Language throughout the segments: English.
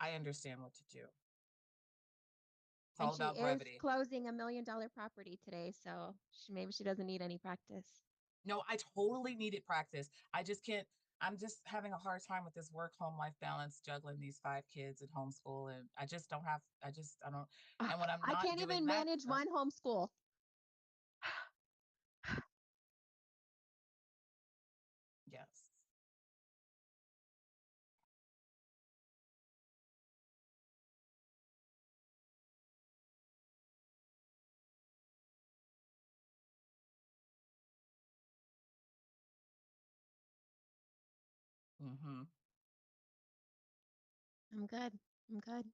I understand what to do. It's And all she about is brevity. closing $1 million property today, so maybe she doesn't need any practice. No, I totally needed practice. I just can't. I'm just having a hard time with this work home life balance, juggling these 5 kids at homeschool, and I just don't have. I don't. And when I'm I not can't doing even that manage stuff, one homeschool. yes. Mm-hmm. I'm good. I'm good.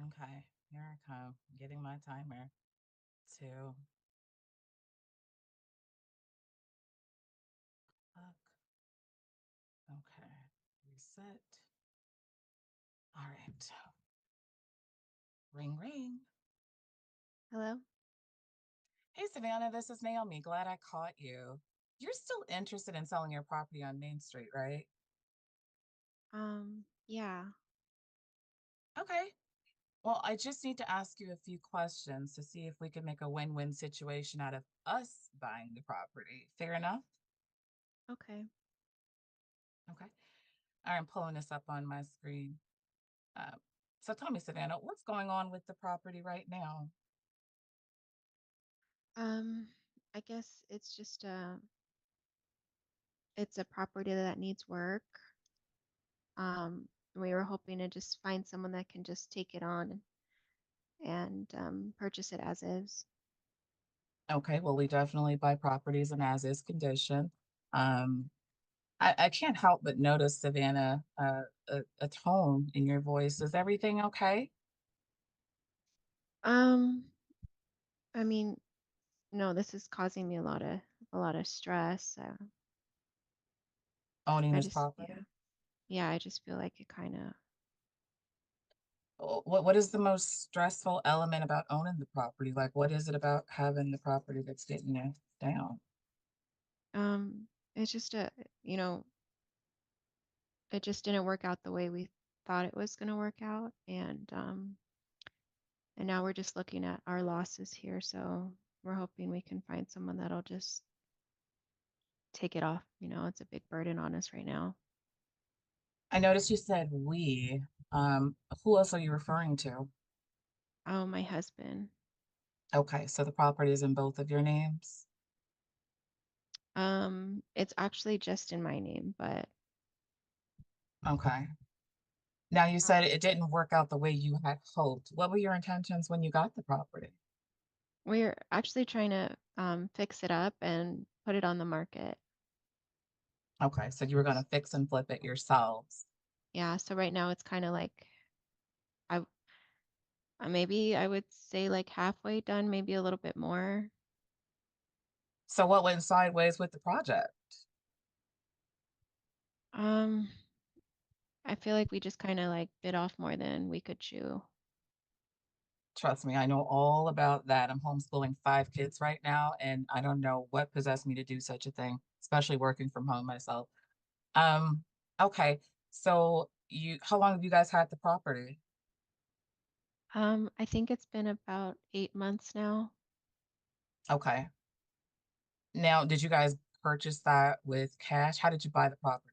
Okay, here I come, getting my timer. 2 o'clock. Okay, reset. All right. Ring, ring. Hello? Hey, Savannah, this is Naomi. Glad I caught you. You're still interested in selling your property on Main Street, right? Yeah. Okay. Well, I just need to ask you a few questions to see if we can make a win-win situation out of us buying the property. Fair enough? Okay. Okay. I'm pulling this up on my screen. Uh, so tell me, Savannah, what's going on with the property right now? Um, I guess it's a property that needs work. We were hoping to just find someone that can just take it on and purchase it as is. Okay, well, we definitely buy properties in as-is condition. Um, I can't help but notice, Savannah, a tone in your voice. Is everything okay? Um, I mean, no, this is causing me a lot of stress. So Owning I this just, yeah, property? yeah, I just feel like it kind of, What is the most stressful element about owning the property? Like, what is it about having the property that's getting you down? it's just you know, it just didn't work out the way we thought it was going to work out, and now we're just looking at our losses here. So we're hoping we can find someone that'll just take it off. It's a big burden on us right now. I noticed you said we. Who else are you referring to? Oh, my husband. Okay, so the property is in both of your names. It's actually just in my name, but Okay. Now you um, said it didn't work out the way you had hoped. What were your intentions when you got the property? we're actually trying to fix it up and put it on the market. Okay, so you were going to fix and flip it yourselves. Yeah, so right now it's kind of like I maybe I would say like halfway done, maybe a little bit more. So what went sideways with the project? Um, I feel like we just kind of like bit off more than we could chew. Trust me, I know all about that. I'm homeschooling 5 kids right now, and I don't know what possessed me to do such a thing, especially working from home myself. Um, okay. So how long have you guys had the property? I think it's been about 8 months now. Okay. Now, did you guys purchase that with cash? How did you buy the property?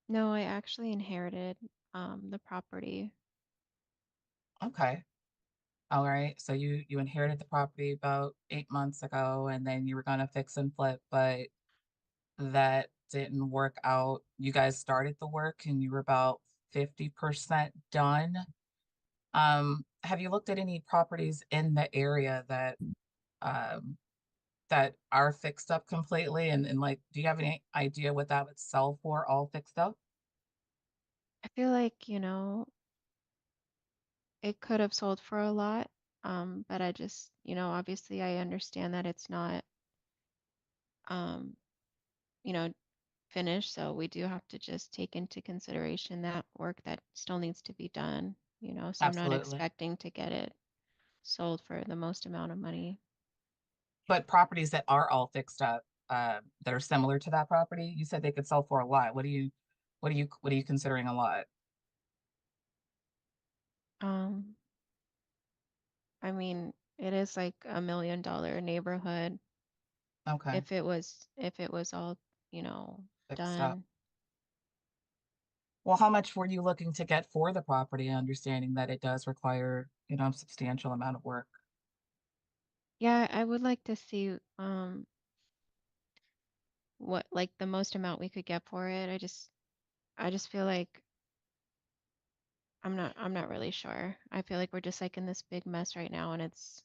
No, I actually inherited the property. Okay. All right. So you inherited the property about 8 months ago, and then you were gonna fix and flip, but that didn't work out. You guys started the work and you were about 50% done. Have you looked at any properties in the area um that are fixed up completely? And like, do you have any idea what that would sell for all fixed up? I feel like, it could have sold for a lot. But I just, obviously I understand that it's not, um, you know, finished. So we do have to just take into consideration that work that still needs to be done, so I'm not Absolutely. expecting to get it sold for the most amount of money. But properties that are all fixed up, that are similar to that property, you said they could sell for a lot. What do you? what are you considering a lot? Um, I mean, it is like $1 million neighborhood Okay, if it was all, you know, fixed up. done. Well, how much were you looking to get for the property, understanding that it does require, a substantial amount of work? Yeah, I would like to see what like the most amount we could get for it. I just feel like I'm not really sure. I feel like we're just like in this big mess right now and it's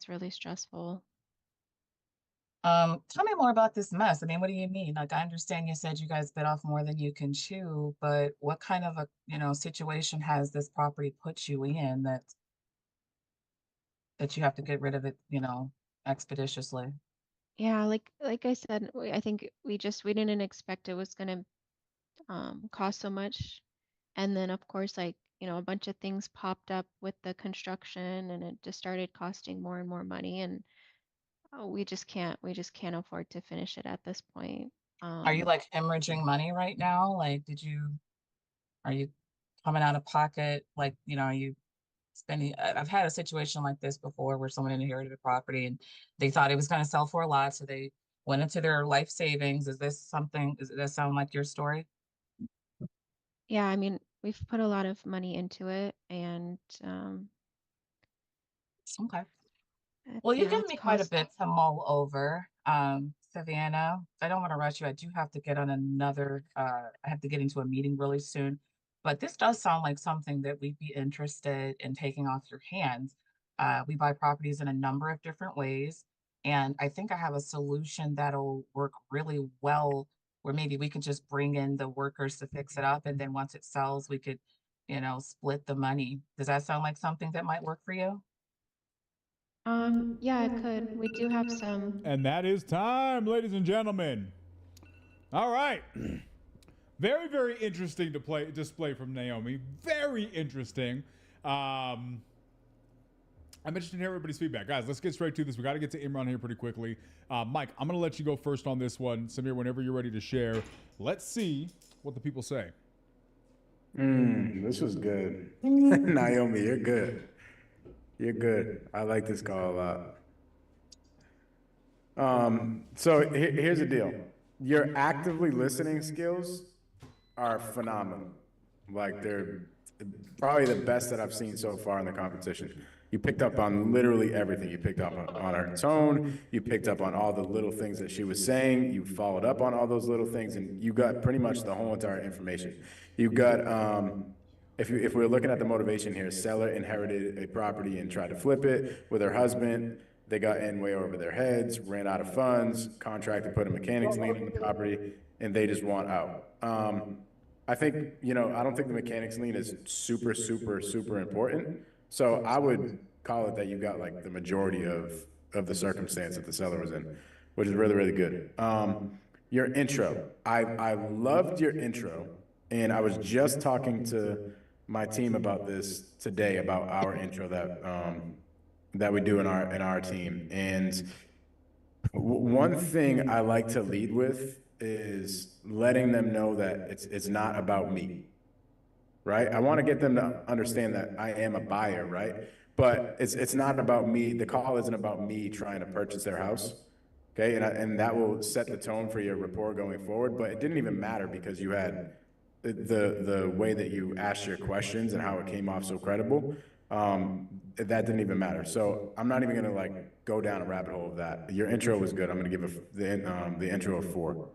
really stressful. Tell me more about this mess. I mean, what do you mean? Like, I understand you said you guys bit off more than you can chew, but what kind of a, situation has this property put you in that you have to get rid of it, expeditiously? Yeah, like I said, I think we didn't expect it was gonna cost so much. And then of course like, you know, a bunch of things popped up with the construction and it just started costing more and more money and we just can't afford to finish it at this point. Are you Um like hemorrhaging money right now? Like, are you coming out of pocket? Like, are you spending? I've had a situation like this before where someone inherited a property and they thought it was going to sell for a lot. So they went into their life savings. Does that sound like your story? yeah, I mean, we've put a lot of money into it and Okay. Well, it's you've yeah, given it's me quite a cost. bit to mull over. Savannah, I don't want to rush you. I do have to get on I have to get into a meeting really soon. But this does sound like something that we'd be interested in taking off your hands. We buy properties in a number of different ways. And I think I have a solution that'll work really well, where maybe we could just bring in the workers to fix it up. And then once it sells, we could, split the money. Does that sound like something that might work for you? Yeah, it could. We do have some. And that is time, ladies and gentlemen. All right. Very, very interesting to play display from Naomi. Very interesting. Um, I'm interested in hearing everybody's feedback. Guys, let's get straight to this. We got to get to Imran here pretty quickly. Mike, I'm going to let you go first on this one. Samir, whenever you're ready to share, let's see what the people say. This was good. Naomi, you're good. You're good. I like this call a lot. So here's the deal. Your actively listening skills are phenomenal. Like they're probably the best that I've seen so far in the competition. You picked up on literally everything. You picked up on her tone. You picked up on all the little things that she was saying. You followed up on all those little things, and you got pretty much the whole entire information. You got if we were looking at the motivation here, seller inherited a property and tried to flip it with her husband. They got in way over their heads, ran out of funds, contractor put a mechanics lien on the property, and they just want out. I think, I don't think the mechanics lien is super, super, super important. So I would call it that you got like the majority of the circumstance that the seller was in, which is really, really good. Your intro. I loved your intro. And I was just talking to my team about this today, about our intro that we do in our team. And one thing I like to lead with is letting them know that it's not about me, right? I want to get them to understand that I am a buyer, right? But it's not about me. The call isn't about me trying to purchase their house. Okay. And that will set the tone for your rapport going forward. But it didn't even matter because you had the way that you asked your questions and how it came off so credible. That didn't even matter. So I'm not even gonna like go down a rabbit hole of that. Your intro was good. I'm gonna give the intro a 4.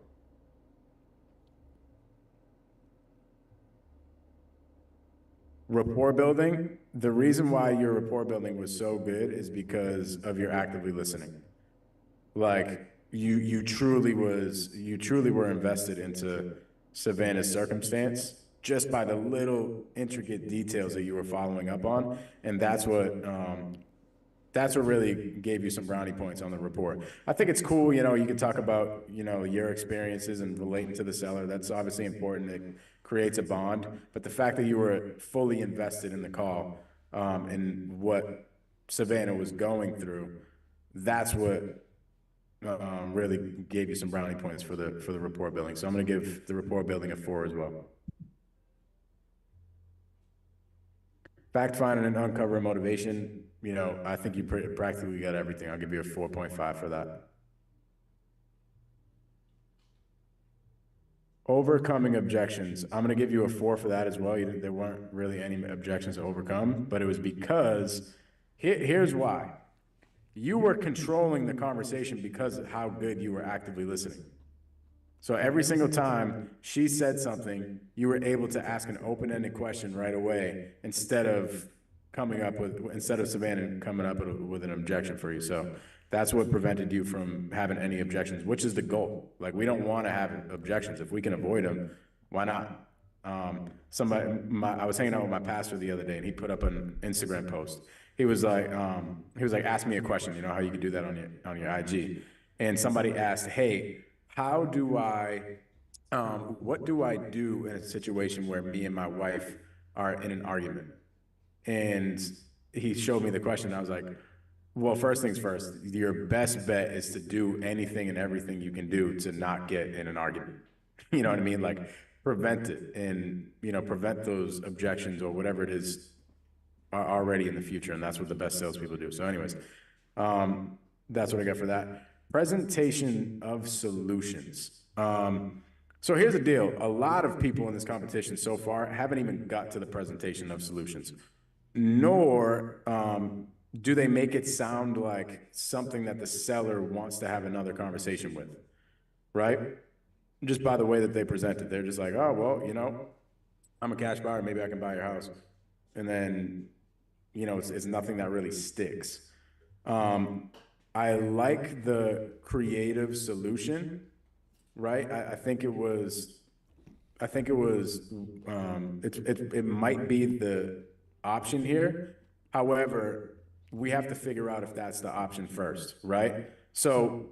Rapport building. The reason why your rapport building was so good is because of your actively listening. Like you truly were invested into Savannah's circumstance just by the little intricate details that you were following up on, and that's what really gave you some brownie points on the report. I think it's cool, you can talk about, your experiences and relating to the seller. That's obviously important. It creates a bond. But the fact that you were fully invested in the call, and what Savannah was going through, that's what really gave you some brownie points for the rapport building. So I'm going to give the rapport building a 4 as well. Fact finding and uncovering motivation, you know, I think you practically got everything. I'll give you a 4.5 for that. Overcoming objections. I'm going to give you a 4 for that as well. There weren't really any objections to overcome, but it was because here's why. You were controlling the conversation because of how good you were actively listening. So every single time she said something, you were able to ask an open-ended question right away instead of Savannah coming up with an objection for you. So that's what prevented you from having any objections, which is the goal. Like, we don't want to have objections. If we can avoid them, why not? I was hanging out with my pastor the other day, and he put up an Instagram post. He was like, ask me a question. You know how you can do that on your IG. And somebody asked, hey, what do I do in a situation where me and my wife are in an argument? And he showed me the question. I was like, well, first things first, your best bet is to do anything and everything you can do to not get in an argument. You know what I mean? Like, prevent it, and, you know, prevent those objections or whatever it is already in the future. And that's what the best salespeople do. So anyways, that's what I got for that. Presentation of solutions. So here's the deal. A lot of people in this competition so far haven't even got to the presentation of solutions, nor do they make it sound like something that the seller wants to have another conversation with, right? Just by the way that they present it. They're just like, oh, well, you know, I'm a cash buyer. Maybe I can buy your house. And then, you know, it's nothing that really sticks. I like the creative solution, right? I think it might be the option here. However, we have to figure out if that's the option first, right? So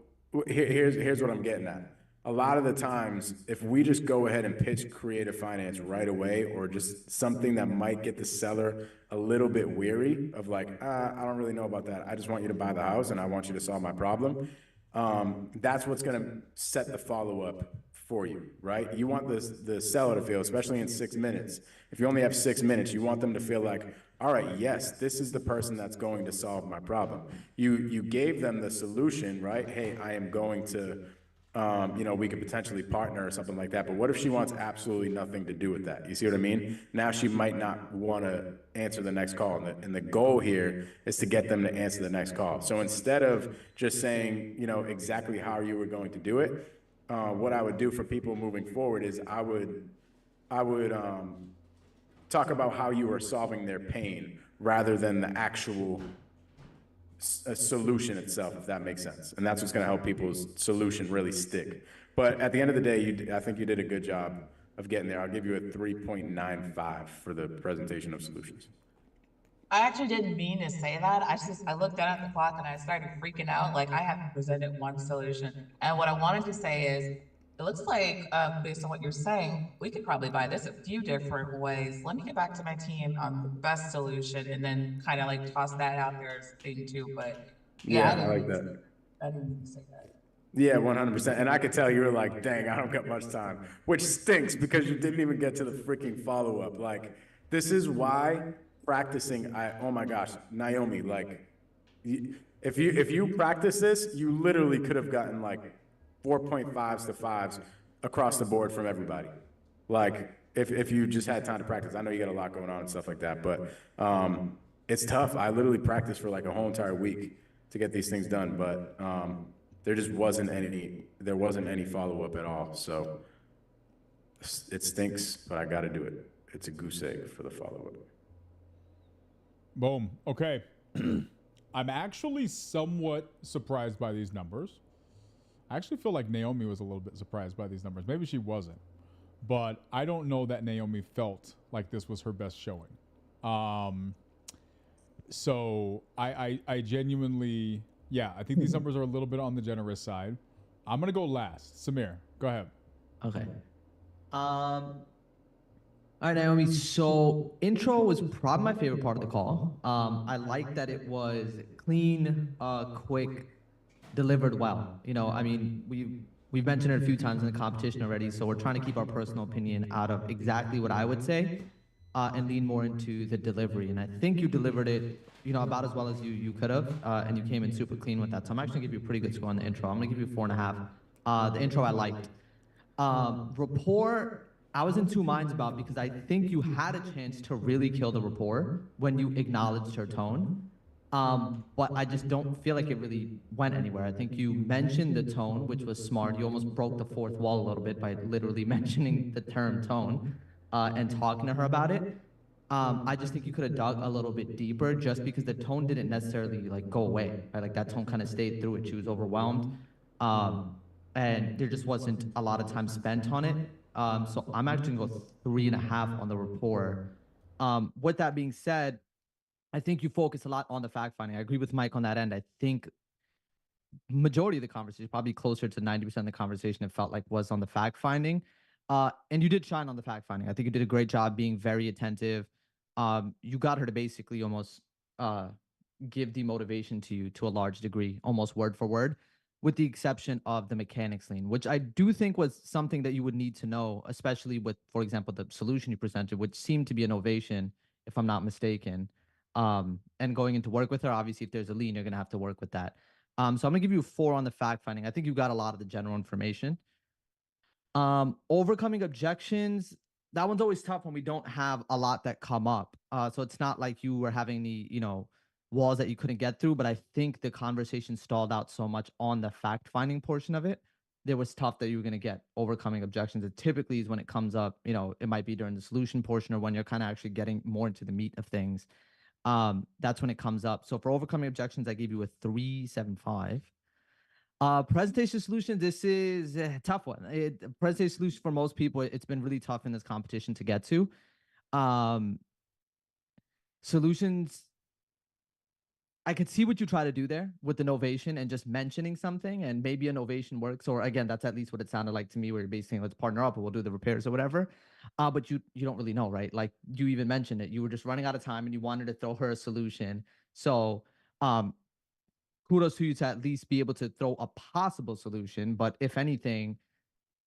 here's what I'm getting at. A lot of the times, if we just go ahead and pitch creative finance right away, or just something that might get the seller a little bit weary of like, I don't really know about that. I just want you to buy the house and I want you to solve my problem. That's what's going to set the follow-up for you, right? You want the seller to feel, especially in 6 minutes. If you only have 6 minutes, you want them to feel like, all right, yes, this is the person that's going to solve my problem. You gave them the solution, right? Hey, I am going to, you know, we could potentially partner or something like that. But what if she wants absolutely nothing to do with that? You see what I mean? Now she might not want to answer the next call. And the goal here is to get them to answer the next call. So instead of just saying, you know, exactly how you were going to do it, what I would do for people moving forward is I would talk about how you are solving their pain rather than the actual solution itself, if that makes sense. And that's what's going to help people's solution really stick. But at the end of the day, I think you did a good job of getting there. I'll give you a 3.95 for the presentation of solutions. I actually didn't mean to say that. I looked down at the clock and I started freaking out. Like, I haven't presented one solution. And what I wanted to say is, it looks like, based on what you're saying, we could probably buy this a few different ways. Let me get back to my team on the best solution and then kind of like toss that out there as a thing too. But yeah, I like that. I didn't mean to say that. Yeah, 100%. And I could tell you were like, dang, I don't got much time, which stinks because you didn't even get to the freaking follow-up. Like, this is why practicing, oh my gosh, Naomi, like, if you practice this, you literally could have gotten like 4.5s to 5s across the board from everybody. Like, if you just had time to practice. I know you got a lot going on and stuff like that, but it's tough. I literally practiced for like a whole entire week to get these things done, but there just wasn't any follow-up at all. So it stinks, but I got to do it. It's a goose egg for the follow-up. Boom. Okay. I'm actually somewhat surprised by these numbers. I actually feel like Naomi was a little bit surprised by these numbers. Maybe she wasn't, but I don't know that Naomi felt like this was her best showing. So I genuinely, yeah, I think these numbers are a little bit on the generous side. I'm going to go last. Samir, go ahead. Okay. All right, Naomi. So intro was probably my favorite part of the call. I like that it was clean, quick, delivered well. You know, I mean, we've mentioned it a few times in the competition already, so we're trying to keep our personal opinion out of exactly what I would say, and lean more into the delivery. And I think you delivered it, you know, about as well as you could have, and you came in super clean with that. So I'm actually gonna give you a pretty good score on the intro. I'm gonna give you 4.5. The intro I liked. Rapport, I was in two minds about because I think you had a chance to really kill the rapport when you acknowledged her tone. But I just don't feel like it really went anywhere. I think you mentioned the tone, which was smart. You almost broke the fourth wall a little bit by literally mentioning the term tone, and talking to her about it. I just think you could have dug a little bit deeper just because the tone didn't necessarily like go away. Right? Like that tone kind of stayed through it. She was overwhelmed. And there just wasn't a lot of time spent on it. So I'm actually gonna go 3.5 on the rapport. With that being said, I think you focus a lot on the fact finding. I agree with Mike on that end. I think majority of the conversation, probably closer to 90% of the conversation, it felt like was on the fact finding. And you did shine on the fact finding. I think you did a great job being very attentive. You got her to basically almost give the motivation to you to a large degree, almost word for word, with the exception of the mechanics lean, which I do think was something that you would need to know, especially with, for example, the solution you presented, which seemed to be an ovation, if I'm not mistaken. And going into work with her, obviously, if there's a lean, you're going to have to work with that. So I'm going to give you a 4 on the fact finding. I think you got a lot of the general information. Overcoming objections, that one's always tough when we don't have a lot that come up. So it's not like you were having the, you know, walls that you couldn't get through, but I think the conversation stalled out so much on the fact finding portion of it. It was tough that you were going to get overcoming objections. It typically is when it comes up, you know, it might be during the solution portion or when you're kind of actually getting more into the meat of things. That's when it comes up. So for overcoming objections, I gave you a 3.75. Presentation solution, this is a tough one. Presentation solution for most people, it's been really tough in this competition to get to. Solutions, I could see what you try to do there with the novation and just mentioning something, and maybe a novation works. Or again, that's at least what it sounded like to me, where you're basically saying, let's partner up and we'll do the repairs or whatever. But you don't really know, right? Like you even mentioned it. You were just running out of time and you wanted to throw her a solution. So kudos to you to at least be able to throw a possible solution. But if anything,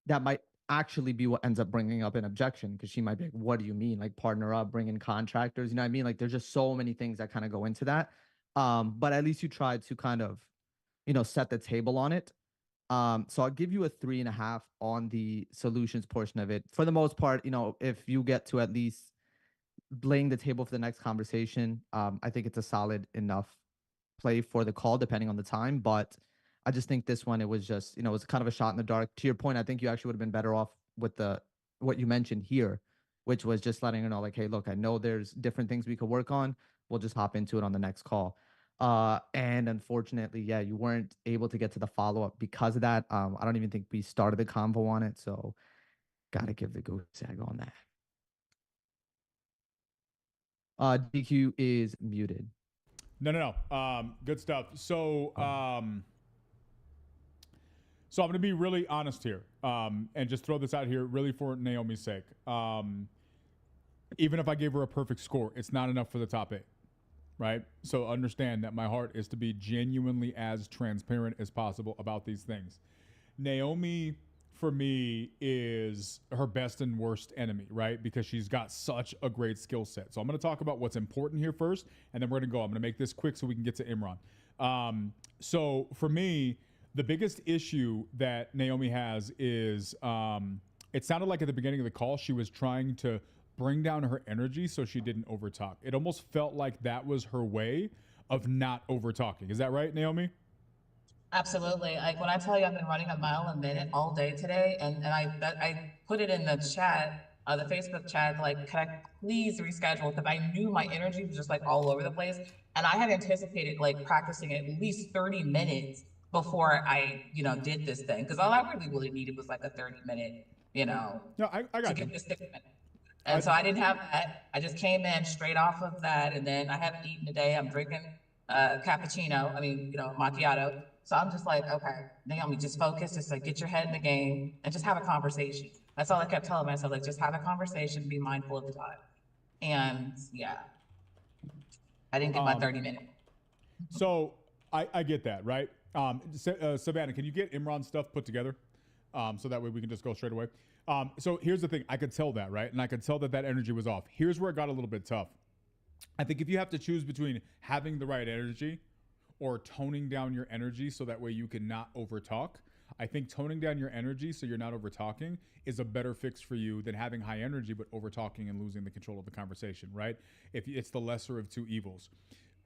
that might actually be what ends up bringing up an objection, because she might be like, what do you mean? Like partner up, bring in contractors? You know what I mean? Like there's just so many things that kind of go into that. But at least you tried to kind of, you know, set the table on it. So I'll give you a 3.5 on the solutions portion of it. For the most part, you know, if you get to at least laying the table for the next conversation, I think it's a solid enough play for the call, depending on the time. But I just think this one, it was just, you know, it was kind of a shot in the dark. To your point, I think you actually would have been better off with the what you mentioned here, which was just letting her know, like, hey, look, I know there's different things we could work on. We'll just hop into it on the next call. And unfortunately, yeah, you weren't able to get to the follow up because of that. I don't even think we started the convo on it, so gotta give the goose egg on that. DQ is muted. No. Good stuff. So I'm going to be really honest here, and just throw this out here, really for Naomi's sake. Even if I gave her a perfect score, it's not enough for the top 8, right? So understand that my heart is to be genuinely as transparent as possible about these things. Naomi, for me, is her best and worst enemy, right? Because she's got such a great skill set. So I'm going to talk about what's important here first, and then we're going to go. I'm going to make this quick so we can get to Imran. So for me, the biggest issue that Naomi has is it sounded like at the beginning of the call she was trying to bring down her energy so she didn't overtalk. It almost felt like that was her way of not overtalking. Is that right, Naomi? Absolutely. Like when I tell you I've been running a mile a minute all day today, and I put it in the chat, the Facebook chat, like, could I please reschedule? Because I knew my energy was just like all over the place, and I had anticipated like practicing at least 30 minutes before I, did this thing. Because all I really needed was like a 30-minute, No, I to got you. get this thing. And so I didn't have that. I just came in straight off of that, and then I haven't eaten today. I'm drinking cappuccino. Macchiato. So I'm just like, okay, Naomi, just focus, just like get your head in the game and just have a conversation. That's all I kept telling myself, like just have a conversation, be mindful of the time. And yeah, I didn't get my 30 minutes. So I get that, right? Savannah, can you get Imran's stuff put together? So that way we can just go straight away. So here's the thing. I could tell that, right? And I could tell that that energy was off. Here's where it got a little bit tough. I think if you have to choose between having the right energy or toning down your energy so that way you can not overtalk, I think toning down your energy so you're not over talking is a better fix for you than having high energy but over talking and losing the control of the conversation, right? If it's the lesser of two evils.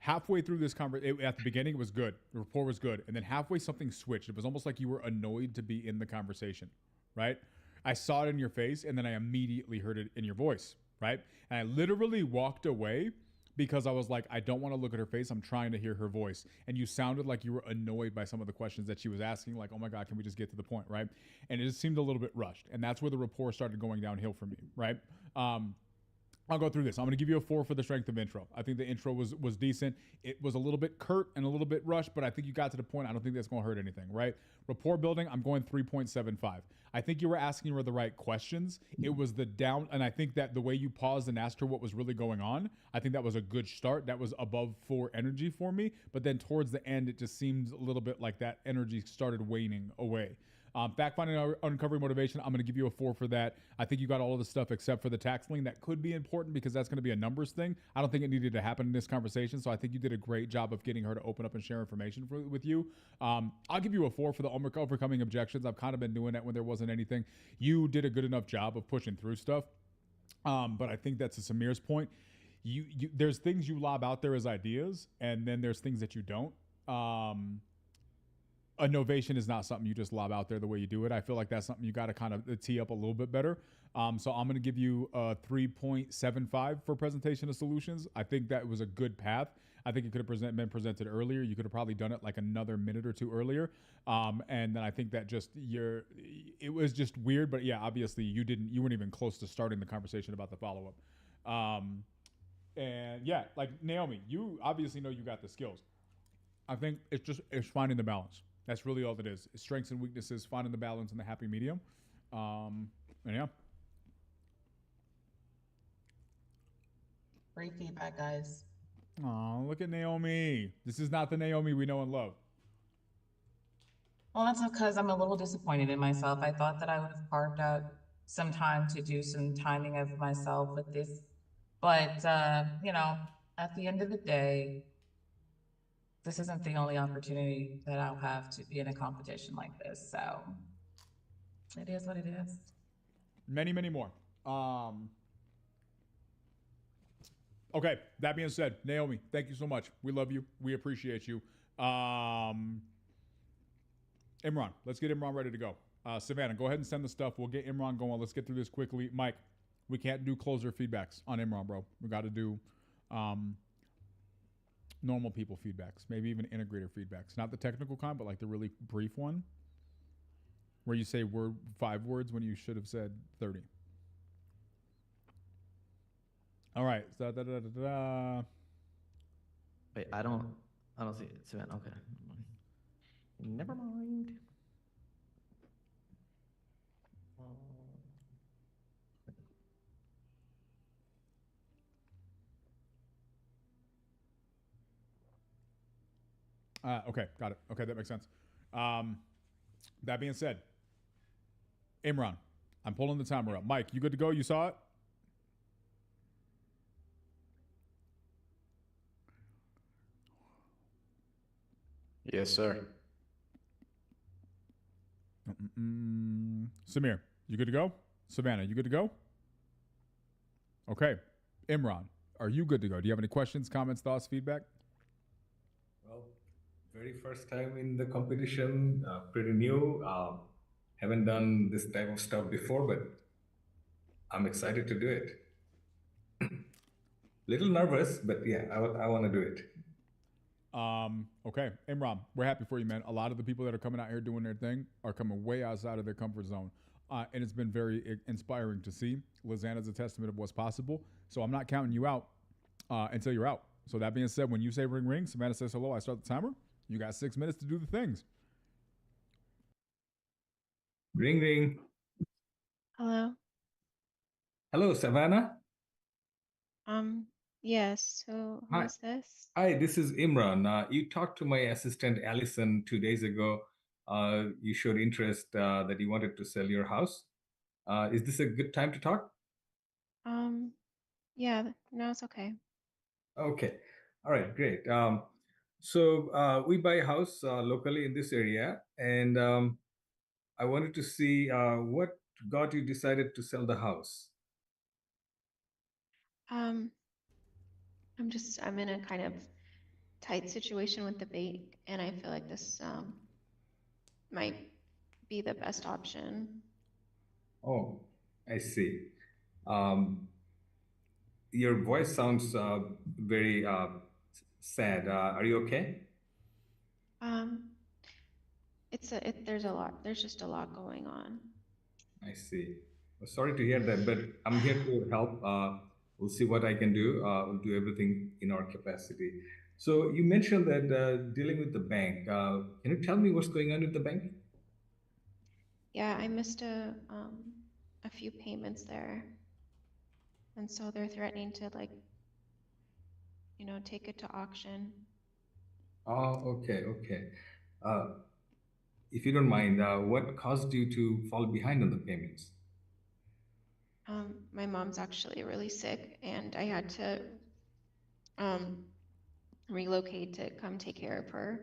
Halfway through this conversation, at the beginning, it was good. The rapport was good. And then halfway, something switched. It was almost like you were annoyed to be in the conversation, right? I saw it in your face and then I immediately heard it in your voice, right? And I literally walked away because I was like, I don't want to look at her face. I'm trying to hear her voice. And you sounded like you were annoyed by some of the questions that she was asking, like, oh my God, can we just get to the point, right? And it just seemed a little bit rushed. And that's where the rapport started going downhill for me, right? I'll go through this. I'm going to give you a 4 for the strength of intro. I think the intro was decent. It was a little bit curt and a little bit rushed, but I think you got to the point. I don't think that's going to hurt anything, right? Rapport building, I'm going 3.75. I think you were asking her the right questions. It was the down, and I think that the way you paused and asked her what was really going on, I think that was a good start. That was above 4 energy for me, but then towards the end, it just seemed a little bit like that energy started waning away. Fact finding, uncovering motivation, I'm going to give you a 4 for that. I think you got all of the stuff except for the tax lien. That could be important because that's going to be a numbers thing. I don't think it needed to happen in this conversation. So I think you did a great job of getting her to open up and share information with you. I'll give you a 4 for the overcoming objections. I've kind of been doing that when there wasn't anything. You did a good enough job of pushing through stuff. But I think that's to Samir's point. There's things you lob out there as ideas, and then there's things that you don't. Innovation is not something you just lob out there the way you do it. I feel like that's something you got to kind of tee up a little bit better. So I'm going to give you a 3.75 for presentation of solutions. I think that was a good path. I think it could have been presented earlier. You could have probably done it like another minute or two earlier. And then I think that it was just weird. But yeah, obviously you weren't even close to starting the conversation about the follow up. And yeah, like Naomi, you obviously know you got the skills. I think it's finding the balance. That's really all it is. It's strengths and weaknesses, finding the balance and the happy medium. And yeah. Great feedback, guys. Oh, look at Naomi. This is not the Naomi we know and love. Well, that's because I'm a little disappointed in myself. I thought that I would have carved out some time to do some timing of myself with this. But, at the end of the day, this isn't the only opportunity that I'll have to be in a competition like this. So it is what it is. Many, many more. Okay, that being said, Naomi, thank you so much. We love you. We appreciate you. Imran, let's get Imran ready to go. Savannah, go ahead and send the stuff. We'll get Imran going. Let's get through this quickly. Mike, we can't do closer feedbacks on Imran, bro. We got to do normal people feedbacks, maybe even integrator feedbacks. Not the technical kind, but like the really brief one where you say 5 words when you should have said 30. All right. Wait, I don't see it. Savannah, okay. Never mind. Okay, got it. Okay, that makes sense. That being said, Imran, I'm pulling the timer up. Mike, you good to go? You saw it? Yes, sir. Samir, you good to go? Savannah, you good to go? Okay. Imran, are you good to go? Do you have any questions, comments, thoughts, feedback? Well, very first time in the competition, pretty new. Haven't done this type of stuff before, but I'm excited to do it. Little nervous, but yeah, I want to do it. Okay. Imran, we're happy for you, man. A lot of the people that are coming out here doing their thing are coming way outside of their comfort zone. And it's been very inspiring to see. Lizanna's a testament of what's possible. So I'm not counting you out until you're out. So that being said, when you say ring, ring, Savannah says hello, I start the timer. You got 6 minutes to do the things. Ring, ring. Hello. Hello, Savannah. Yes. So who Hi, is this? hi. This is Imran. You talked to my assistant Allison 2 days ago. You showed interest that you wanted to sell your house. Is this a good time to talk? Um, yeah, no, it's okay. Okay. All right. Great. So we buy a house locally in this area, and I wanted to see what got you decided to sell the house. Um, I'm in a kind of tight situation with the bank, and I feel like this might be the best option. Oh, I see. Um, your voice sounds very sad. Are you okay? Um, there's a lot, there's just a lot going on. I see. Well, sorry to hear that, but I'm here to help. We'll see what I can do. We'll do everything in our capacity. So you mentioned that dealing with the bank. Can you tell me what's going on with the bank? Yeah, I missed a few payments there, and so they're threatening to like, take it to auction. Oh, okay, okay. Uh, if you don't mind, what caused you to fall behind on the payments? My mom's actually really sick, and I had to um relocate to come take care of her.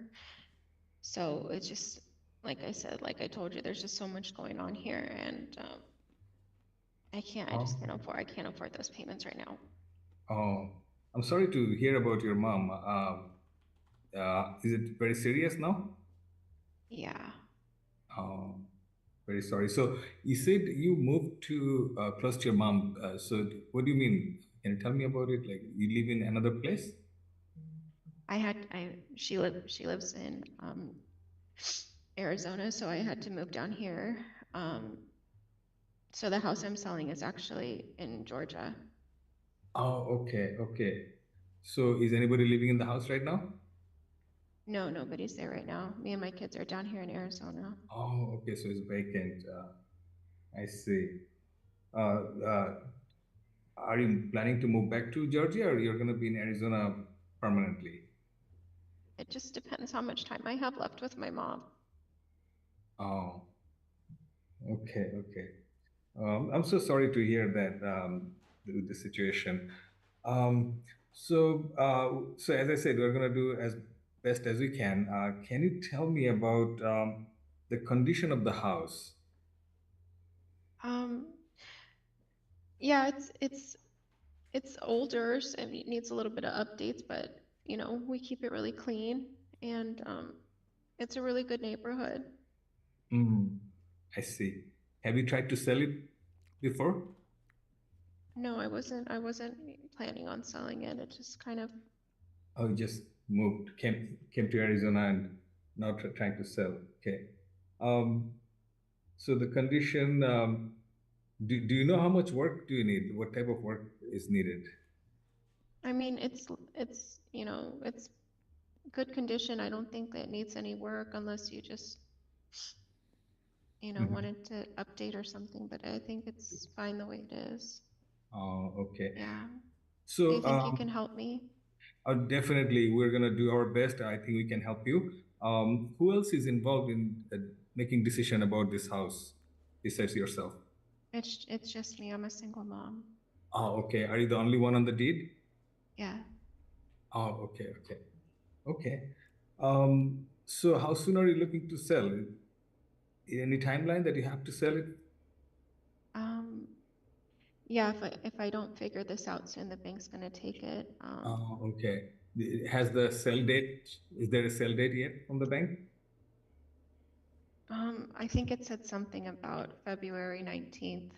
So it's just like I said, like I told you, there's just so much going on here, and I just Oh, I can't afford those payments right now. oh, I'm sorry to hear about your mom. Is it very serious now? Yeah. Oh, very sorry. So you said you moved to close to your mom. So what do you mean? Can you tell me about it? Like you live in another place? She lives in Arizona, so I had to move down here. Um, so the house I'm selling is actually in Georgia. Oh, okay, okay. So is anybody living in the house right now? No, nobody's there right now. Me and my kids are down here in Arizona. Oh, okay. So it's vacant. I see. Uh, uh, are you planning to move back to Georgia, or you're going to be in Arizona permanently? It just depends how much time I have left with my mom. Oh, okay, okay. I'm so sorry to hear that the situation. So as I said, we're going to do as best as we can. Can you tell me about the condition of the house? Um, yeah, it's older, so I mean, it needs a little bit of updates, but we keep it really clean, and it's a really good neighborhood. Mm, I see. Have you tried to sell it before? No, I wasn't planning on selling it. It just kind of Oh, you just moved, came to Arizona and now trying to sell. Okay. Um, so the condition, do you know how much work do you need? What type of work is needed? I mean, it's good condition. I don't think that it needs any work unless you just, Mhm. wanted to update or something, but I think it's fine the way it is. Oh, okay. Yeah. Do you So think you can help me? definitely, we're gonna do our best. I think we can help you. Who else is involved in making decision about this house besides yourself? It's just me. I'm a single mom. Oh, okay. Are you the only one on the deed? Yeah. Oh, okay, okay, okay. So how soon are you looking to sell? Any timeline that you have to sell it? Um, yeah, if I don't figure this out soon, the bank's gonna take it. Oh, okay. Has the sell date, is there a sell date yet from the bank? I think it said something about February 19th.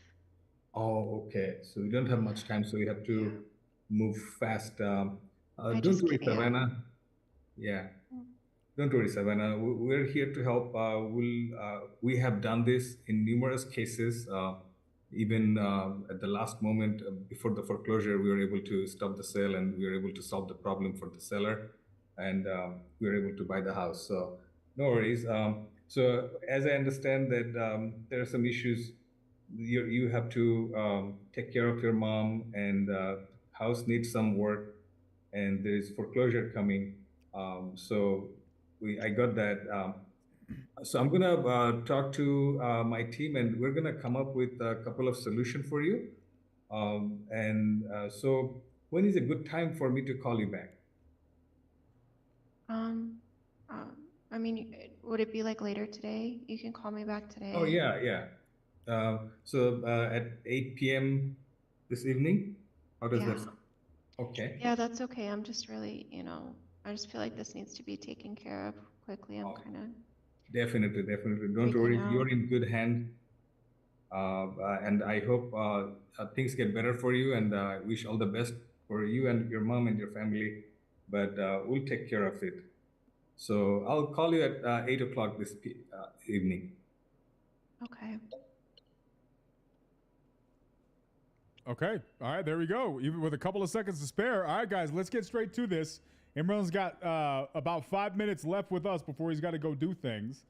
Oh, okay. So we don't have much time, so we have Yeah. to move fast. I Don't just worry, can't, yeah. Savannah. Yeah. Mm. Don't worry, Savannah. We're here to help. We have done this in numerous cases. Even at the last moment before the foreclosure, we were able to stop the sale and we were able to solve the problem for the seller, and we were able to buy the house. So no worries. So as I understand that there are some issues, you have to take care of your mom and house needs some work, and there is foreclosure coming. So I got that. So I'm gonna talk to my team, and we're gonna come up with a couple of solutions for you. So when is a good time for me to call you back? Um, I mean, would it be like later today? You can call me back Oh today. yeah, yeah. At 8 p.m. this evening, how does that Yeah. sound? Okay. Yeah, that's okay. I'm just really, I just feel like this needs to be taken care of quickly. I'm Oh, kind of definitely, definitely. Don't freaking worry, out. you're in good hand. And I hope things get better for you, and wish all the best for you and your mom and your family. But we'll take care of it. So I'll call you at 8 o'clock this evening. Okay. Okay. All right. There we go. Even with a couple of seconds to spare. All right, guys, let's get straight to this. Imran's got about 5 minutes left with us before he's got to go do things.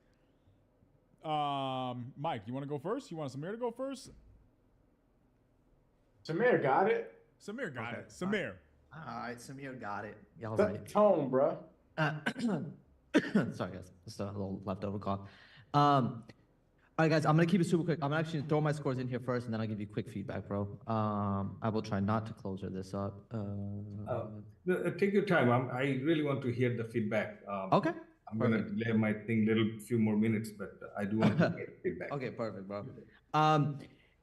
Mike, you want to go first? You want Samir to go first? Samir got it. Samir got Okay. it. Samir. All right, Samir got it. Y'all The right. tone, bro. Sorry, guys. Just a little leftover cough. All right, guys. I'm gonna keep it super quick. I'm actually gonna throw my scores in here first, and then I'll give you quick feedback, bro. I will try not to closure this up. Take your time. I really want to hear the feedback. Okay. I'm gonna Perfect. delay my thing few more minutes, but I do want to get feedback. Okay, perfect, bro.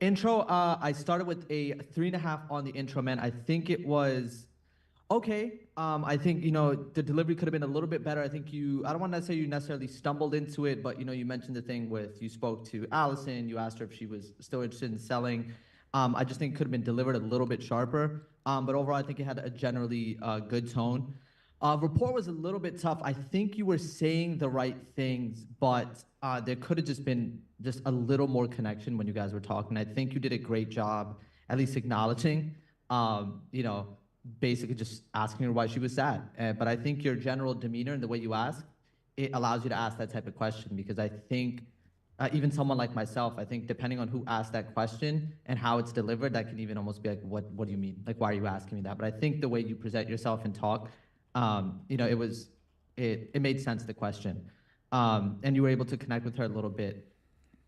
Intro. I started with a 3.5 on the intro, man. I think it was okay. I think the delivery could have been a little bit better. I think I don't want to say you necessarily stumbled into it, but you mentioned the thing with you spoke to Allison, you asked her if she was still interested in selling. I just think it could have been delivered a little bit sharper. But overall, I think it had a generally good tone. Rapport was a little bit tough. I think you were saying the right things, but there could have just been just a little more connection when you guys were talking. I think you did a great job, at least acknowledging, basically just asking her why she was sad. But I think your general demeanor and the way you ask, it allows you to ask that type of question because I think even someone like myself, I think depending on who asked that question and how it's delivered, that can even almost be like, what do you mean? Like, why are you asking me that? But I think the way you present yourself and talk, it made sense, the question. And you were able to connect with her a little bit.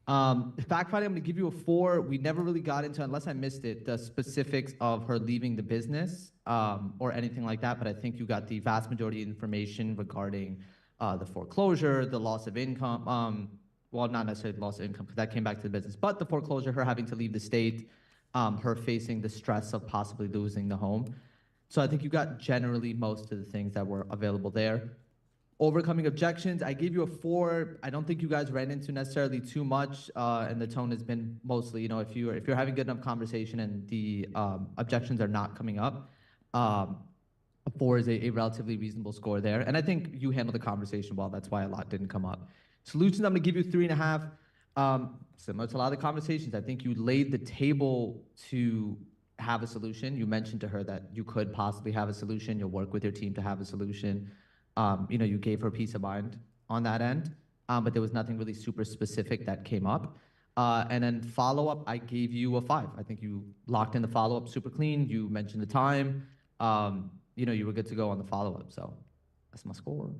Fact finding, I'm gonna give you a 4. We never really got into, unless I missed it, the specifics of her leaving the business or anything like that. But I think you got the vast majority of information regarding the foreclosure, the loss of income. Well, not necessarily the loss of income because that came back to the business, but the foreclosure, her having to leave the state, her facing the stress of possibly losing the home. So I think you got generally most of the things that were available there. Overcoming objections, I gave you a 4. I don't think you guys ran into necessarily too much, and the tone has been mostly, if you're having good enough conversation and the objections are not coming up, a 4 is a relatively reasonable score there. And I think you handled the conversation well. That's why a lot didn't come up. Solutions, I'm gonna give you 3.5. Similar to a lot of the conversations, I think you laid the table to have a solution. You mentioned to her that you could possibly have a solution. You'll work with your team to have a solution. You gave her peace of mind on that end, but there was nothing really super specific that came up. And then follow up, I gave you a 5. I think you locked in the follow up super clean. You mentioned the time. You were good to go on the follow up. So that's my score.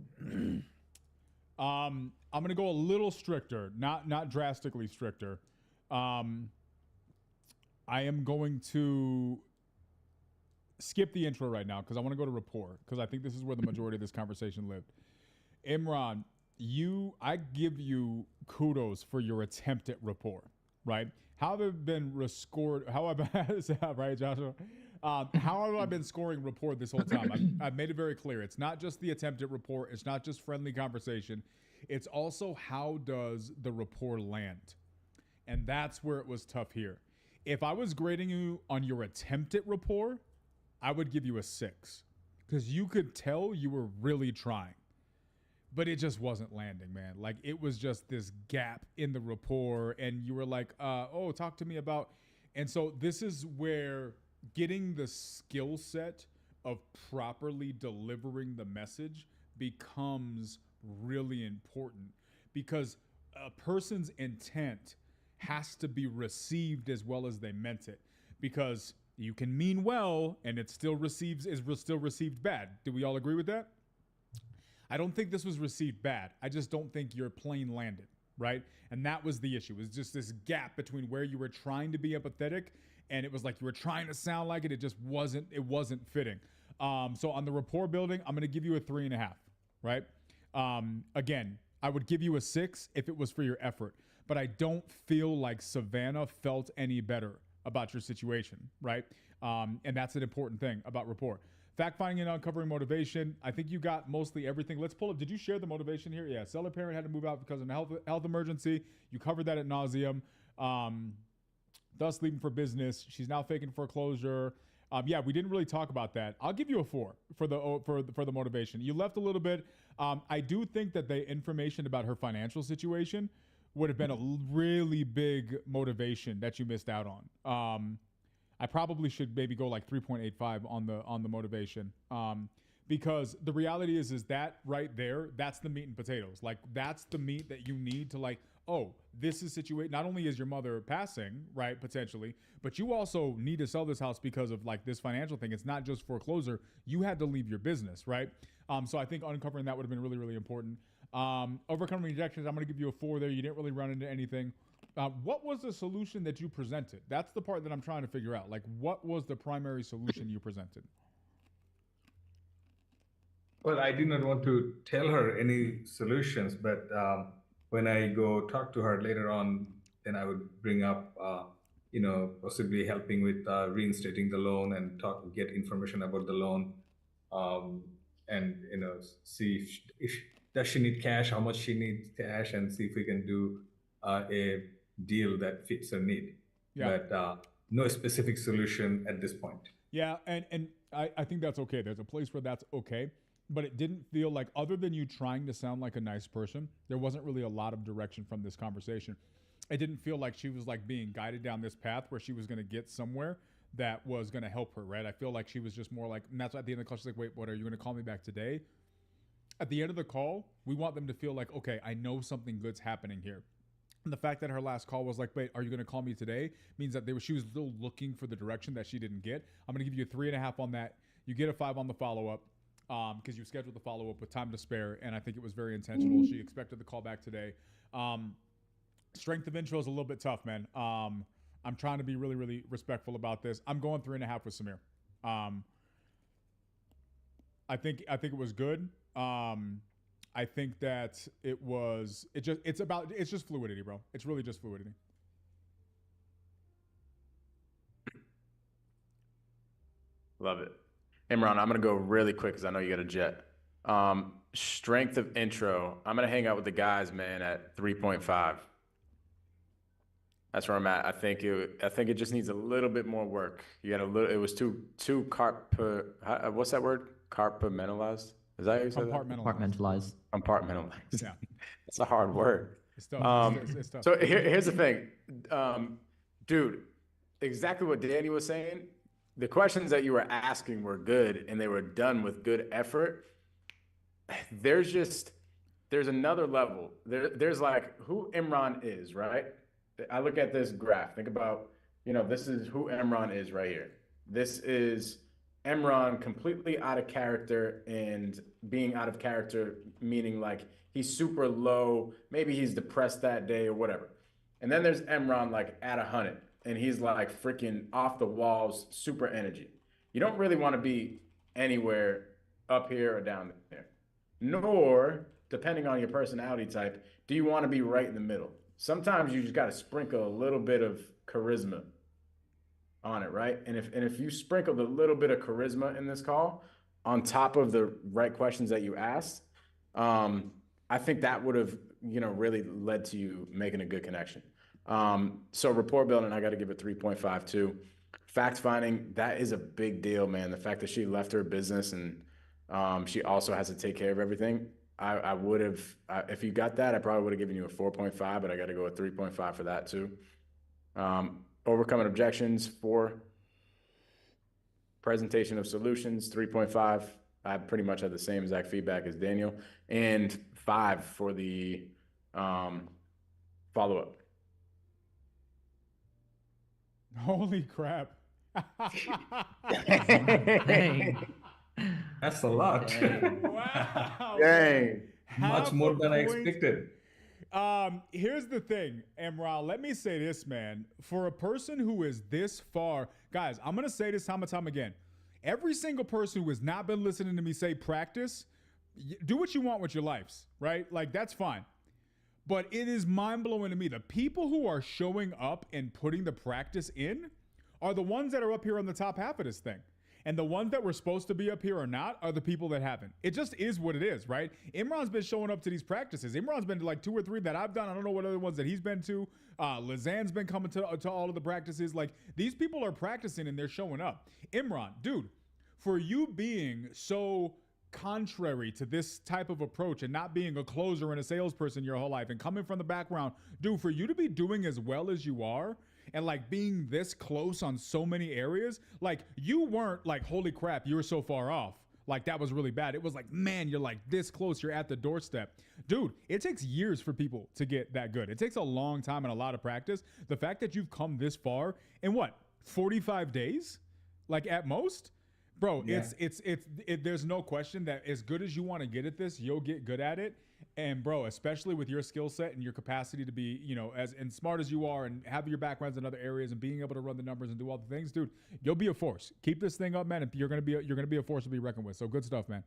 I'm gonna go a little stricter, not drastically stricter. I am going to skip the intro right now because I want to go to rapport because I think this is where the majority of this conversation lived. Imran, I give you kudos for your attempt at rapport, right? How have I been scored? How have I, right, Joshua? How have I been scoring rapport this whole time? I've made it very clear. It's not just the attempt at rapport. It's not just friendly conversation. It's also how does the rapport land? And that's where it was tough here. If I was grading you on your attempt at rapport, I would give you a 6 because you could tell you were really trying, but it just wasn't landing, man. Like it was just this gap in the rapport, and you were like, "Oh, talk to me about." And so this is where getting the skill set of properly delivering the message becomes really important because a person's intent has to be received as well as they meant it. Because You can mean well and it still still received bad. Do we all agree with that? I don't think this was received bad. I just don't think your plane landed, right? And that was the issue. It was just this gap between where you were trying to be empathetic and it was like you were trying to sound like it. It just wasn't fitting. So on the rapport building, I'm going to give you a 3.5, right? Again, I would give you a 6 if it was for your effort, but I don't feel like Savannah felt any better about your situation, right? And that's an important thing about rapport. Fact finding and uncovering motivation. I think you got mostly everything. Let's pull up. Did you share the motivation here? Yeah. Seller parent had to move out because of a health emergency. You covered that at nauseum. Thus leaving for business. She's now faking foreclosure. Yeah, we didn't really talk about that. I'll give you a 4 for the motivation. You left a little bit. I do think that the information about her financial situation would have been a really big motivation that you missed out on. I probably should maybe go like 3.85 on the motivation. Because the reality is that right there, that's the meat and potatoes. Like that's the meat that you need to like, oh, this is situation. Not only is your mother passing, right, potentially, but you also need to sell this house because of like this financial thing. It's not just foreclosure. You had to leave your business, right? So I think uncovering that would have been really, really important. Overcoming rejections, I'm going to give you a 4 there. You didn't really run into anything. What was the solution that you presented? That's the part that I'm trying to figure out. Like, what was the primary solution you presented? Well, I did not want to tell her any solutions, but when I go talk to her later on, then I would bring up, possibly helping with reinstating the loan and get information about the loan, and see if does she need cash, how much she needs cash, and see if we can do a deal that fits her need. Yeah. But no specific solution at this point. Yeah, and I think that's okay. There's a place where that's okay. But it didn't feel like, other than you trying to sound like a nice person, there wasn't really a lot of direction from this conversation. It didn't feel like she was like being guided down this path where she was going to get somewhere that was going to help her, right? I feel like she was just more like, and that's why at the end of the call, she's like, wait, what, are you going to call me back today? At the end of the call, we want them to feel like, okay, I know something good's happening here. And the fact that her last call was like, wait, are you going to call me today? Means that she was still looking for the direction that she didn't get. I'm going to give you a 3.5 on that. You get a 5 on the follow-up. Because you scheduled the follow-up with time to spare, and I think it was very intentional. She expected the call back today. Strength of intro is a little bit tough, man. I'm trying to be really, really respectful about this. I'm going 3.5 with Samir. I think it was good. I think that it's just fluidity, bro. It's really just fluidity. Love it. Imran, I'm going to go really quick because I know you got a jet. Strength of intro. I'm going to hang out with the guys, man, at 3.5. That's where I'm at. I think it just needs a little bit more work. You got a little. It was too what's that word? Compartmentalized. Is that how you say that? Compartmentalized. Compartmentalized. Yeah, it's a hard word. It's tough. It's tough. So here's the thing, dude. Exactly what Danny was saying. The questions that you were asking were good and they were done with good effort. There's another level. There's like who Imran is, right? I look at this graph. Think about, this is who Imran is right here. This is Imran completely out of character, and being out of character meaning like he's super low. Maybe he's depressed that day or whatever. And then there's Imran like at 100. And he's like freaking off the walls, super energy. You don't really want to be anywhere up here or down there. Nor, depending on your personality type, do you want to be right in the middle. Sometimes you just got to sprinkle a little bit of charisma on it, right? And if you sprinkled a little bit of charisma in this call on top of the right questions that you asked, I think that would have, really led to you making a good connection. So rapport building, I got to give it 3.5 too. Fact finding, that is a big deal, man. The fact that she left her business and she also has to take care of everything. I would have, if you got that, I probably would have given you a 4.5, but I got to go with 3.5 for that too. Overcoming objections, 4. Presentation of solutions, 3.5. I pretty much had the same exact feedback as Daniel, and 5 for the follow-up. Holy crap. Dang. That's a lot. Dang. Wow. Dang. Much Half more a than I point. expected. Here's the thing, Emral. Let me say this, man. For a person who is this far, guys, I'm gonna say this time and time again. Every single person who has not been listening to me say practice, do what you want with your lives, right? Like that's fine. But it is mind blowing to me. The people who are showing up and putting the practice in are the ones that are up here on the top half of this thing. And the ones that were supposed to be up here or not are the people that haven't. It just is what it is, right? Imran's been showing up to these practices. Imran's been to like 2 or 3 that I've done. I don't know what other ones that he's been to. Lizanne's been coming to all of the practices. Like these people are practicing and they're showing up. Imran, dude, for you being so contrary to this type of approach and not being a closer and a salesperson your whole life and coming from the background, dude, for you to be doing as well as you are and like being this close on so many areas, like you weren't like, holy crap, you were so far off. Like that was really bad. It was like, man, you're like this close. You're at the doorstep. Dude, it takes years for people to get that good. It takes a long time and a lot of practice. The fact that you've come this far in what, 45 days? Like at most? Bro, Yeah. there's no question that as good as you want to get at this, you'll get good at it. And bro, especially with your skill set and your capacity to be, you know, as and smart as you are and have your backgrounds in other areas and being able to run the numbers and do all the things, dude, you'll be a force. Keep this thing up, man. And you're gonna be a force to be reckoned with. So good stuff, man.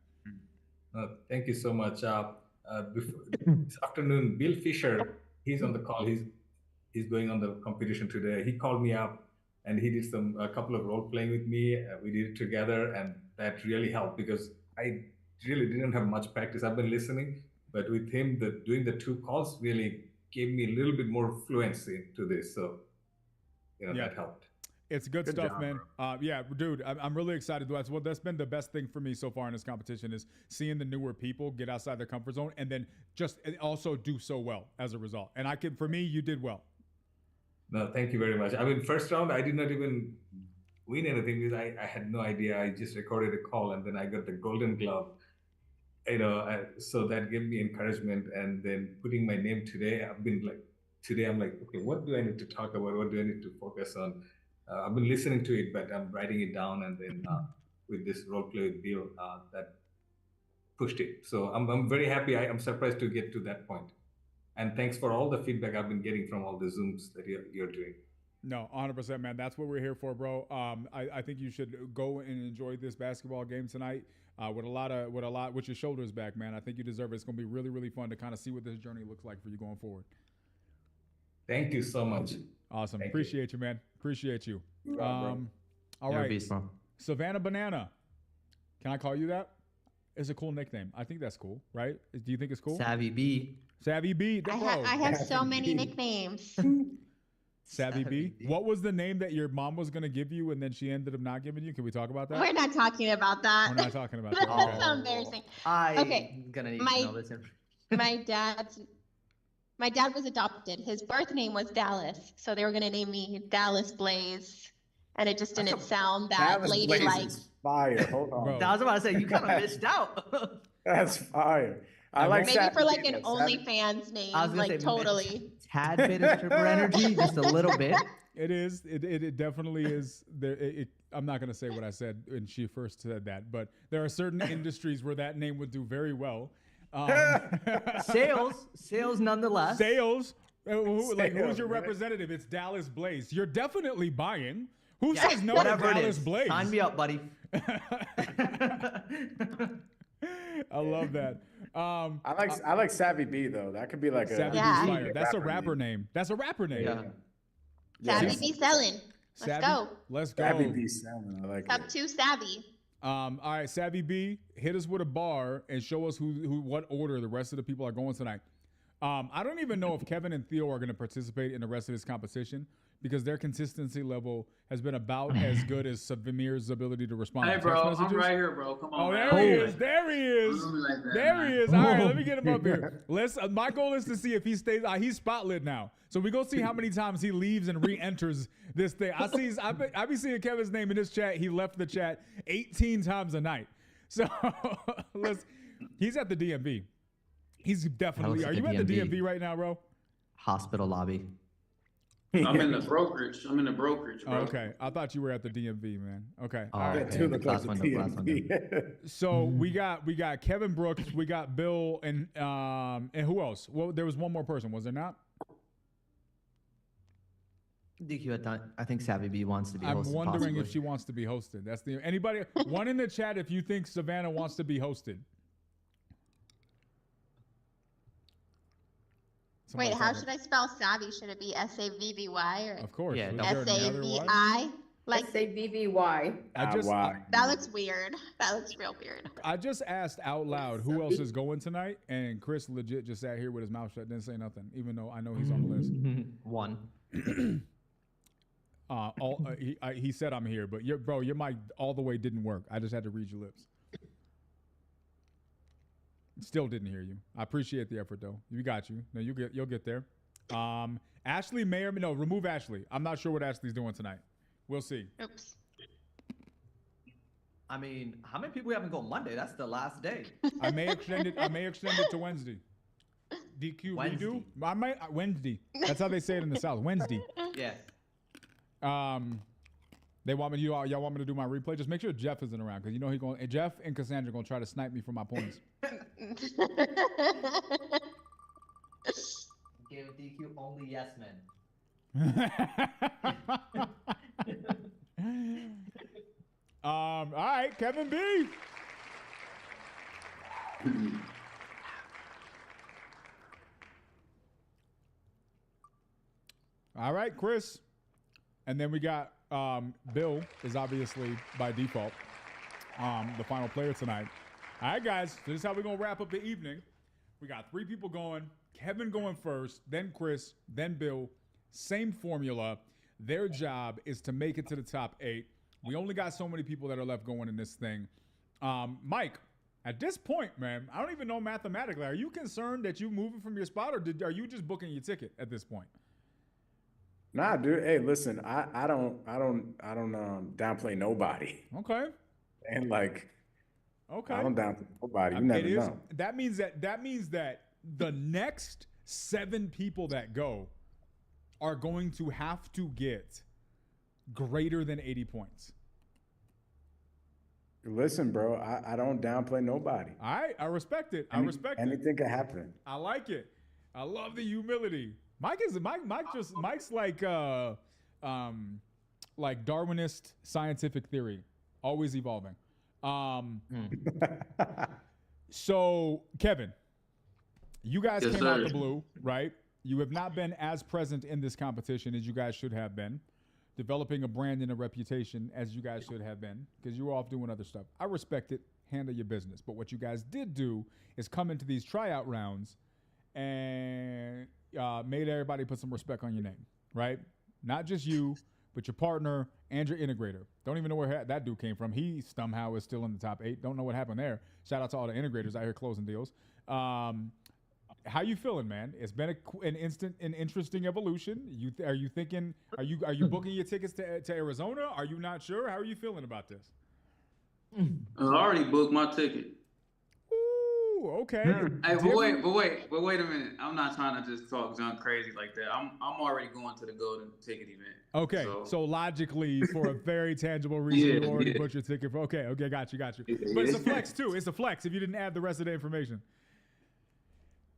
Thank you so much. This afternoon, Bill Fisher, he's on the call. He's going on the competition today. He called me up and he did a couple of role playing with me. We did it together, and that really helped because I really didn't have much practice. I've been listening, but with him, doing the 2 calls really gave me a little bit more fluency to this. So, that helped. It's good stuff, job, man. Yeah, dude, I'm really excited. That's been the best thing for me so far in this competition is seeing the newer people get outside their comfort zone and then just also do so well as a result. And for me, you did well. No, thank you very much. I mean, first round, I did not even win anything because I had no idea. I just recorded a call and then I got the golden glove. So that gave me encouragement. And then putting my name today, I'm like, okay, what do I need to talk about? What do I need to focus on? I've been listening to it, but I'm writing it down. And then with this role play with Bill, that pushed it. So I'm very happy. I'm surprised to get to that point. And thanks for all the feedback I've been getting from all the Zooms that you're doing. No, 100%, man. That's what we're here for, bro. I think you should go and enjoy this basketball game tonight with your shoulders back, man. I think you deserve it. It's going to be really, really fun to kind of see what this journey looks like for you going forward. Thank you so much. Awesome. Thank Appreciate you, man. Appreciate you. All You're a right. beast, bro. Savannah Banana. Can I call you that? It's a cool nickname. I think that's cool, right? Do you think it's cool? Savvy B. Savvy B. I have so many nicknames. Savvy B. What was the name that your mom was going to give you and then she ended up not giving you? Can we talk about that? We're not talking about that. We're not talking about that. That's Okay. so embarrassing. I'm gonna need to know this information. My dad was adopted. His birth name was Dallas, so they were gonna name me Dallas Blaze, and it just didn't sound that Dallas Blaze ladylike. is fire. Hold on. Bro. I was about to say you kind of missed out. That's fire. I like Maybe Savvy for like B, an though. Savvy- OnlyFans name, I was gonna like say, totally. Tad bit of stripper energy, just a little bit. It is. It definitely is. I'm not going to say what I said when she first said that, but there are certain industries where that name would do very well. Sales nonetheless. Sales. Who's Sales, your right? representative? It's Dallas Blaze. You're definitely buying. Who Yeah, says no whatever to it Dallas is. Blaze? Sign me up, buddy. I love that. I like Savvy B though. That could be like Savvy a Yeah. B's fire. That's a rapper name. name. That's a rapper name. Yeah. Savvy be selling. Let's Savvy? go. Let's go. Savvy B sound. I like Top it. 2 savvy. All right, Savvy B, hit us with a bar and show us what order the rest of the people are going tonight. I don't even know if Kevin and Theo are going to participate in the rest of this competition because their consistency level has been about as good as Samir's ability to respond Hey, to text bro, messages. I'm right here, bro. Come on, Oh, man. there he is. There he is. Don't do me like that, There man. he is. All right, let me get him up here. Let's. My goal is to see if he stays. He's spotlit now, so we go see how many times he leaves and re-enters this thing. I be seeing Kevin's name in this chat. He left the chat 18 times a night. So he's at the DMV. He's definitely. I Are was you at at the the DMV. DMV right now, bro? Hospital lobby. I'm in the brokerage. I'm in the brokerage, Oh, bro. okay. I thought you were at the DMV, man. Okay. Oh, All right. That okay. too look like Class the window, class window. DMV. So we got Kevin Brooks, we got Bill, and who else? Well, there was one more person, was there not? DQ had done. I think Savvy B wants to be I'm hosted. wondering possibly. if she wants to be hosted. That's the anybody one in the chat if you think Savannah wants to be hosted. Wait, how should I spell savvy? Should it be Savvy or Of course. Yeah, Was there another one? Savi? Like Savvy. that looks weird. That looks real weird. I just asked out loud who else is going tonight, and Chris legit just sat here with his mouth shut, didn't say nothing, even though I know he's on the list. One. He said I'm here, but your mic all the way didn't work. I just had to read your lips. Still didn't hear you. I appreciate the effort though. You got you. No, you'll get there. Ashley may or no, remove Ashley. I'm not sure what Ashley's doing tonight. We'll see. Oops. I mean, how many people we haven't gone Monday? That's the last day. I may extend it to Wednesday. DQ Wednesday. redo. I might Wednesday. That's how they say it in the South. Wednesday. Yeah. They want me. Y'all want me to do my replay? Just make sure Jeff isn't around because you know Jeff and Cassandra gonna try to snipe me for my points. Give DQ only yes men. All right, Kevin B. All right, Chris. And then we got Bill is obviously by default the final player tonight. All right, guys. So this is how we're gonna wrap up the evening. We got 3 people going. Kevin going first, then Chris, then Bill. Same formula. Their job is to make it to the top 8. We only got so many people that are left going in this thing. Mike, at this point, man, I don't even know mathematically. Are you concerned that you moving from your spot, or are you just booking your ticket at this point? Nah, dude. Hey, listen, I don't downplay nobody. Okay. And like, Okay. I don't downplay nobody. You never know. That means that the next 7 people that go are going to have to get greater than 80 points. Listen, bro, I don't downplay nobody. All right, I respect it. Anything can happen. I like it. I love the humility. Mike's like Darwinist scientific theory, always evolving. So Kevin, you guys came out the blue, right? You have not been as present in this competition as you guys should have been, developing a brand and a reputation as you guys should have been, because you were off doing other stuff. I respect it. Handle your business. But what you guys did do is come into these tryout rounds and made everybody put some respect on your name, right? Not just you, but your partner and your integrator. Don't even know where that dude came from. He somehow is still in the top 8. Don't know what happened there. Shout out to all the integrators out here closing deals. How you feeling, man? It's been an interesting evolution. Are you thinking? Are you booking your tickets to Arizona? Are you not sure? How are you feeling about this? I already booked my ticket. Ooh, okay. Hey, but wait a minute. I'm not trying to just talk junk crazy like that. I'm already going to the golden ticket event. Okay, so logically, for a very tangible reason, you already booked your ticket. Okay, got you. But it's a flex too. It's a flex if you didn't add the rest of the information.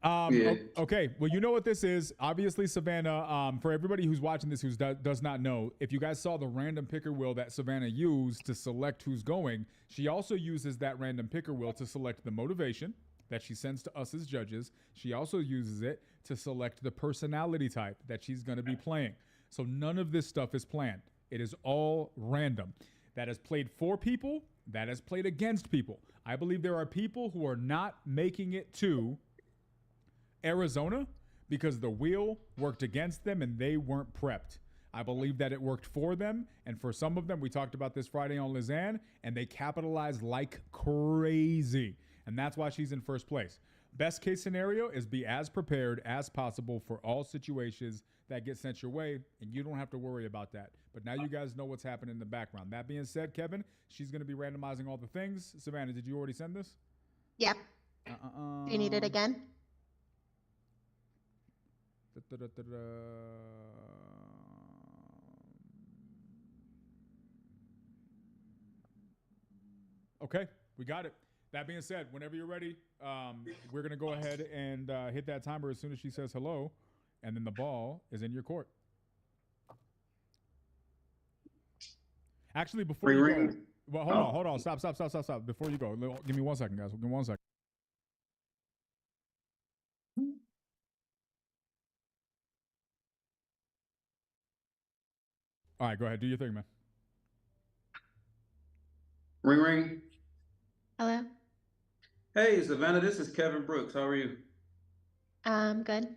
Okay, well, you know what this is. Obviously, Savannah, for everybody who's watching this who does not know, if you guys saw the random picker wheel that Savannah used to select who's going, she also uses that random picker wheel to select the motivation that she sends to us as judges. She also uses it to select the personality type that she's going to be playing. So none of this stuff is planned. It is all random. That has played for people, that has played against people. I believe there are people who are not making it to Arizona because the wheel worked against them and they weren't prepped. I believe that it worked for them, and for some of them, we talked about this Friday on Lizanne, and they capitalized like crazy, and that's why she's in first place. Best case scenario is be as prepared as possible for all situations that get sent your way, and you don't have to worry about that. But now you guys know what's happening in the background. That being said, Kevin, she's going to be randomizing all the things. Savannah, did you already send this? Yep. Do you need it again? Okay, we got it. That being said, whenever you're ready, we're gonna go ahead and hit that timer as soon as she says hello, and then the ball is in your court. Actually, before Ring you go, ring. well, Oh. hold on, stop. Before you go, give me 1 second, guys. Give me 1 second. All right, go ahead. Do your thing, man. Ring ring. Hello? Hey, Savannah, this is Kevin Brooks. How are you? Good.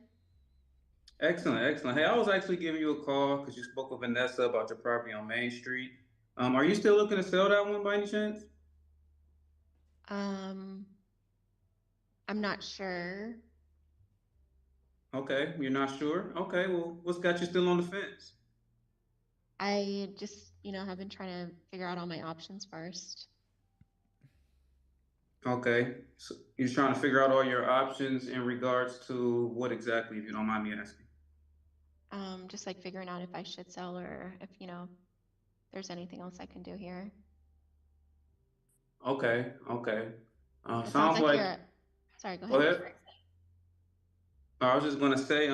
Excellent, excellent. Hey, I was actually giving you a call because you spoke with Vanessa about your property on Main Street. Are you still looking to sell that one by any chance? Um, I'm not sure. Okay, you're not sure? Okay, well, what's got you still on the fence? I just, have been trying to figure out all my options first. Okay, so you're trying to figure out all your options in regards to what exactly, if you don't mind me asking. Just like figuring out if I should sell or if, there's anything else I can do here. Okay, okay. It sounds Sounds like like, sorry, go go ahead. ahead. I was just gonna say,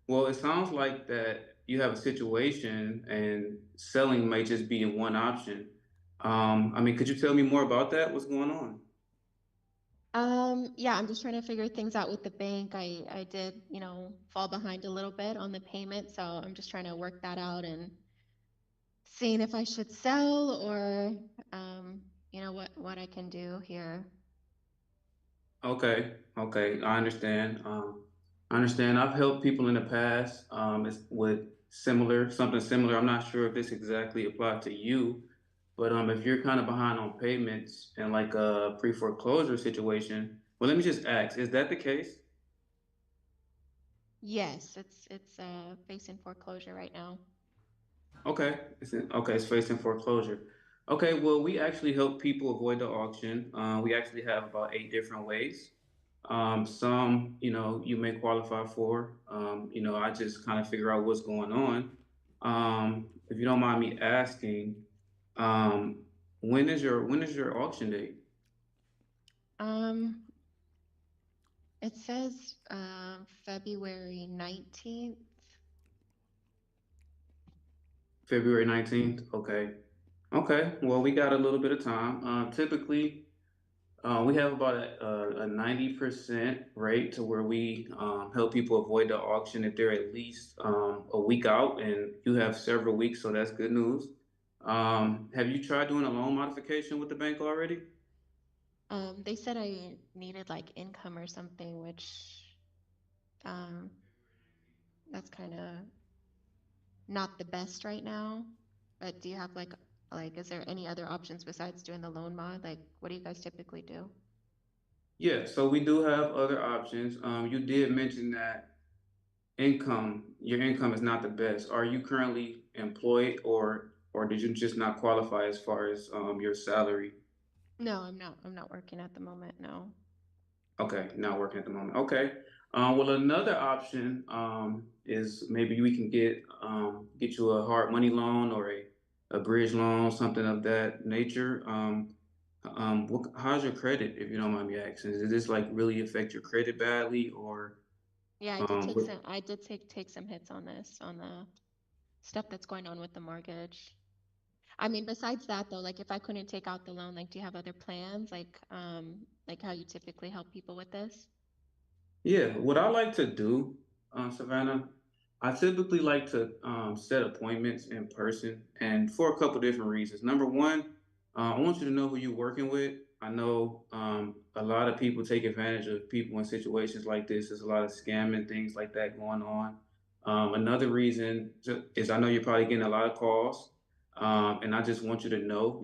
well, it sounds like that you have a situation and selling may just be one option. I mean, could you tell me more about that? What's going on? Yeah, I'm just trying to figure things out with the bank. I did, fall behind a little bit on the payment, so I'm just trying to work that out and seeing if I should sell or, what I can do here. Okay, okay, I understand. I understand. I've helped people in the past, it's with something similar. I'm not sure if this exactly applies to you, but if you're kind of behind on payments and like a pre-foreclosure situation, well, let me just ask, is that the case? Yes, it's facing foreclosure right now. Okay, it's facing foreclosure. Okay, well, we actually help people avoid the auction. We actually have about 8 different ways. Some, you may qualify for. I just kind of figure out what's going on. If you don't mind me asking, um, when is your auction date? Um, it says February 19th. February 19th. Okay. Okay. Well, we got a little bit of time. Typically, we have about a 90% rate to where we help people avoid the auction if they're at least a week out, and you have several weeks, so that's good news. Have you tried doing a loan modification with the bank already? They said I needed like income or something, which um, that's kind of not the best right now. But do you have is there any other options besides doing the loan mod? Like, what do you guys typically do? Yeah, so we do have other options. You did mention that your income is not the best. Are you currently employed, or did you just not qualify as far as your salary? No, I'm not. I'm not working at the moment. No. Okay, not working at the moment. Okay. Well, another option is maybe we can get you a hard money loan or a bridge loan, something of that nature. How's your credit, if you don't mind me asking? Does this like really affect your credit badly, or Yeah, um, what, I did take some hits on this, on the stuff that's going on with the mortgage. I mean, besides that though, like if I couldn't take out the loan, like do you have other plans? Like how you typically help people with this? Yeah, what I like to do, Savannah, I typically like to set appointments in person, and for a couple different reasons. Number one, I want you to know who you're working with. I know a lot of people take advantage of people in situations like this. There's a lot of scamming things like that going on. Another reason is I know you're probably getting a lot of calls, and I just want you to know,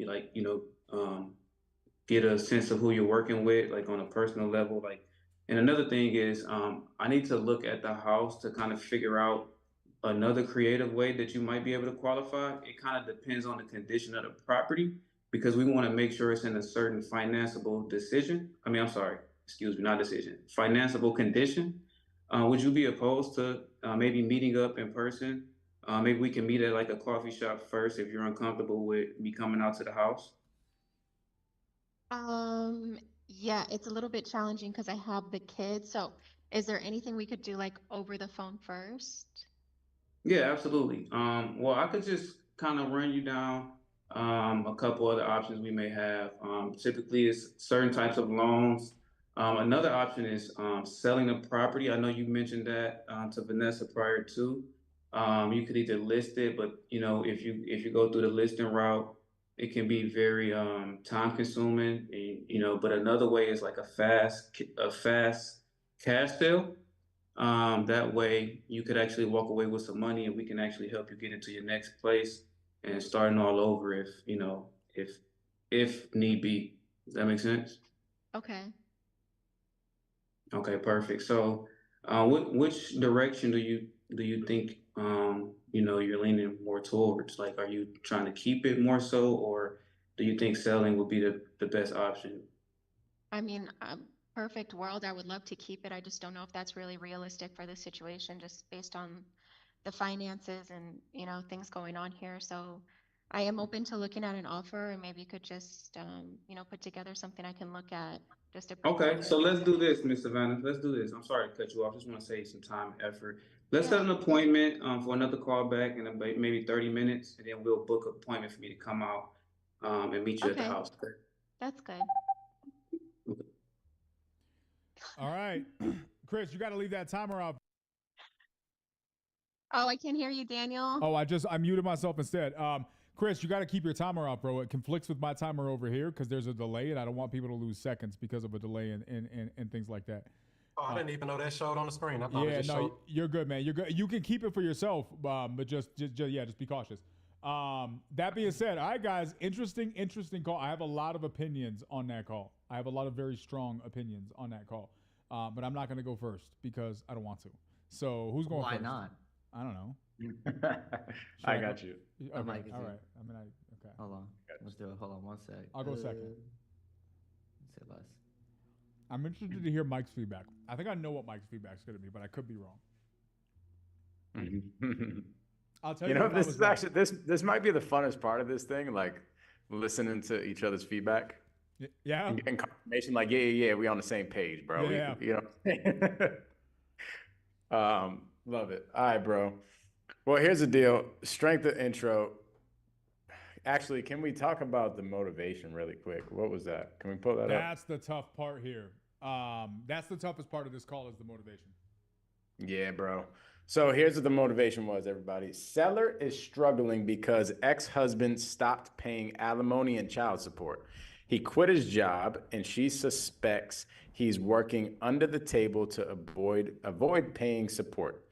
get a sense of who you're working with, like on a personal level. Like, and another thing is, I need to look at the house to kind of figure out another creative way that you might be able to qualify. It kind of depends on the condition of the property because we want to make sure it's in a certain financeable decision. I mean, I'm sorry, excuse me, not decision, financeable condition. Would you be opposed to maybe meeting up in person? Maybe we can meet at like a coffee shop first if you're uncomfortable with me coming out to the house. Yeah, it's a little bit challenging because I have the kids. So is there anything we could do like over the phone first? Yeah, absolutely. Well, I could just kind of run you down a couple other options we may have. Typically, it's certain types of loans. Another option is selling a property. I know you mentioned that to Vanessa prior to. You could either list it, but you know, if you go through the listing route, it can be very time consuming. You know, but another way is like a fast cash sale. That way you could actually walk away with some money and we can actually help you get into your next place and starting all over if, you know, if need be. Does that make sense? Okay. Okay, perfect. So, which direction do you think you know you're leaning more towards? Like, are you trying to keep it more so, or do you think selling would be the best option? I mean, perfect world. I would love to keep it. I just don't know if that's really realistic for the situation, just based on the finances and, things going on here. So I am open to looking at an offer and maybe you could just, put together something I can look at just to bring Okay, forward. so let's do this, Miss Savannah. Let's do this. I'm sorry to cut you off. Just want to save some time and effort. Let's set Yeah. an appointment for another call back in about maybe 30 minutes, and then we'll book an appointment for me to come out and meet you at the Okay. house. Okay. That's good. All right. Chris, you got to leave that timer off. Oh, I can't hear you, Daniel. Oh, I muted myself instead. Chris, you got to keep your timer off, bro. It conflicts with my timer over here because there's a delay, and I don't want people to lose seconds because of a delay and things like that. Oh, I didn't even know that showed on the screen. I thought it Yeah, just no, showed. you're good, man. You're good. You can keep it for yourself, but just be cautious. That being said, all right, guys, interesting call. I have a lot of opinions on that call. I have a lot of very strong opinions on that call, but I'm not going to go first because I don't want to. So who's going Why first? not? I don't know. I got you. Okay, I might get all you. right. I mean, okay. Hold on. Let's do it. Hold on one sec. I'll go second. Say less. I'm interested to hear Mike's feedback. I think I know what Mike's feedback is going to be, but I could be wrong. I'll tell you. You know, if I this was is wrong. actually this might be the funnest part of this thing, like listening to each other's feedback Yeah. and getting confirmation. Like, yeah, we on the same page, bro. Yeah. You know. Love it. All right, bro. Well, here's the deal. Strength of intro. Actually, can we talk about the motivation really quick? What was that? Can we pull that up? That's the tough part here. That's the toughest part of this call is the motivation. Yeah, bro. So here's what the motivation was, everybody. Seller is struggling because ex-husband stopped paying alimony and child support. He quit his job and she suspects he's working under the table to avoid paying support.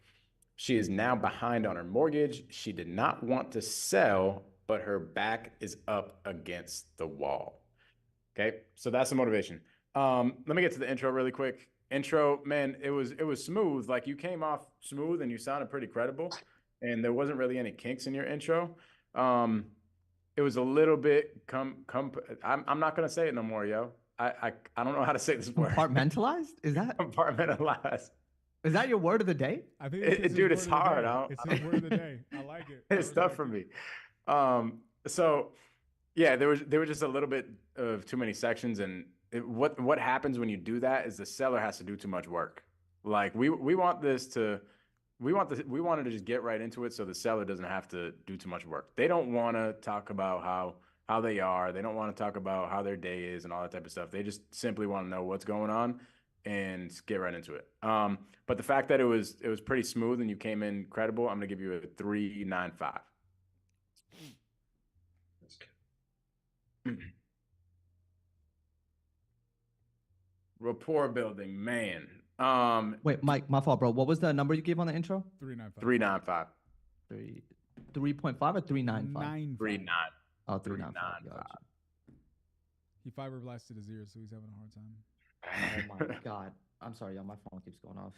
She is now behind on her mortgage. She did not want to sell, but her back is up against the wall. Okay, so that's the motivation. Let me get to the intro really quick. Intro, man, it was smooth. Like you came off smooth and you sounded pretty credible, and there wasn't really any kinks in your intro. It was a little bit I'm not gonna say it no more, yo. I don't know how to say this word. Compartmentalized? Is that Compartmentalized. is that your word of the day? I think Dude, it's hard. It's his word of the day. I like it. It's tough for me. So yeah, there were just a little bit of too many sections, and what happens when you do that is the seller has to do too much work. Like we want it to just get right into it, so the seller doesn't have to do too much work. They don't want to talk about how they are. They don't want to talk about how their day is and all that type of stuff. They just simply want to know what's going on and get right into it. But the fact that it was pretty smooth and you came in credible, I'm gonna give you a 3.95. Rapport building, man. Wait, Mike, my fault, bro. What was the number you gave on the intro? 395. 3.95. 3.5 or 3.95? 3.9. Oh, 3.95. Gotcha. He fiber blasted his ears, so he's having a hard time. Oh my god. I'm sorry, y'all. My phone keeps going off.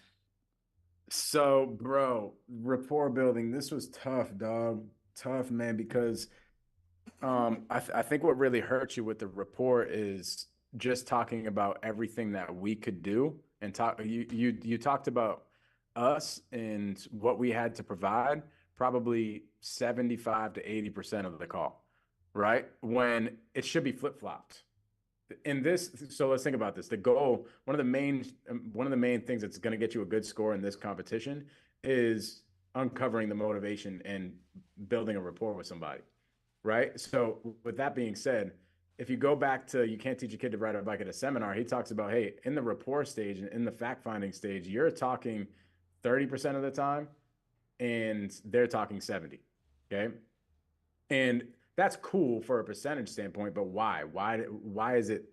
So, bro, rapport building. This was tough, dog. Tough, man, because I think what really hurt you with the rapport is just talking about everything that we could do and you talked about us and what we had to provide probably 75 to 80% of the call, right? When it should be flip-flopped. in this, so let's think about this. The goal, one of the main things that's going to get you a good score in this competition is uncovering the motivation and building a rapport with somebody, right? So with that being said, if you go back to You Can't Teach a Kid to Ride a Bike at a Seminar, he talks about, hey, in the rapport stage and in the fact finding stage, you're talking 30% of the time and they're talking 70. Okay. And that's cool for a percentage standpoint, but why? Why is it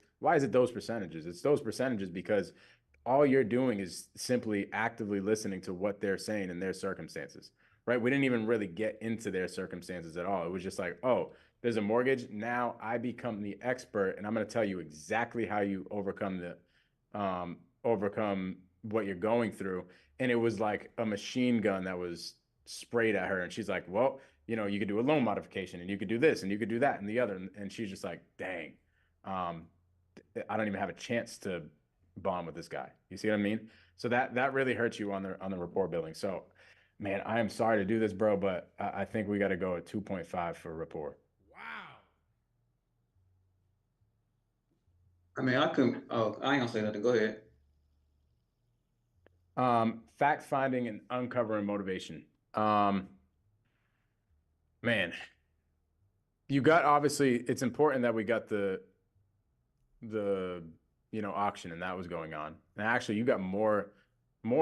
those percentages? It's those percentages because all you're doing is simply actively listening to what they're saying in their circumstances, right? We didn't even really get into their circumstances at all. It was just like, oh, there's a mortgage. Now I become the expert and I'm going to tell you exactly how you overcome what you're going through. And it was like a machine gun that was sprayed at her. And she's like, well, you could do a loan modification and you could do this and you could do that and the other. And she's just like, dang, um, I don't even have a chance to bond with this guy. You see what I mean? So that really hurts you on the rapport building. So, man, I am sorry to do this, bro, but I think we got to go at 2.5 for rapport. Wow. I mean, I can. Oh, I ain't gonna say nothing. Go ahead. Fact finding and uncovering motivation. Man, you got obviously it's important that we got the auction and that was going on. And actually you got more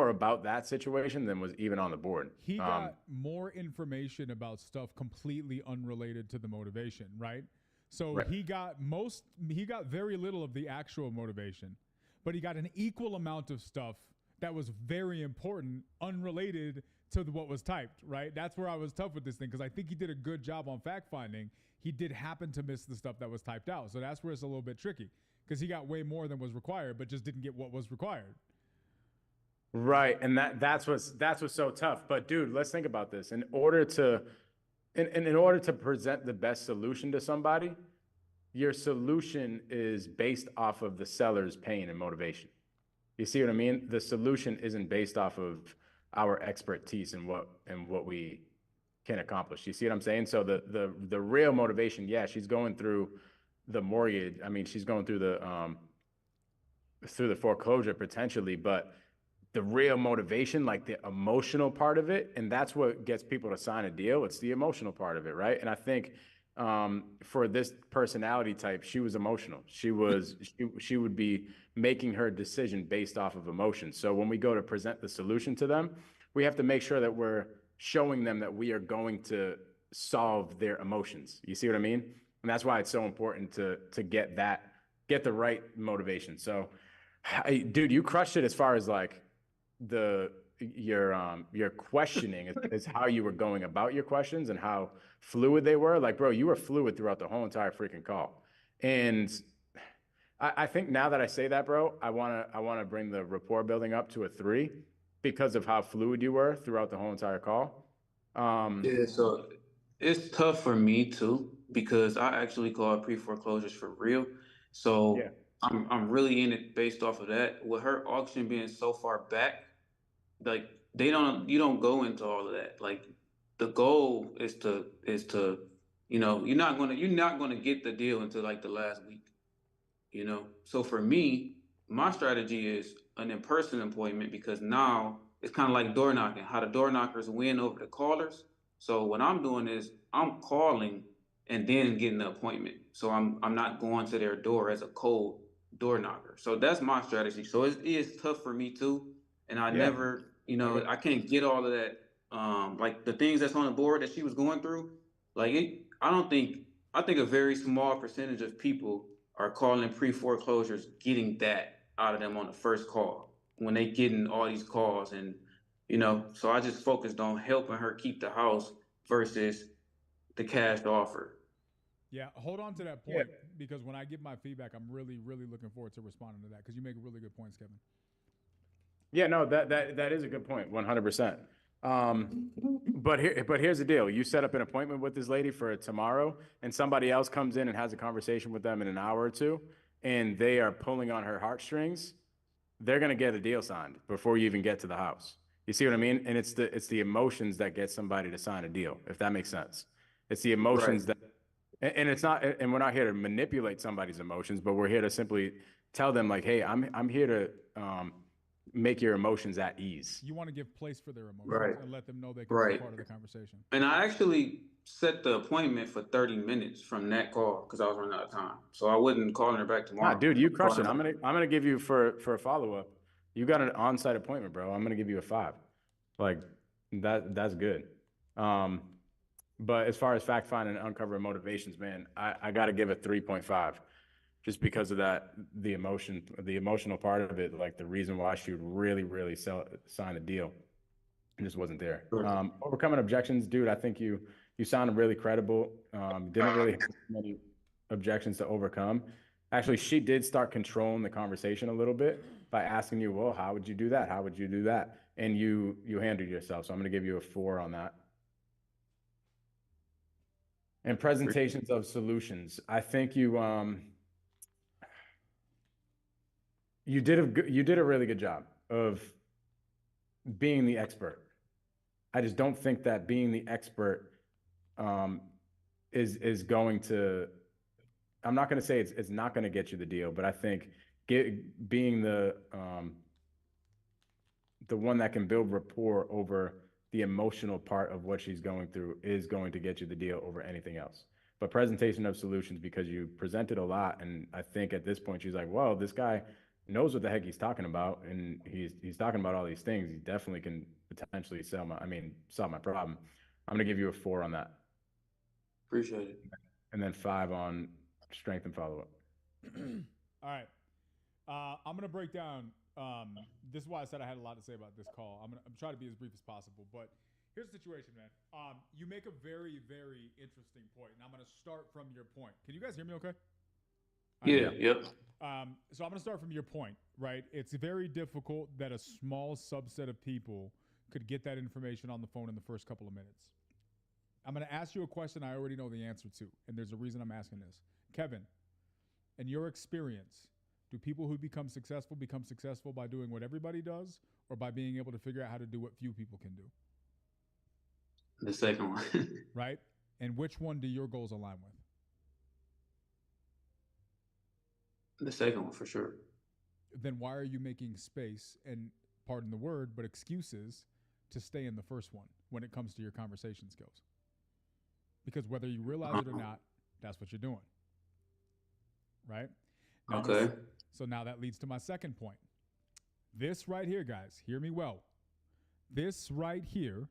about that situation than was even on the board. He got more information about stuff completely unrelated to the motivation, right? So Right. he got very little of the actual motivation, but he got an equal amount of stuff that was very important, unrelated to what was typed, right? That's where I was tough with this thing because I think he did a good job on fact finding. He did happen to miss the stuff that was typed out. So that's where it's a little bit tricky because he got way more than was required, but just didn't get what was required. Right. And that's what's so tough. But dude, let's think about this. In order to present the best solution to somebody, your solution is based off of the seller's pain and motivation. You see what I mean? The solution isn't based off of our expertise and what we can accomplish. You see what I'm saying? So the real motivation, yeah, she's going through the mortgage. I mean, she's going through the foreclosure potentially, but the real motivation, like the emotional part of it, and that's what gets people to sign a deal. It's the emotional part of it, right? And I think for this personality type, she was emotional. She would be making her decision based off of emotion. So when we go to present the solution to them, we have to make sure that we're showing them that we are going to solve their emotions. You see what I mean? And that's why it's so important to get the right motivation. So, dude, you crushed it as far as like your questioning is how you were going about your questions and how fluid they were. Like, bro, you were fluid throughout the whole entire freaking call. And I think now that I say that, bro, I wanna bring the rapport building up to a 3 because of how fluid you were throughout the whole entire call. Yeah, so it's tough for me too because I actually call pre-foreclosures for real. Yeah. So I'm really in it based off of that. With her auction being so far back, like you don't go into all of that. Like the goal is to you're not gonna get the deal until like the last week. So for me, my strategy is an in-person appointment because now it's kind of like door knocking, how the door knockers win over the callers. So what I'm doing is I'm calling and then getting the appointment. So I'm not going to their door as a cold door knocker. So that's my strategy. So it is tough for me too. And I Yeah. never, I can't get all of that. Like the things that's on the board that she was going through, I think a very small percentage of people are calling pre-foreclosures, getting that out of them on the first call when they getting all these calls. And so I just focused on helping her keep the house versus the cash offer. Yeah, hold on to that Yeah. point because when I give my feedback, I'm really, really looking forward to responding to that because you make really good points, Kevin. Yeah, no, that is a good point, 100%. But here's the deal. You set up an appointment with this lady for tomorrow, and somebody else comes in and has a conversation with them in an hour or two, and they are pulling on her heartstrings. They're gonna get a deal signed before you even get to the house. You see what I mean? And it's the emotions that get somebody to sign a deal, if that makes sense. It's the Right. emotions And it's not, and we're not here to manipulate somebody's emotions, but we're here to simply tell them like, hey, I'm here to make your emotions at ease. You want to give place for their emotions Right. and let them know they can be a Right. part of the conversation. And I actually set the appointment for 30 minutes from that call because I was running out of time. So I wasn't calling her back Nah, tomorrow. dude, you crushed Calling it. her I'm gonna give you for a follow-up. You got an on-site appointment, bro. I'm gonna give you a 5. Like that's good. But as far as fact finding and uncovering motivations, man, I gotta give it 3.5. Just because of that, the emotional part of it, like the reason why she would really sign a deal, it just wasn't there. back. Overcoming objections, dude. I think you sounded really credible. Didn't really have many objections to overcome. Actually, she did start controlling the conversation a little bit by asking you, "Well, how would you do that? How would you do that?" And you handled yourself. So I'm going to give you a 4 on that. And presentations of solutions. I think you did a really good job of being the expert. I just don't think that being the expert is going to. I'm not going to say it's not going to get you the deal, but I think being the one that can build rapport over the emotional part of what she's going through is going to get you the deal over anything else. But presentation of solutions, because you presented a lot, and I think at this point she's like, well, this guy knows what the heck he's talking about, and he's talking about all these things. He definitely can potentially solve my problem. I'm gonna give you a 4 on that. Appreciate it. And then 5 on strength and follow-up. All right. I'm gonna break down. This is why I said I had a lot to say about this call. I'm trying to be as brief as possible, but here's the situation, man. You make a very interesting point, and I'm gonna start from your point. Can you guys hear me? Okay. Yeah. Yep. So I'm gonna start from your point, right? It's very difficult that a small subset of people could get that information on the phone in the first couple of minutes. I'm gonna ask you a question I already know the answer to, and there's a reason I'm asking this. Kevin, in your experience, do people who become successful by doing what everybody does, or by being able to figure out how to do what few people can do? The second one. Right? And which one do your goals align with? The second one for sure. Then why are you making space and, pardon the word, but excuses to stay in the first one when it comes to your conversation skills? Because whether you realize it or not, that's what you're doing. Right? Now, Okay. So now that leads to my second point. This right here, guys, hear me well. This right here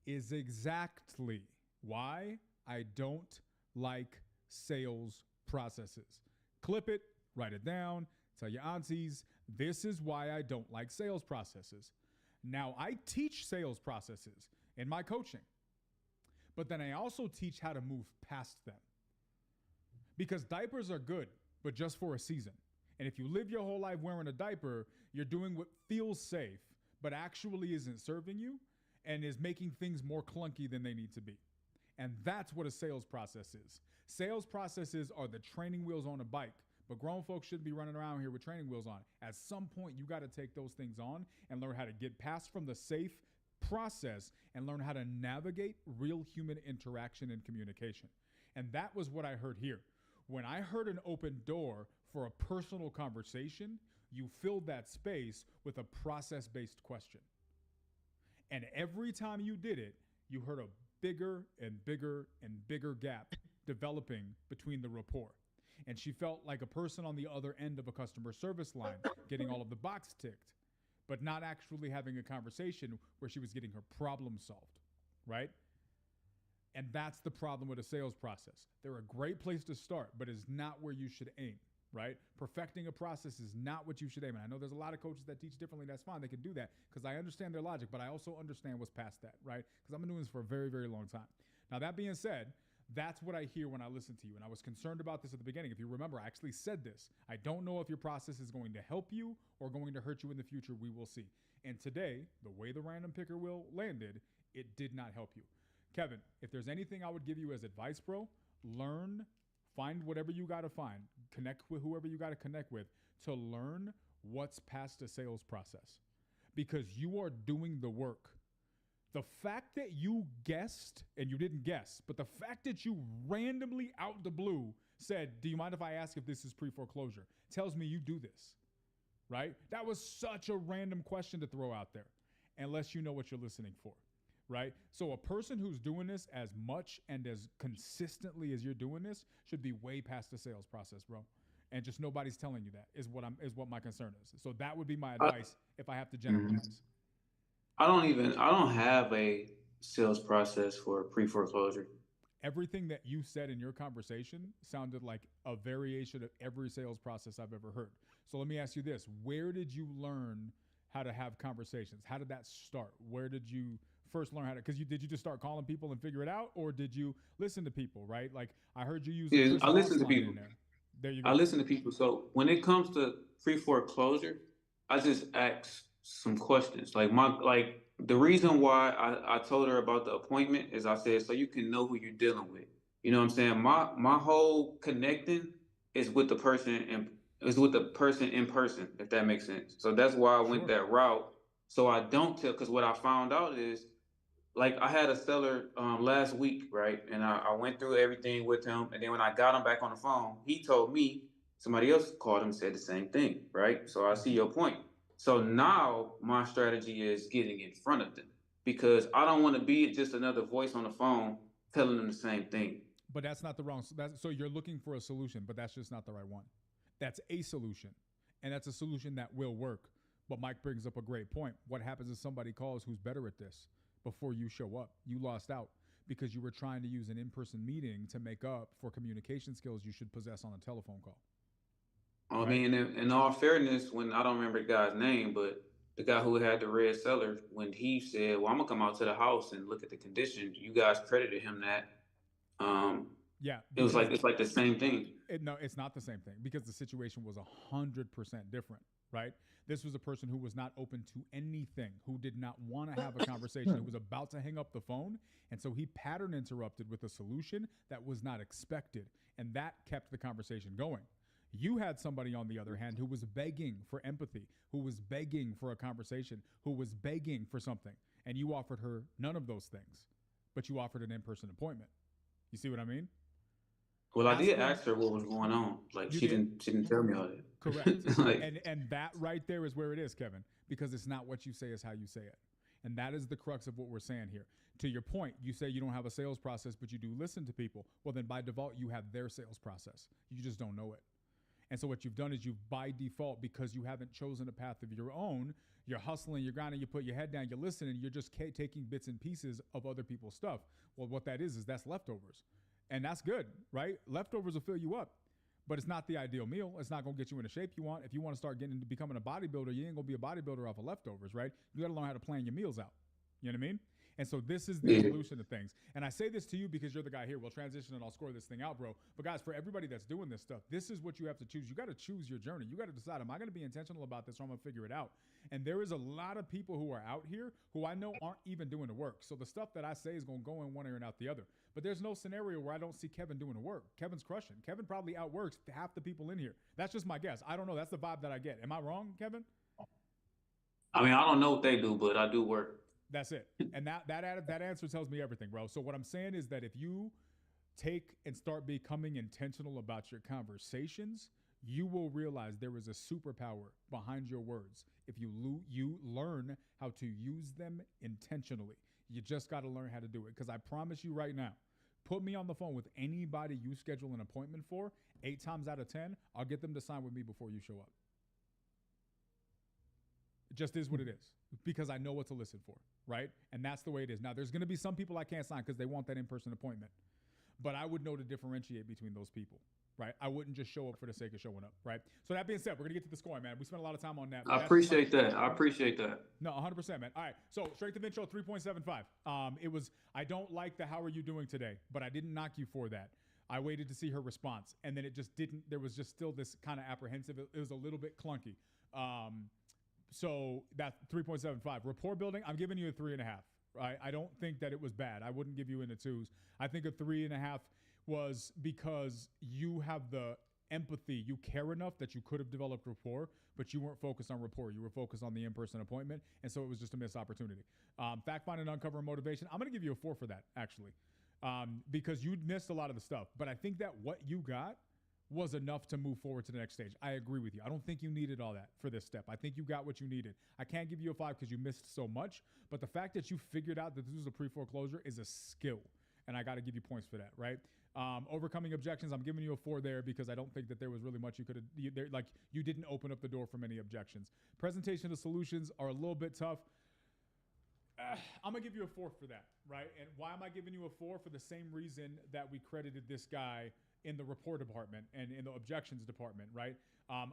is exactly why I don't like sales processes. Clip it, write it down, tell your aunties, this is why I don't like sales processes. Now, I teach sales processes in my coaching, but then I also teach how to move past them. Because diapers are good, but just for a season. And if you live your whole life wearing a diaper, you're doing what feels safe, but actually isn't serving you and is making things more clunky than they need to be. And that's what a sales process is. Sales processes are the training wheels on a bike, but grown folks shouldn't be running around here with training wheels on. At some point, you got to take those things on and learn how to get past from the safe process and learn how to navigate real human interaction and communication. And that was what I heard here. When I heard an open door for a personal conversation, you filled that space with a process-based question. And every time you did it, you heard a bigger and bigger gap developing between the rapport. And she felt like a person on the other end of a customer service line, getting all of the box ticked, but not actually having a conversation where she was getting her problem solved, right? And that's the problem with a sales process. They're a great place to start, but it's not where you should aim, right? Perfecting a process is not what you should aim at. I know there's a lot of coaches that teach differently. That's fine. They can do that because I understand their logic, but I also understand what's past that, right? Because I've been doing this for a very long time. Now, that being said, that's what I hear when I listen to you. And I was concerned about this at the beginning. If you remember, I actually said this. I don't know if your process is going to help you or going to hurt you in the future. We will see. And today, the way the random picker wheel landed, it did not help you. Kevin, if there's anything I would give you as advice, bro, learn, find whatever you got to find, connect with whoever you got to connect with to learn what's past a sales process. Because you are doing the work The fact that you guessed, and you didn't guess, but the fact that you randomly out the blue said, do you mind if I ask if this is pre-foreclosure, tells me you do this, right? That was such a random question to throw out there, unless you know what you're listening for, right? So a person who's doing this as much and as consistently as you're doing this should be way past the sales process, bro. And just nobody's telling you that is what my concern is. So that would be my advice if I have to generalize. I don't have a sales process for pre-foreclosure. Everything that you said in your conversation sounded like a variation of every sales process I've ever heard. So let me ask you this. Where did you learn how to have conversations? How did that start? Where did you first learn how to, did you just start calling people and figure it out? Or did you listen to people, right? Like I heard you use the Yeah, Chris I Voss listen to line people. in there. There you I go. listen to people. So when it comes to pre-foreclosure, I just ask some questions. Like the reason why I told her about the appointment is I said so you can know who you're dealing with. You know what I'm saying? My whole connecting is with the person and is with the person in person, if that makes sense. So that's why I went Sure. that route. So I don't tell because what I found out is like I had a seller last week, right? And I went through everything with him. And then when I got him back on the phone, he told me somebody else called him and said the same thing, right? So I see your point. So now my strategy is getting in front of them because I don't want to be just another voice on the phone telling them the same thing. But that's not the wrong. So you're looking for a solution, but that's just not the right one. That's a solution, and that's a solution that will work. But Mike brings up a great point. What happens if somebody calls who's better at this before you show up? You lost out because you were trying to use an in-person meeting to make up for communication skills you should possess on a telephone call. I mean, in all fairness, when I don't remember the guy's name, but the guy who had the red cellar, when he said, "Well, I'm gonna come out to the house and look at the condition," you guys credited him that. Yeah, It was like it's like the same thing. No, it's not the same thing because the situation was 100% different, right? This was a person who was not open to anything, who did not want to have a conversation, who was about to hang up the phone, and so he pattern interrupted with a solution that was not expected, and that kept the conversation going. You had somebody, on the other hand, who was begging for empathy, who was begging for a conversation, who was begging for something, and you offered her none of those things, but you offered an in-person appointment. You see what I mean? Well, I did ask her what was going on. Like she didn't tell me all that. Correct. Like, and that right there is where it is, Kevin, because it's not what you say, it's how you say it. And that is the crux of what we're saying here. To your point, you say you don't have a sales process, but you do listen to people. Well, then by default, you have their sales process. You just don't know it. And so what you've done is you've by default, because you haven't chosen a path of your own, you're hustling, you're grinding, you put your head down, you're listening, you're just taking bits and pieces of other people's stuff. Well, what that is that's leftovers. And that's good, right? Leftovers will fill you up, but it's not the ideal meal. It's not going to get you in the shape you want. If you want to start getting into becoming a bodybuilder, you ain't going to be a bodybuilder off of leftovers, right? You got to learn how to plan your meals out. You know what I mean? And so this is the solution to things. And I say this to you because you're the guy here. We'll transition and I'll score this thing out, bro. But guys, for everybody that's doing this stuff, this is what you have to choose. You got to choose your journey. You got to decide, am I going to be intentional about this or I'm going to figure it out? And there is a lot of people who are out here who I know aren't even doing the work. So the stuff that I say is going to go in one ear and out the other. But there's no scenario where I don't see Kevin doing the work. Kevin's crushing. Kevin probably outworks half the people in here. That's just my guess. I don't know. That's the vibe that I get. Am I wrong, Kevin? I mean, I don't know what they do, but I do work. That's it. And that answer tells me everything, bro. So what I'm saying is that if you take and start becoming intentional about your conversations, you will realize there is a superpower behind your words. If you learn how to use them intentionally, you just got to learn how to do it. Because I promise you right now, put me on the phone with anybody you schedule an appointment for, 8 times out of 10, I'll get them to sign with me before you show up. It just is what it is because I know what to listen for, right? And that's the way it is. Now, there's going to be some people I can't sign because they want that in-person appointment. But I would know to differentiate between those people, right? I wouldn't just show up for the sake of showing up, right? So that being said, we're going to get to the scoring, man. We spent a lot of time on that. I appreciate that. I appreciate that. No, 100%, man. All right, so straight to intro, 3.75. I don't like the how are you doing today, but I didn't knock you for that. I waited to see her response, and then it just didn't. There was just still this kind of apprehensive. It was a little bit clunky. So that 3.75 rapport building, I'm giving you a 3.5. I don't think that it was bad. I wouldn't give you in the 2s. I think a 3.5 was because you have the empathy. You care enough that you could have developed rapport, but you weren't focused on rapport. You were focused on the in-person appointment, and so it was just a missed opportunity. Fact find and uncover motivation. I'm going to give you a 4 for that, actually, because you missed a lot of the stuff. But I think that what you got was enough to move forward to the next stage. I agree with you. I don't think you needed all that for this step. I think you got what you needed. I can't give you a 5 because you missed so much, but the fact that you figured out that this was a pre-foreclosure is a skill, and I got to give you points for that, right? Overcoming objections, I'm giving you a 4 there because I don't think that there was really much you could have, like you didn't open up the door for many objections. Presentation of solutions are a little bit tough. I'm going to give you a 4 for that, right? And why am I giving you a 4? For the same reason that we credited this guy in the report department and in the objections department, right?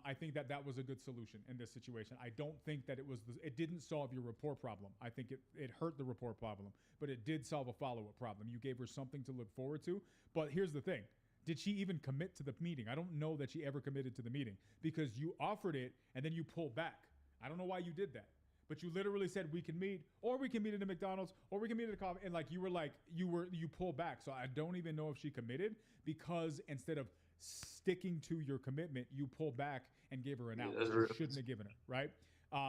I think that that was a good solution in this situation. I don't think that it didn't solve your rapport problem. I think it hurt the rapport problem, but it did solve a follow-up problem. You gave her something to look forward to. But here's the thing. Did she even commit to the meeting? I don't know that she ever committed to the meeting because you offered it and then you pulled back. I don't know why you did that. But you literally said we can meet, or we can meet at a McDonald's, or we can meet at a coffee, and you pulled back. So I don't even know if she committed because instead of sticking to your commitment, you pulled back and gave her an out, which you shouldn't have given her, right?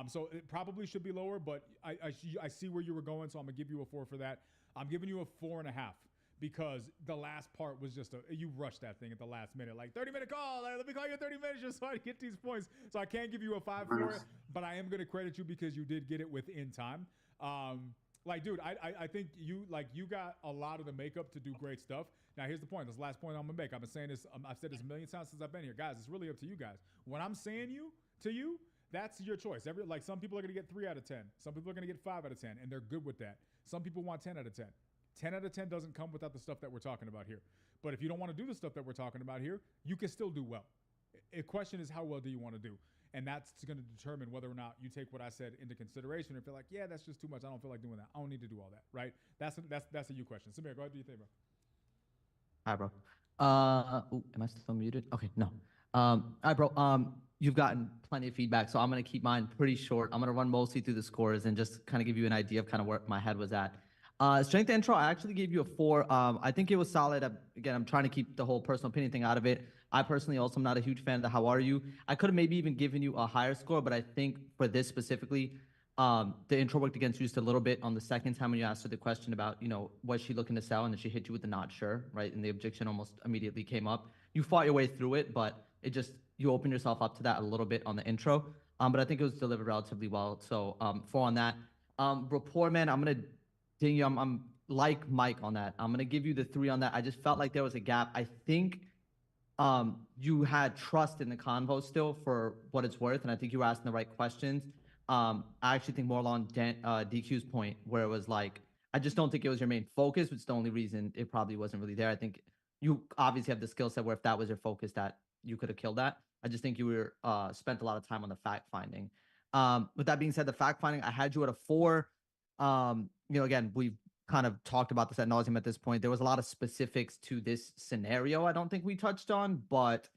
So it probably should be lower, but I see where you were going, so I'm gonna give you a 4 for that. I'm giving you a 4.5 because the last part was just you rushed that thing at the last minute, like 30-minute call. Let me call you 30 minutes just so I get these points. So I can't give you a 5 for it, but I am going to credit you because you did get it within time. Dude, I think you got a lot of the makeup to do great stuff. Now, here's the point. This is the last point I'm gonna make. I've been saying this. I've said this a million times since I've been here, guys. It's really up to you guys. When I'm saying to you, that's your choice. Some people are gonna get 3 out of 10. Some people are gonna get 5 out of 10, and they're good with that. Some people want 10 out of 10. 10 out of 10 doesn't come without the stuff that we're talking about here. But if you don't want to do the stuff that we're talking about here, you can still do well. A question is, how well do you want to do? And that's going to determine whether or not you take what I said into consideration and feel like, yeah, that's just too much. I don't feel like doing that. I don't need to do all that, right? That's a you question. Samir, go ahead. Do you think, bro? Hi, bro. Am I still muted? Okay, no. All right, bro. You've gotten plenty of feedback, so I'm gonna keep mine pretty short. I'm gonna run mostly through the scores and just kind of give you an idea of kind of where my head was at. Strength intro, I actually gave you a 4. I think it was solid. Again, I'm trying to keep the whole personal opinion thing out of it. I personally also am not a huge fan of the how are you. I could have maybe even given you a higher score, but I think for this specifically, the intro worked against you just a little bit on the second time when you asked her the question about, was she looking to sell? And then she hit you with the not sure, right? And the objection almost immediately came up. You fought your way through it, but you opened yourself up to that a little bit on the intro. But I think it was delivered relatively well. So 4 on that. Rapport, man, I'm going to ding you. I'm like Mike on that. I'm going to give you the 3 on that. I just felt like there was a gap. I think you had trust in the convo still for what it's worth. And I think you were asking the right questions. I actually think more along DQ's point where it was like, I just don't think it was your main focus, which is the only reason it probably wasn't really there. I think you obviously have the skill set where if that was your focus, that you could have killed that. I just think you were spent a lot of time on the fact finding. With that being said, the fact finding, I had you at a 4. Again, we've kind of talked about this ad nauseum at this point. There was a lot of specifics to this scenario I don't think we touched on, but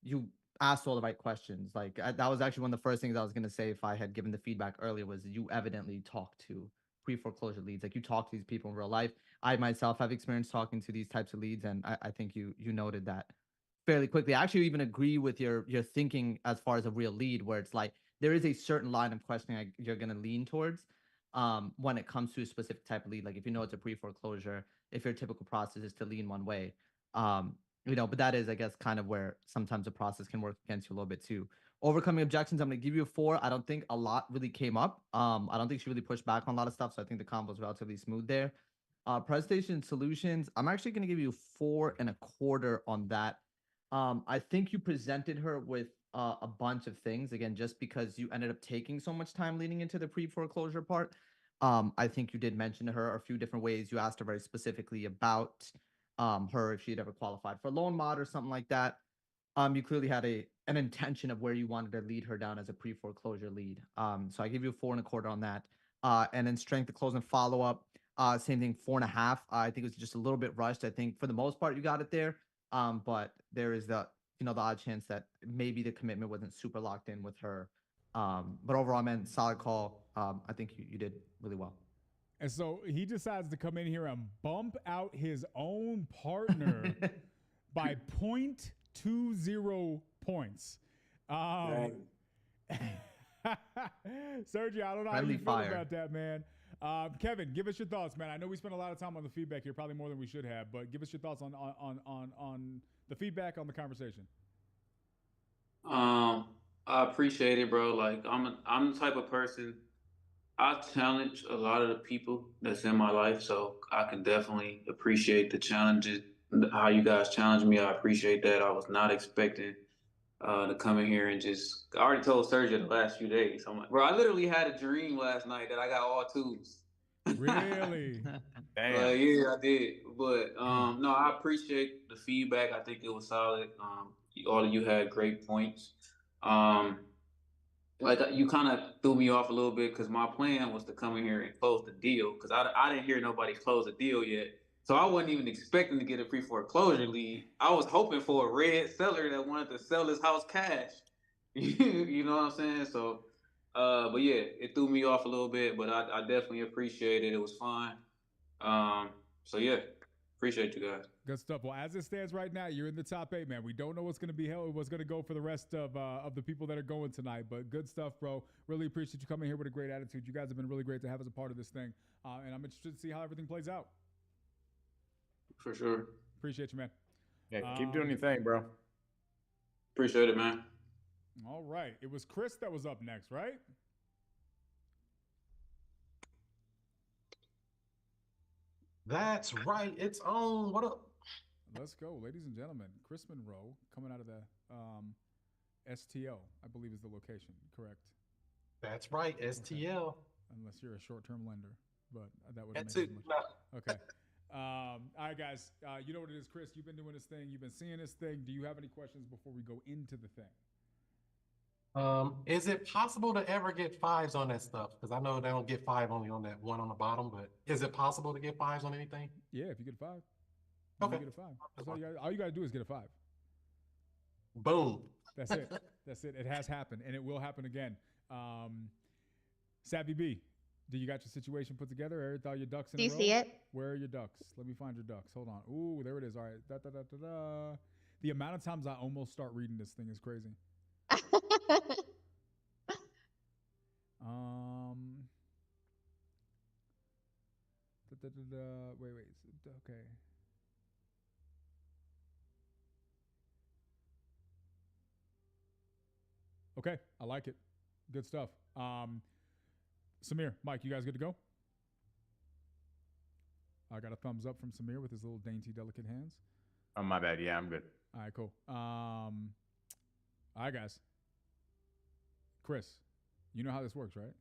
you asked all the right questions. Like that was actually one of the first things I was going to say if I had given the feedback earlier was you evidently talked to pre-foreclosure leads. Like you talk to these people in real life. I myself have experience talking to these types of leads, and I think you noted that fairly quickly. I actually even agree with your thinking as far as a real lead, where it's like there is a certain line of questioning you're going to lean towards when it comes to a specific type of lead. Like if you know it's a pre-foreclosure, if your typical process is to lean one way, but that is, I guess, kind of where sometimes the process can work against you a little bit too. Overcoming objections, I'm going to give you a 4. I don't think a lot really came up. I don't think she really pushed back on a lot of stuff, so I think the combo is relatively smooth there. Presentation solutions, I'm actually going to give you 4.25 on that. I think you presented her with a bunch of things, again, just because you ended up taking so much time leading into the pre-foreclosure part. I think you did mention to her a few different ways. You asked her very specifically about her if she'd ever qualified for loan mod or something like that. You clearly had an intention of where you wanted to lead her down as a pre-foreclosure lead. So I give you a 4.25 on that. And then strength to close and follow up. Same thing, 4.5. I think it was just a little bit rushed. I think for the most part you got it there. But there is the odd chance that maybe the commitment wasn't super locked in with her. But overall, man, solid call. I think you did really well. And so he decides to come in here and bump out his own partner by 2-0 points. Dang. Sergio, I don't know how Friendly you feel fire. about that, man. Kevin, give us your thoughts, man. I know we spent a lot of time on the feedback here, probably more than we should have, but give us your thoughts on the feedback, on the conversation. I appreciate it, bro. Like I'm the type of person I challenge a lot of the people that's in my life, so I can definitely appreciate the challenges. How you guys challenge me, I appreciate that. I was not expecting to come in here and just. I already told Sergio the last few days. I'm like, bro, I literally had a dream last night that I got all twos. Really? Damn. Yeah, I did. But no, I appreciate the feedback. I think it was solid. All of you had great points. Um, like you kind of threw me off a little bit because my plan was to come in here and close the deal because I didn't hear nobody close the deal yet. So I wasn't even expecting to get a pre-foreclosure lead. I was hoping for a red seller that wanted to sell his house cash. You know what I'm saying? So, but yeah, it threw me off a little bit, but I definitely appreciate it. It was fun. So yeah, appreciate you guys. Good stuff. Well, as it stands right now, you're in the top 8, man. We don't know what's going to be held, what's going to go for the rest of the people that are going tonight, but good stuff, bro. Really appreciate you coming here with a great attitude. You guys have been really great to have as a part of this thing, and I'm interested to see how everything plays out. For sure. Appreciate you, man. Yeah, keep doing your thing, bro. Appreciate it, man. All right. It was Chris that was up next, right? That's right. It's on. What up? Let's go, ladies and gentlemen. Chris Monroe coming out of the STL, I believe is the location, correct? That's right. STL. Unless you're a short-term lender, but that would That's make it. much. No. Okay. All right, guys. You know what it is, Chris. You've been doing this thing. You've been seeing this thing. Do you have any questions before we go into the thing? Is it possible to ever get fives on that stuff? Because I know they don't get five only on that one on the bottom, but is it possible to get fives on anything? Yeah, if you get a 5. Okay. You get a 5. That's all you got to do is get a 5. Boom. That's it. That's it. It has happened, and it will happen again. Savvy B, do you got your situation put together? All your ducks in a row? Do you see it? Where are your ducks? Let me find your ducks. Hold on. Ooh, there it is. All right. Da, da, da, da, da. The amount of times I almost start reading this thing is crazy. Wait. Okay. Okay, I like it. Good stuff. Samir, Mike, you guys good to go? I got a thumbs up from Samir with his little dainty, delicate hands. Oh, my bad. Yeah, I'm good. All right, cool. All right, guys. Chris, you know how this works, right?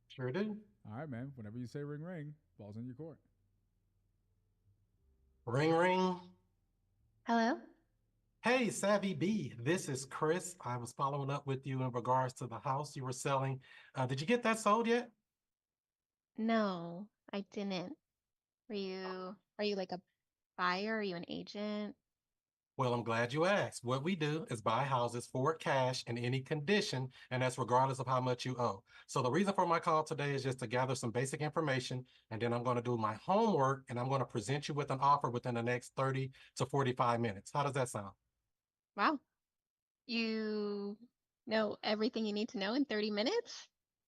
Sure do. All right, man. Whenever you say ring, ring, ball's in your court. Ring, ring. Hello? Hey, Savvy B, this is Chris. I was following up with you in regards to the house you were selling. Did you get that sold yet? No, I didn't. Are you like a buyer? Are you an agent? Well, I'm glad you asked. What we do is buy houses for cash in any condition, and that's regardless of how much you owe. So the reason for my call today is just to gather some basic information, and then I'm going to do my homework, and I'm going to present you with an offer within the next 30 to 45 minutes. How does that sound? Wow. You know everything you need to know in 30 minutes?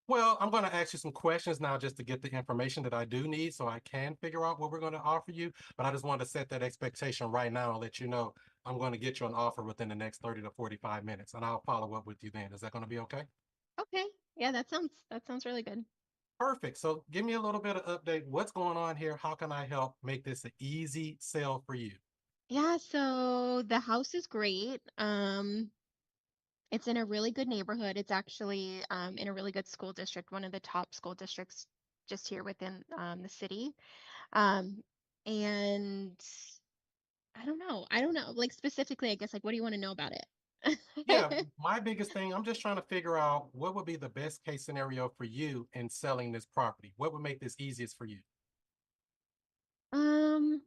Well, I'm going to ask you some questions now just to get the information that I do need so I can figure out what we're going to offer you. But I just wanted to set that expectation right now and let you know I'm going to get you an offer within the next 30 to 45 minutes, and I'll follow up with you then. Is that going to be okay? Okay. Yeah, that sounds really good. Perfect. So give me a little bit of update. What's going on here? How can I help make this an easy sale for you? Yeah, so the house is great. It's in a really good neighborhood. It's actually in a really good school district, one of the top school districts just here within the city. Um, and I don't know, like specifically, I guess, like what do you want to know about Yeah, it? my biggest thing, I'm just trying to figure out what would be the best case scenario for you in selling this property. What would make this easiest for you? Um,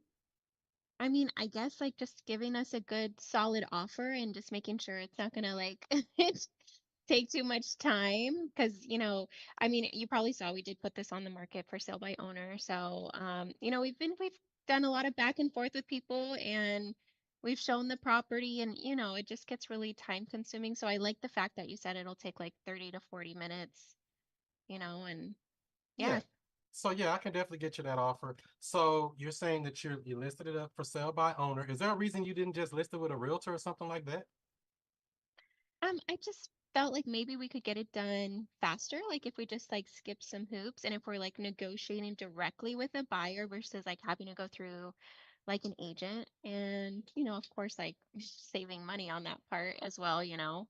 I mean, I guess like just giving us a good solid offer and just making sure it's not gonna like take too much time because I mean, you probably saw we did put this on the market for sale by owner. So we've done a lot of back and forth with people and we've shown the property and it just gets really time consuming. So I like the fact that you said it'll take like 30 to 40 minutes, and yeah. Yeah. So yeah, I can definitely get you that offer. So you're saying that you listed it up for sale by owner. Is there a reason you didn't just list it with a realtor or something like that? I just felt like maybe we could get it done faster, like if we just like skip some hoops and if we're like negotiating directly with a buyer versus like having to go through like an agent and, of course, like saving money on that part as well. And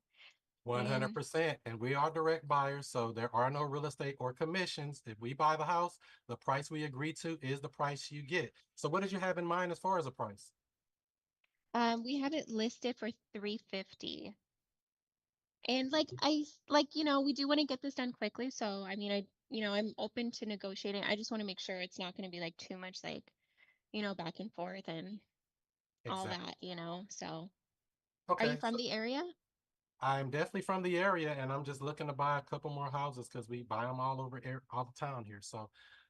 100%. And we are direct buyers, so there are no real estate or commissions. If we buy the house, the price we agree to is the price you get. So what did you have in mind as far as a price? we have it listed for 350. And we do want to get this done quickly. So, I mean, I'm open to negotiating. I just want to make sure it's not going to be like too much like, back and forth and all Exactly. that. So, are you Okay, from so the area? I'm definitely from the area, and I'm just looking to buy a couple more houses because we buy them all over all the town here. So,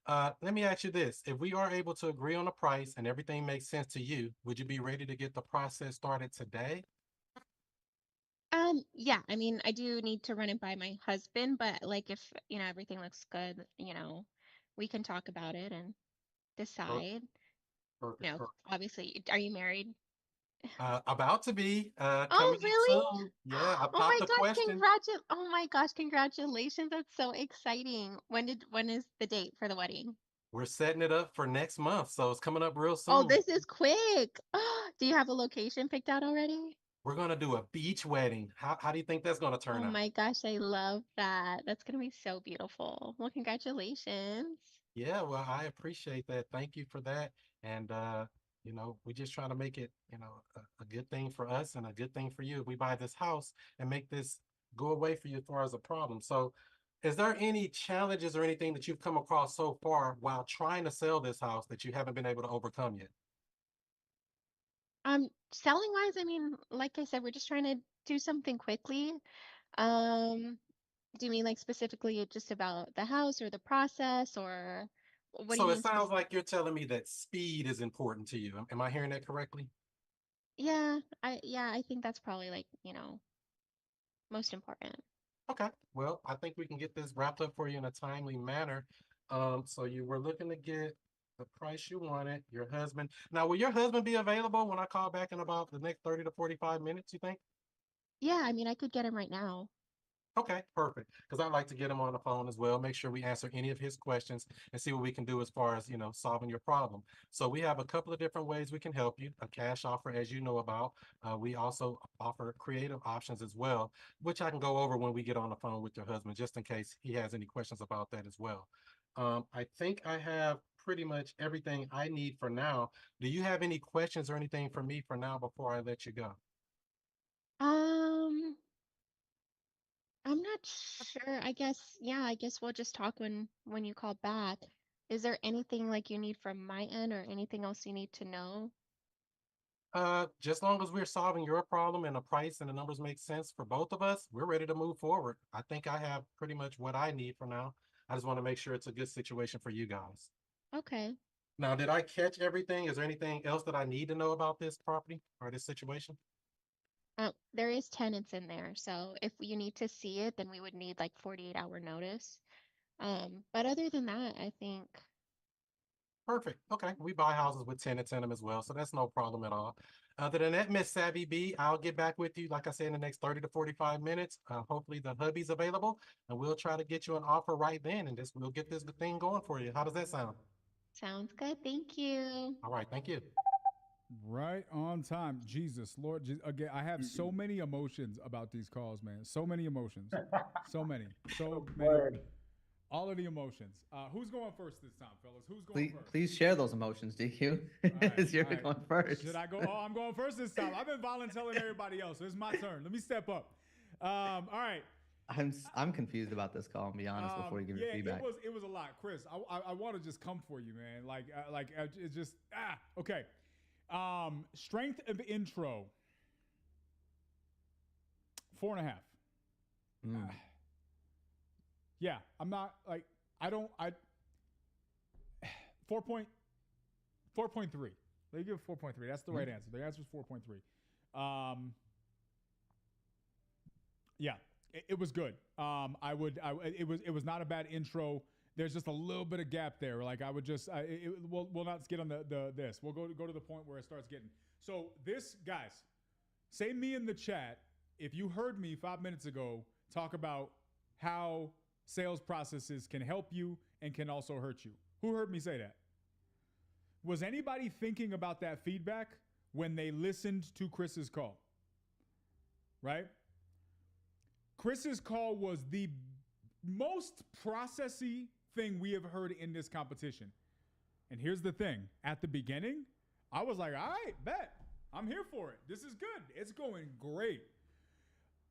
let me ask you this: if we are able to agree on a price and everything makes sense to you, would you be ready to get the process started today? Yeah, I mean, I do need to run it by my husband, but like if, everything looks good, we can talk about it and Per- decide. Perfect. Perfect. Obviously, are you married? About to be Oh, coming up really? soon. Yeah, I Oh popped my the gosh, question. oh my gosh, congratulations. That's so exciting. When is the date for the wedding? We're setting it up for next month, so it's coming up real Oh, soon. this is quick. Do you have a location picked out already? We're gonna do a beach wedding. How do you think that's gonna turn Oh out? my gosh, I love that. That's gonna be so beautiful. Well, congratulations. Yeah, well, I appreciate that. Thank you for that. And we're just trying to make it, a good thing for us and a good thing for you. We buy this house and make this go away for you as far as a problem. So, is there any challenges or anything that you've come across so far while trying to sell this house that you haven't been able to overcome yet? Selling wise, I mean, like I said, we're just trying to do something quickly. Um, do you mean like specifically just about the house or the process or what do you So it mean sounds specific? like you're telling me that speed is important to you. Am I hearing that correctly? Yeah, I think that's probably like, most important. Okay. Well, I think we can get this wrapped up for you in a timely manner. So you were looking to get the price you wanted, your husband. Now, will your husband be available when I call back in about the next 30 to 45 minutes, you think? Yeah, I mean, I could get him right now. Okay, perfect. Because I'd like to get him on the phone as well, make sure we answer any of his questions and see what we can do as far as, solving your problem. So we have a couple of different ways we can help you. A cash offer, as you know about. We also offer creative options as well, which I can go over when we get on the phone with your husband, just in case he has any questions about that as well. I think I have pretty much everything I need for now. Do you have any questions or anything for me for now before I let you go? Um, I'm not sure. I guess we'll just talk when you call back. Is there anything like you need from my end or anything else you need to know? Just long as we're solving your problem and the price and the numbers make sense for both of us, we're ready to move forward. I think I have pretty much what I need for now. I just want to make sure it's a good situation for you guys. Okay. Now, did I catch everything? Is there anything else that I need to know about this property or this situation? There is tenants in there, so if you need to see it, then we would need like 48-hour notice. But other than that, I think Perfect. Okay. We buy houses with tenants in them as well, so that's no problem at all. Other than that, Miss Savvy B, I'll get back with you, like I said, in the next 30 to 45 minutes. Hopefully the hubby's available, and we'll try to get you an offer right then, and we'll get this thing going for you. How does that sound? sounds good. Thank you. All right. Thank you. Right on time. Jesus, Lord. Again, I have so many emotions about these calls, man. So many emotions. So many. So many. Word. All of the emotions. Who's going first this time, fellas? Who's going Please, first? please share those emotions, DQ. All right, You're all right. going first. Should I go? Oh, I'm going first this time. I've been volunteering everybody else, so it's my turn. Let me step up. All right. I'm confused about this call. And be honest before you give your Yeah, feedback. it was a lot, Chris. I want to just come for you, man. It's just okay. Strength of intro 4.5. Mm. Yeah, I'm not like I don't I 4.3. They give 4.3. That's the right answer. The answer is 4.3. Yeah, it was good. It was not a bad intro. There's just a little bit of gap there. Like I would just, we'll not get on this. We'll go to the point where it starts getting. So this, guys, say me in the chat if you heard me 5 minutes ago talk about how sales processes can help you and can also hurt you. Who heard me say that? Was anybody thinking about that feedback when they listened to Chris's call? Right? Chris's call was the most processy thing we have heard in this competition. And here's the thing. At the beginning, I was like, all right, bet. I'm here for it. This is good. It's going great.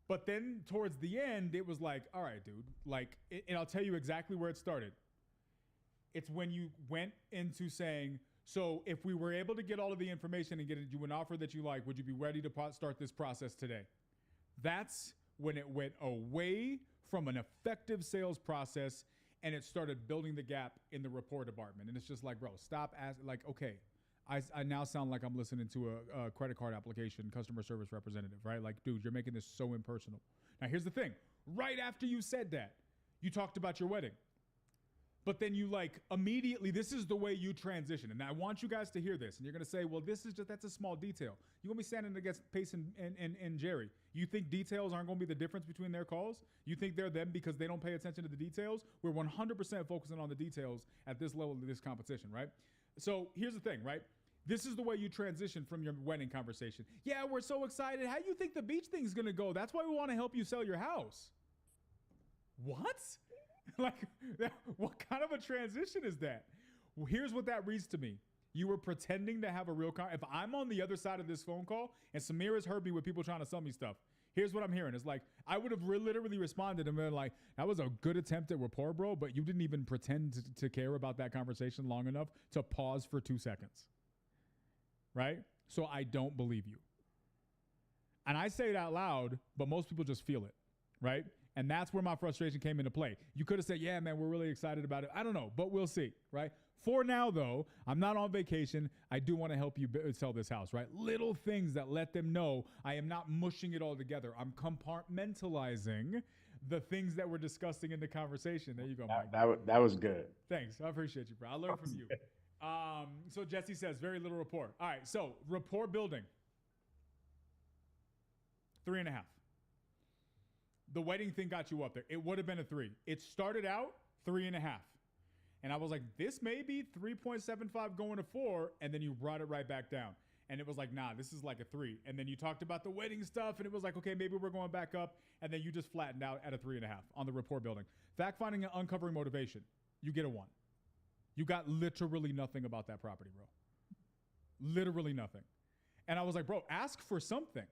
But then towards the end, it was like, all right, dude. Like, and I'll tell you exactly where it started. It's when you went into saying, so if we were able to get all of the information and get you an offer that you like, would you be ready to start this process today? That's when it went away from an effective sales process and it started building the gap in the rapport department. And it's just like, bro, stop asking. Like, okay, I now sound like I'm listening to a credit card application customer service representative, right? Like, dude, you're making this so impersonal. Now, here's the thing. Right after you said that, you talked about your wedding. But then you like immediately, this is the way you transition. And I want you guys to hear this. And you're going to say, well, that's a small detail. You're going to be standing against Pace and Jerry. You think details aren't going to be the difference between their calls? You think they're them because they don't pay attention to the details? We're 100% focusing on the details at this level of this competition, right? So here's the thing, right? This is the way you transition from your wedding conversation. Yeah, we're so excited. How do you think the beach thing's going to go? That's why we want to help you sell your house. What? Like, what kind of a transition is that? Well, here's what that reads to me. You were pretending to have a real if I'm on the other side of this phone call and Samir has heard me with people trying to sell me stuff, here's what I'm hearing. It's like, I would have literally responded and been like, that was a good attempt at rapport, bro, but you didn't even pretend to care about that conversation long enough to pause for 2 seconds. Right? So I don't believe you. And I say it out loud, but most people just feel it. Right? And that's where my frustration came into play. You could have said, yeah, man, we're really excited about it. I don't know, but we'll see, right? For now, though, I'm not on vacation. I do want to help you sell this house, right? Little things that let them know I am not mushing it all together. I'm compartmentalizing the things that we're discussing in the conversation. There you go, Mike. That was good. Thanks. I appreciate you, bro. I learned from you. So Jesse says, very little rapport. All right, so rapport building. 3.5. The wedding thing got you up there. It would have been a 3. It started out 3.5. And I was like, this may be 3.75 going to 4. And then you brought it right back down. And it was like, nah, this is like a 3. And then you talked about the wedding stuff. And it was like, okay, maybe we're going back up. And then you just flattened out at a 3.5 on the rapport building. Fact finding and uncovering motivation. You get a 1. You got literally nothing about that property, bro. Literally nothing. And I was like, bro, ask for something.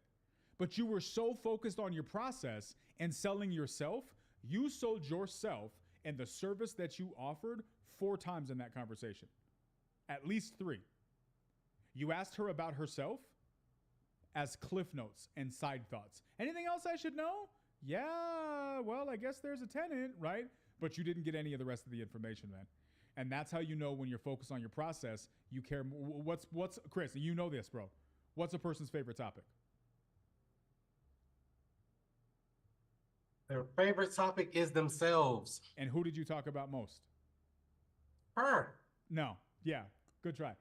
But you were so focused on your process and selling yourself, you sold yourself and the service that you offered 4 times in that conversation. At least 3. You asked her about herself as cliff notes and side thoughts. Anything else I should know? Yeah, well, I guess there's a tenant, right? But you didn't get any of the rest of the information, man. And that's how you know when you're focused on your process, you care more. What's Chris, you know this, bro. What's a person's favorite topic? Their favorite topic is themselves. And who did you talk about most? Her. No. Yeah. Good try.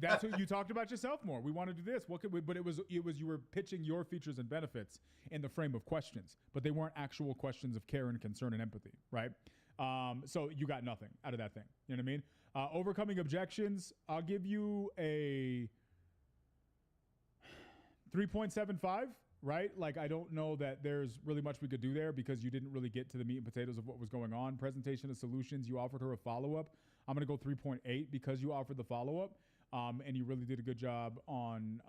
That's what you talked about yourself more. We want to do this. What could we, but it was you were pitching your features and benefits in the frame of questions, but they weren't actual questions of care and concern and empathy, right? So you got nothing out of that thing. You know what I mean? Overcoming objections, I'll give you a 3.75. Right? Like, I don't know that there's really much we could do there because you didn't really get to the meat and potatoes of what was going on. Presentation of solutions, you offered her a follow-up. I'm going to go 3.8 because you offered the follow-up. And you really did a good job on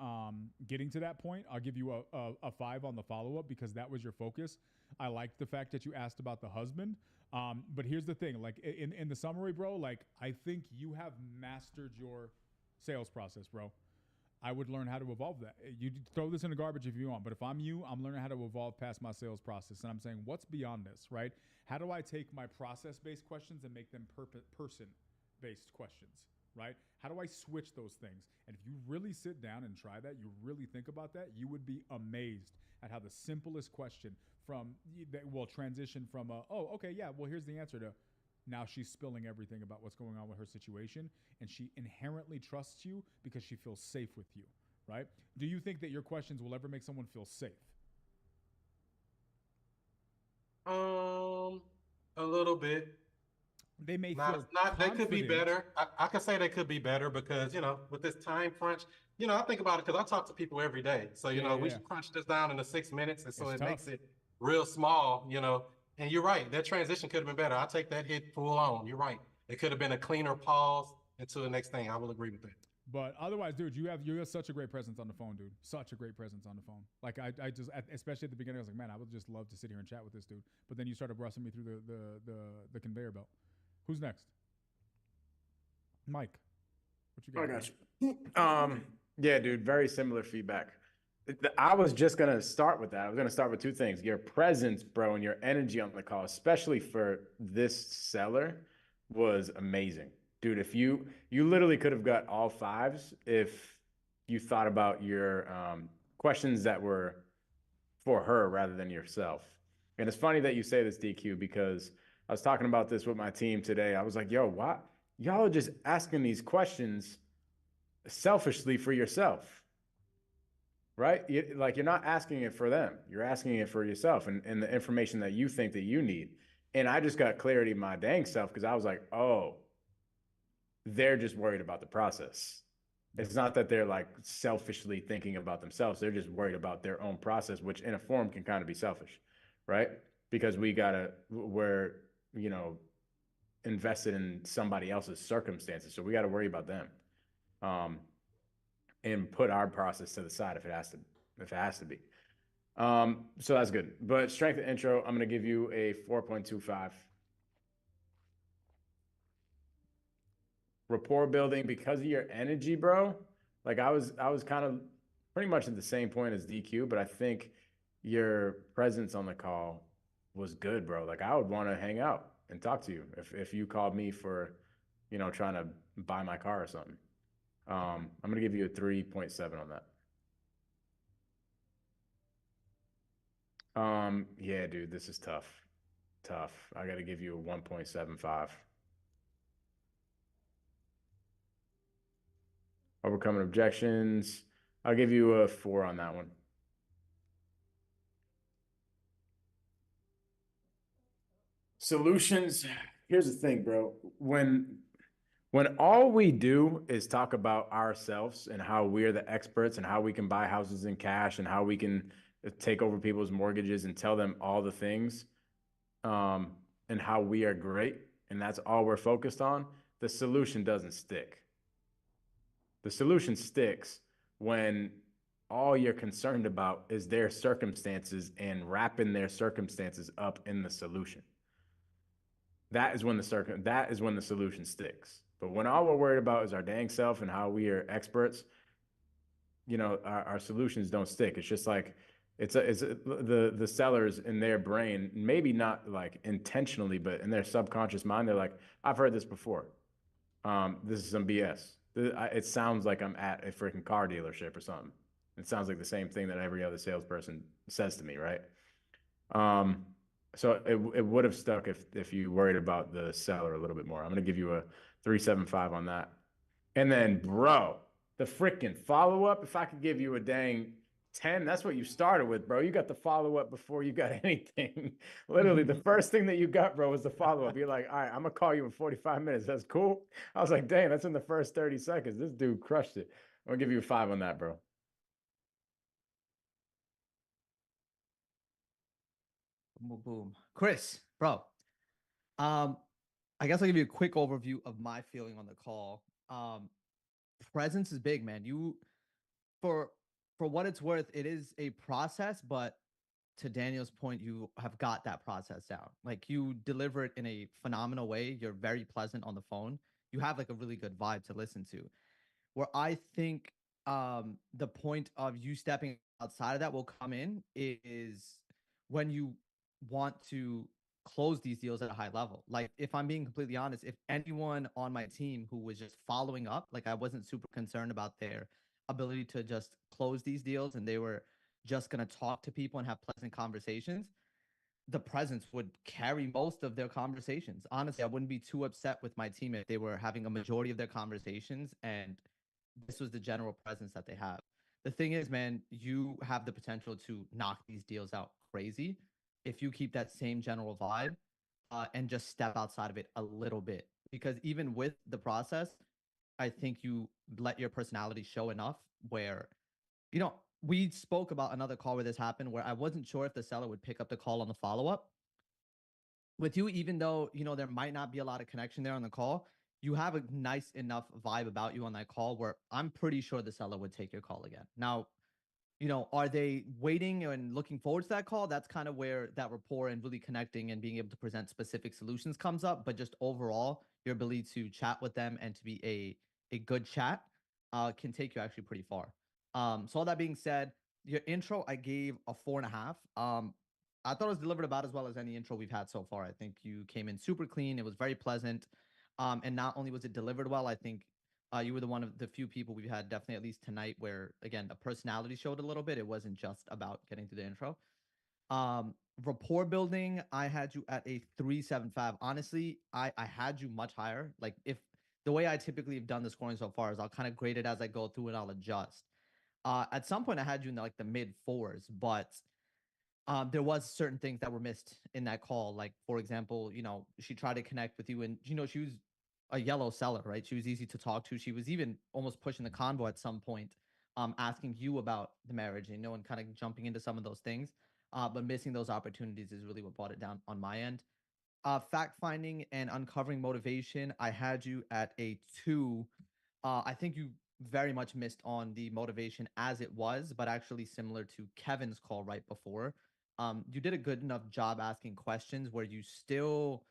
getting to that point. I'll give you a 5 on the follow-up because that was your focus. I liked the fact that you asked about the husband. But here's the thing. Like, in the summary, bro, like, I think you have mastered your sales process, bro. I would learn how to evolve that. You throw this in the garbage if you want, but if I'm you, I'm learning how to evolve past my sales process. And I'm saying, what's beyond this, right? How do I take my process-based questions and make them person-based questions, right? How do I switch those things? And if you really sit down and try that, you really think about that, you would be amazed at how the simplest question from that will transition from oh, okay, yeah, well, here's the answer to now she's spilling everything about what's going on with her situation, and she inherently trusts you because she feels safe with you, right? Do you think that your questions will ever make someone feel safe? A little bit. They may feel Not they could be confident. better. I could say they could be better because, with this time crunch, I think about it because I talk to people every day. So, we should crunch this down into 6 minutes. And so It's it tough. makes it real small, and you're right. That transition could have been better. I take that hit full on. You're right. It could have been a cleaner pause into the next thing. I will agree with that. But otherwise, dude, you have such a great presence on the phone, dude. Such a great presence on the phone. Like I just, especially at the beginning, I was like, man, I would just love to sit here and chat with this dude. But then you started brushing me through the conveyor belt. Who's next? Mike, what you got? I got you. Yeah, dude, very similar feedback. I was just gonna start with that. I was gonna start with two things: your presence, bro, and your energy on the call, especially for this seller, was amazing, dude. If you literally could have got all fives if you thought about your questions that were for her rather than yourself. And it's funny that you say this, DQ, because I was talking about this with my team today. I was like, yo, what? Y'all are just asking these questions selfishly for yourself, right? You're not asking it for them. You're asking it for yourself and the information that you think that you need. And I just got clarity in my dang self because I was like, oh, they're just worried about the process. It's not that they're like selfishly thinking about themselves. They're just worried about their own process, which in a form can kind of be selfish, right? Because we're, invested in somebody else's circumstances. So we got to worry about them. And put our process to the side if it has to be. So that's good. But strength of intro, I'm going to give you a 4.25. Rapport building, because of your energy, bro. Like I was kind of pretty much at the same point as DQ, but I think your presence on the call was good, bro. Like I would want to hang out and talk to you if you called me for, trying to buy my car or something. I'm gonna give you a 3.7 on that. Yeah, dude, this is tough. Tough. I gotta give you a 1.75. Overcoming objections. I'll give you a 4 on that one. Solutions. Here's the thing, bro. When all we do is talk about ourselves and how we're the experts and how we can buy houses in cash and how we can take over people's mortgages and tell them all the things, and how we are great, and that's all we're focused on, the solution doesn't stick. The solution sticks when all you're concerned about is their circumstances and wrapping their circumstances up in the solution. That is when the solution sticks. But when all we're worried about is our dang self and how we are experts, our solutions don't stick. It's just like the sellers in their brain, maybe not like intentionally, but in their subconscious mind, they're like, I've heard this before. This is some BS. It sounds like I'm at a freaking car dealership or something. It sounds like the same thing that every other salesperson says to me, right? So it would have stuck if you worried about the seller a little bit more. I'm gonna give you a 3.75 on that. And then, bro, the freaking follow-up, if I could give you a dang 10, that's what you started with, bro. You got the follow-up before you got anything. Literally, the first thing that you got, bro, was the follow-up. You're like, all right, I'm gonna call you in 45 minutes. That's cool. I was like, dang, that's in the first 30 seconds. This dude crushed it. I'm gonna give you a 5 on that, bro. Boom, boom. Chris, bro. I guess I'll give you a quick overview of my feeling on the call. Presence is big, man. For what it's worth, it is a process, but to Daniel's point, you have got that process down. Like you deliver it in a phenomenal way. You're very pleasant on the phone. You have like a really good vibe to listen to. Where I think the point of you stepping outside of that will come in is when you want to close these deals at a high level. Like, if I'm being completely honest, if anyone on my team who was just following up, like I wasn't super concerned about their ability to just close these deals and they were just going to talk to people and have pleasant conversations, the presence would carry most of their conversations. Honestly, I wouldn't be too upset with my team if they were having a majority of their conversations and this was the general presence that they have. The thing is, man, you have the potential to knock these deals out crazy if you keep that same general vibe and just step outside of it a little bit. Because even with the process, I think you let your personality show enough where, we spoke about another call where this happened where I wasn't sure if the seller would pick up the call on the follow up with you, even though, there might not be a lot of connection there on the call. You have a nice enough vibe about you on that call where I'm pretty sure the seller would take your call again. Now, are they waiting and looking forward to that call? That's kind of where that rapport and really connecting and being able to present specific solutions comes up. But just overall, your ability to chat with them and to be a good chat can take you actually pretty far. So all that being said, your intro, I gave a 4.5. I thought it was delivered about as well as any intro we've had so far. I think you came in super clean. It was very pleasant. And not only was it delivered well, I think you were one of the few people we've had definitely at least tonight where, again, a personality showed a little bit. It wasn't just about getting through the intro. Rapport building, I had you at a 3.75. Honestly, I had you much higher. Like, if the way I typically have done the scoring so far is I'll kind of grade it as I go through and I'll adjust. At some point I had you in the mid fours, but there was certain things that were missed in that call. Like, for example, she tried to connect with you and, she was a yellow seller, right? She was easy to talk to. She was even almost pushing the convo at some point, asking you about the marriage, and kind of jumping into some of those things. But missing those opportunities is really what brought it down on my end. Fact finding and uncovering motivation, I had you at a 2. I think you very much missed on the motivation as it was, but actually similar to Kevin's call right before. You did a good enough job asking questions where you still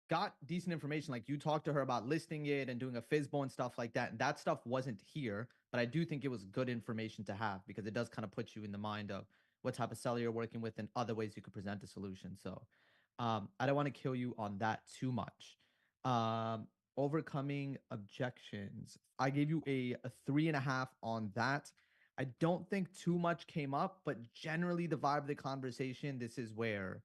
got decent information. Like, you talked to her about listing it and doing a FISBO and stuff like that. And that stuff wasn't here, but I do think it was good information to have because it does kind of put you in the mind of what type of seller you're working with and other ways you could present a solution. So I don't want to kill you on that too much. Overcoming objections, I gave you a 3.5 on that. I don't think too much came up, but generally the vibe of the conversation, this is where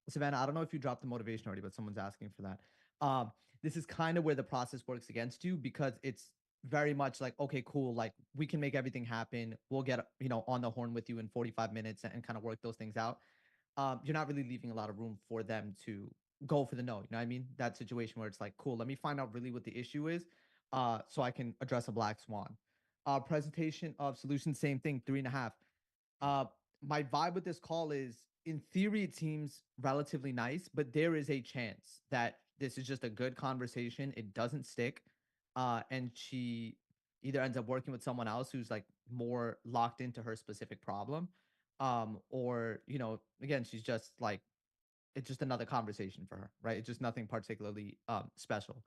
Savannah, I don't know if you dropped the motivation already, but someone's asking for that. This is kind of where the process works against you because it's very much like, okay, cool, like we can make everything happen. We'll get, on the horn with you in 45 minutes and kind of work those things out. You're not really leaving a lot of room for them to go for the no. You know what I mean? That situation where it's like, cool, let me find out really what the issue is so I can address a black swan. Presentation of solutions, same thing, 3.5. My vibe with this call is, in theory, it seems relatively nice, but there is a chance that this is just a good conversation. It doesn't stick. And she either ends up working with someone else who's like more locked into her specific problem. Or, again, she's just like, it's just another conversation for her, right? It's just nothing particularly special.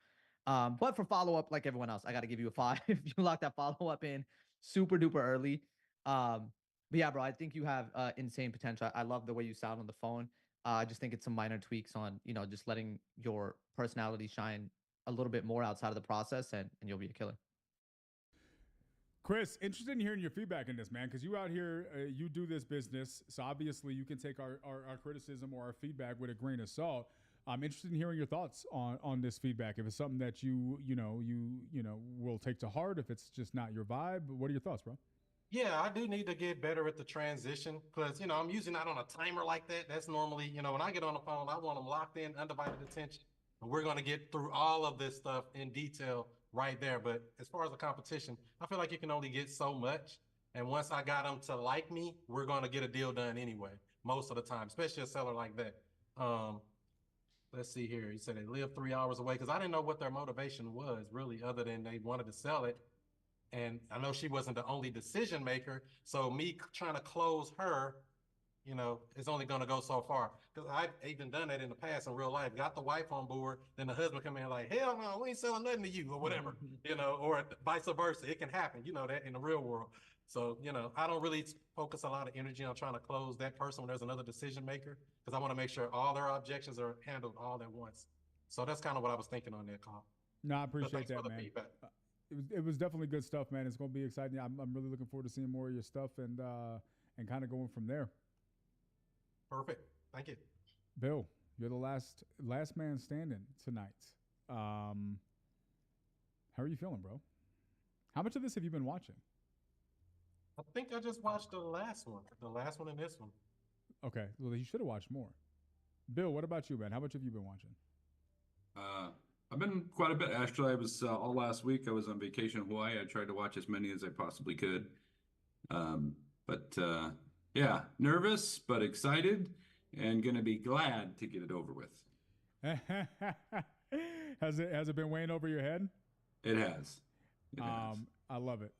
But for follow up, like everyone else, I got to give you a 5. You lock that follow up in super duper early. But yeah, bro, I think you have insane potential. I love the way you sound on the phone. I just think it's some minor tweaks on, just letting your personality shine a little bit more outside of the process, and you'll be a killer. Chris, interested in hearing your feedback in this, man, because you out here, you do this business, so obviously you can take our criticism or our feedback with a grain of salt. I'm interested in hearing your thoughts on this feedback. If it's something that you will take to heart, if it's just not your vibe, what are your thoughts, bro? Yeah, I do need to get better at the transition because, I'm usually not on a timer like that. That's normally, when I get on the phone, I want them locked in, undivided attention. And we're going to get through all of this stuff in detail right there. But as far as the competition, I feel like you can only get so much. And once I got them to like me, we're going to get a deal done anyway, most of the time, especially a seller like that. Let's see here. He said they live 3 hours away because I didn't know what their motivation was really, other than they wanted to sell it. And I know she wasn't the only decision maker. So me trying to close her, is only going to go so far. Because I've even done that in the past in real life. Got the wife on board, then the husband come in like, hell no, we ain't selling nothing to you or whatever, or vice versa. It can happen, that in the real world. So, I don't really focus a lot of energy on trying to close that person when there's another decision maker, because I want to make sure all their objections are handled all at once. So that's kind of what I was thinking on that call. No, I But appreciate thanks for that, the man. feedback. It was definitely good stuff, man. It's gonna be exciting. I'm really looking forward to seeing more of your stuff and kind of going from there. Perfect. Thank you. Bill, you're the last man standing tonight. Um, how are you feeling, bro? How much of this have you been watching? I think I just watched the last one and this one. Okay, well you should have watched more. Bill, what about you, man? How much have you been watching? I've been quite a bit. Actually, I was all last week. I was on vacation in Hawaii. I tried to watch as many as I possibly could. But yeah, nervous but excited, and gonna be glad to get it over with. Has it been weighing over your head? It has. It has. I love it.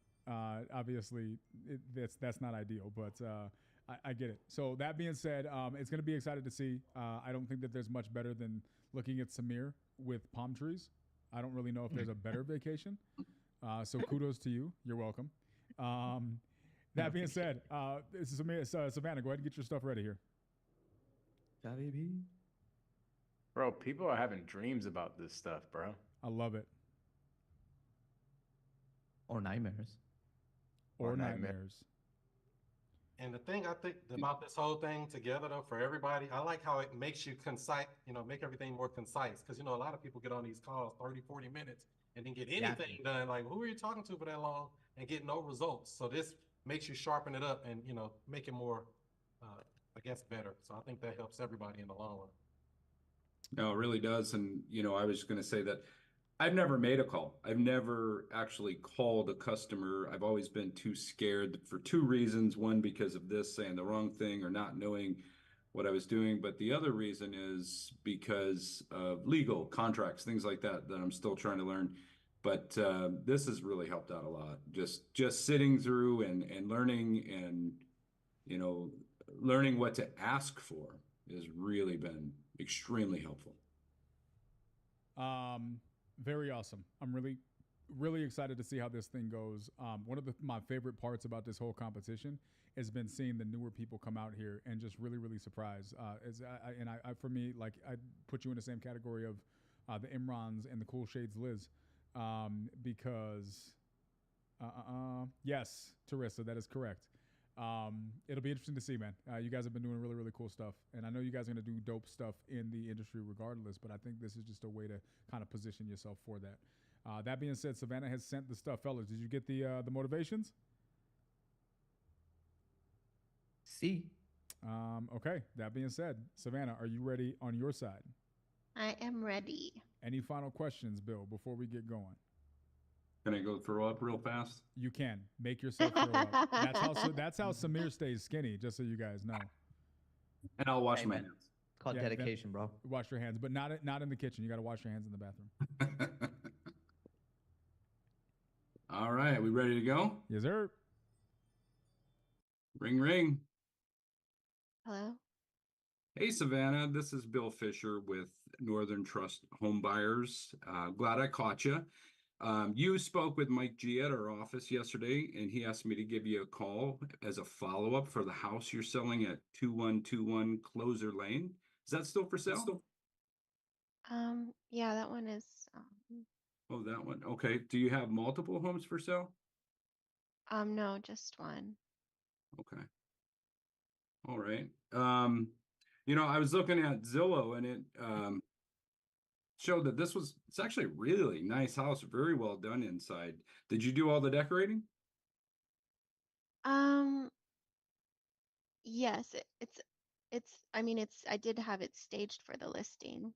Obviously, that's not ideal, but I get it. So that being said, it's going to be excited to see. I don't think that there's much better than looking at Samir with palm trees. I don't really know if there's a better vacation. So kudos to you. You're welcome. That being said, this is Samir, Savannah, go ahead and get your stuff ready here. Yeah, baby. Bro, people are having dreams about this stuff, bro. I love it. Or nightmares. Or Or nightmares. And the thing I think about this whole thing together, though, for everybody, I like how it makes you concise, make everything more concise. Because, a lot of people get on these calls 30, 40 minutes and then get anything done. Like, who are you talking to for that long and get no results? So this makes you sharpen it up and, make it more, I guess, better. So I think that helps everybody in the long run. No, it really does. And, I was going to say that I've never made a call. I've never actually called a customer. I've always been too scared for two reasons. One, because of this saying the wrong thing or not knowing what I was doing. But the other reason is because of legal contracts, things like that I'm still trying to learn. But this has really helped out a lot. Just sitting through and learning and, learning what to ask for has really been extremely helpful. Very awesome. I'm really, really excited to see how this thing goes. One of my favorite parts about this whole competition has been seeing the newer people come out here and just really, really surprise. For me, like I put you in the same category of the Imrans and the Cool Shades Liz, because yes, Teresa, that is correct. It'll be interesting to see, man. You guys have been doing really, really cool stuff, and I know you guys are going to do dope stuff in the industry regardless, but I think this is just a way to kind of position yourself for that. That being said, Savannah has sent the stuff. Fellas, did you get the motivations? See. Okay, that being said, Savannah, are you ready on your side? I am ready. Any final questions, Bill, before we get going? Can I go throw up real fast? You can. Make yourself throw up. That's how Samir stays skinny, just so you guys know. And I'll wash Hey, my man. hands. It's called dedication, bro. Wash your hands, but not in the kitchen. You got to wash your hands in the bathroom. All right, we ready to go? Yes, sir. Ring, ring. Hello? Hey, Savannah, this is Bill Fisher with Northern Trust Home Buyers. Glad I caught you. You spoke with Mike G at our office yesterday, and he asked me to give you a call as a follow-up for the house you're selling at 2121 Closer Lane. Is that still for sale? Yeah, that one is, Oh, that one. Okay. Do you have multiple homes for sale? no, just one. Okay. All right. I was looking at Zillow and it showed that it's actually a really nice house, very well done inside. Did you do all the decorating? Um, yes, I did have it staged for the listing.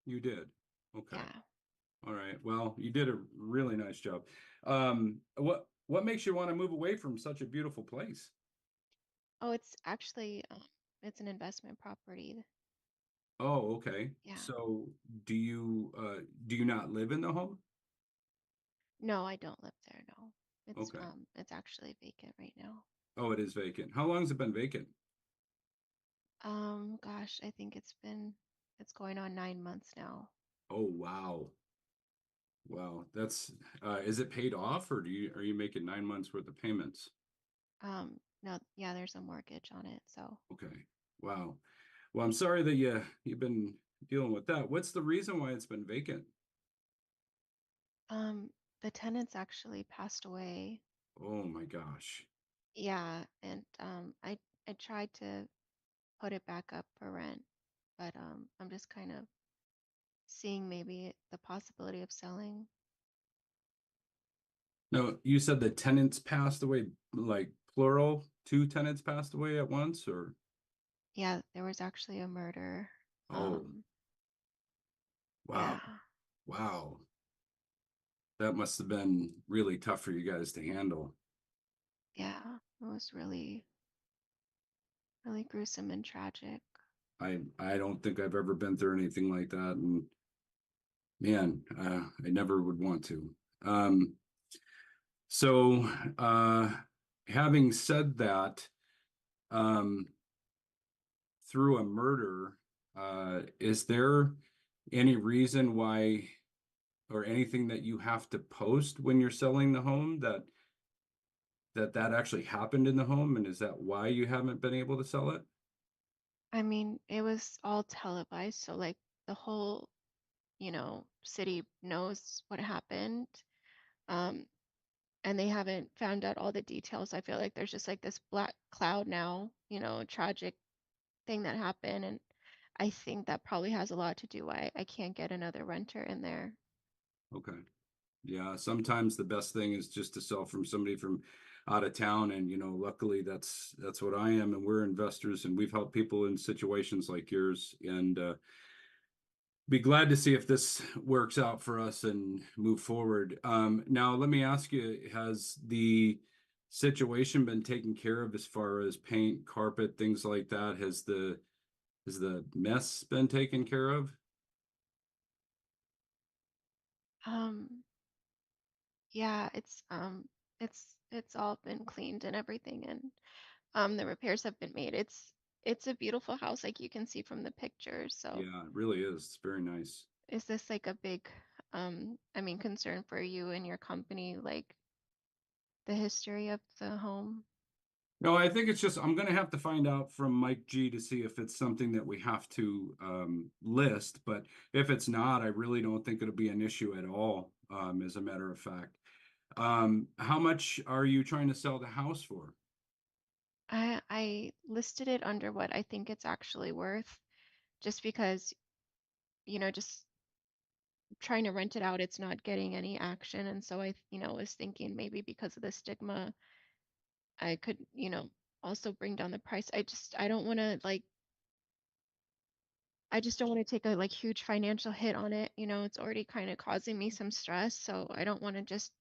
You did. Okay. Yeah. All right. Well, you did a really nice job. What makes you want to move away from such a beautiful place? Oh, it's actually, it's an investment property. Oh, okay. Yeah. So do you not live in the home? No, I don't live there, no. Okay. It's actually vacant right now. Oh, it is vacant. How long has it been vacant? Gosh, I think it's going on 9 months now. Oh, wow. Wow. That's is it paid off or are you making 9 months worth of payments? No, yeah, there's a mortgage on it. So, Okay. Wow. Well, I'm sorry that you've been dealing with that. What's the reason why it's been vacant? um, the tenants actually passed away. Oh my gosh. Yeah, and I tried to put it back up for rent, but I'm just kind of seeing maybe the possibility of selling. No, you said the tenants passed away, like plural, two tenants passed away at once, or Yeah, there was actually a murder. oh, Um, wow. yeah, Wow. That must have been really tough for you guys to handle. yeah, it was really, really gruesome and tragic. I don't think I've ever been through anything like that, and man, I never would want to. So having said that, um, through a murder, is there any reason why or anything that you have to post when you're selling the home that actually happened in the home, and is that why you haven't been able to sell it? I mean, it was all televised, so like the whole, city knows what happened. Um, and they haven't found out all the details. I feel like there's just like this black cloud now, a tragic thing that happened. And I think that probably has a lot to do why I can't get another renter in there. Okay. Yeah, sometimes the best thing is just to sell from somebody from out of town. And luckily that's what I am. And we're investors and we've helped people in situations like yours. And be glad to see if this works out for us and move forward. Now let me ask you, has the situation been taken care of as far as paint, carpet, things like that? Has the mess been taken care of? Um, yeah, it's all been cleaned and everything, and the repairs have been made. It's a beautiful house, like you can see from the pictures. So Yeah, it really is. It's very nice. is this like a big, I mean, concern for you and your company, like the history of the home? No, I think it's just I'm gonna have to find out from Mike G to see if it's something that we have to list. But if it's not, I really don't think it'll be an issue at all, as a matter of fact. How much are you trying to sell the house for? I listed it under what I think it's actually worth, just because, just trying to rent it out, it's not getting any action. And so I, was thinking maybe because of the stigma, I could, also bring down the price. I don't want to like, I just don't want to take a like huge financial hit on it. It's already kind of causing me some stress. So I don't want to just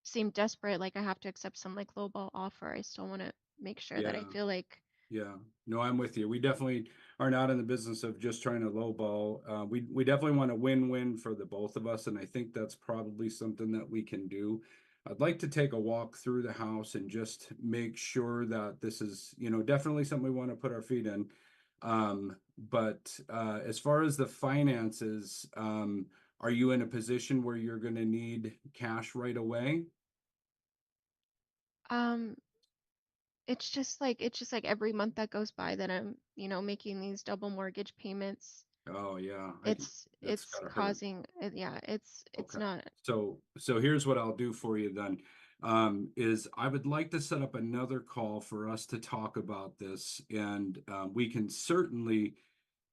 seem desperate, like I have to accept some like lowball offer. I still want to make sure that I Yeah. feel like, Yeah, no, I'm with you. We definitely are not in the business of just trying to lowball. We definitely want a win-win for the both of us, and I think that's probably something that we can do. I'd like to take a walk through the house and just make sure that this is, definitely something we want to put our feet in. But as far as the finances, are you in a position where you're going to need cash right away? um, it's just like every month that goes by that I'm, making these double mortgage payments. Oh yeah, that's It's gotta hurt. causing, yeah, it's Okay. not. So here's what I'll do for you then. Is I would like to set up another call for us to talk about this, and we can certainly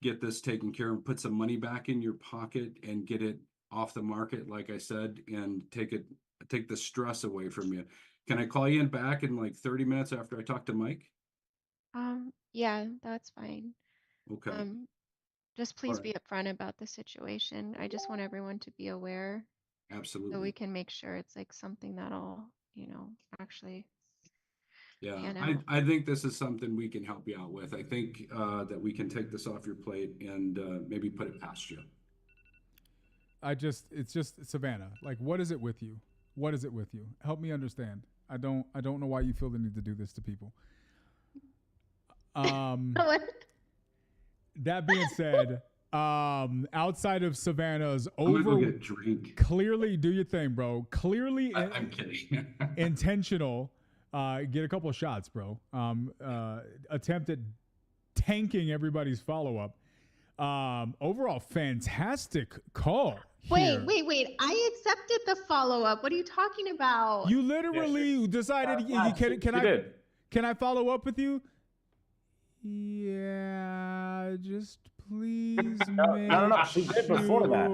get this taken care of, put some money back in your pocket and get it off the market, like I said, and take the stress away from you. Can I call you in back in like 30 minutes after I talk to Mike? Yeah, that's fine. Okay. Um, just All please right. be upfront about the situation. I just want everyone to be aware so we Absolutely. can make sure it's like something that'll, actually Yeah, pan I, out. I think this is something we can help you out with. I think that we can take this off your plate and maybe put it past you. It's just Savannah. Like, what is it with you? What is it with you? Help me understand. I don't know why you feel the need to do this to people. What? That being said, outside of Savannah's I'm gonna go over, get a drink. clearly do your thing, bro. Clearly I'm kidding. intentional get a couple of shots, bro. Attempt at tanking everybody's follow up. Overall, fantastic call. Here. Wait. I accepted the follow-up. What are you talking about? You literally decided. Can I follow up with you? Yeah, just please make she did before that.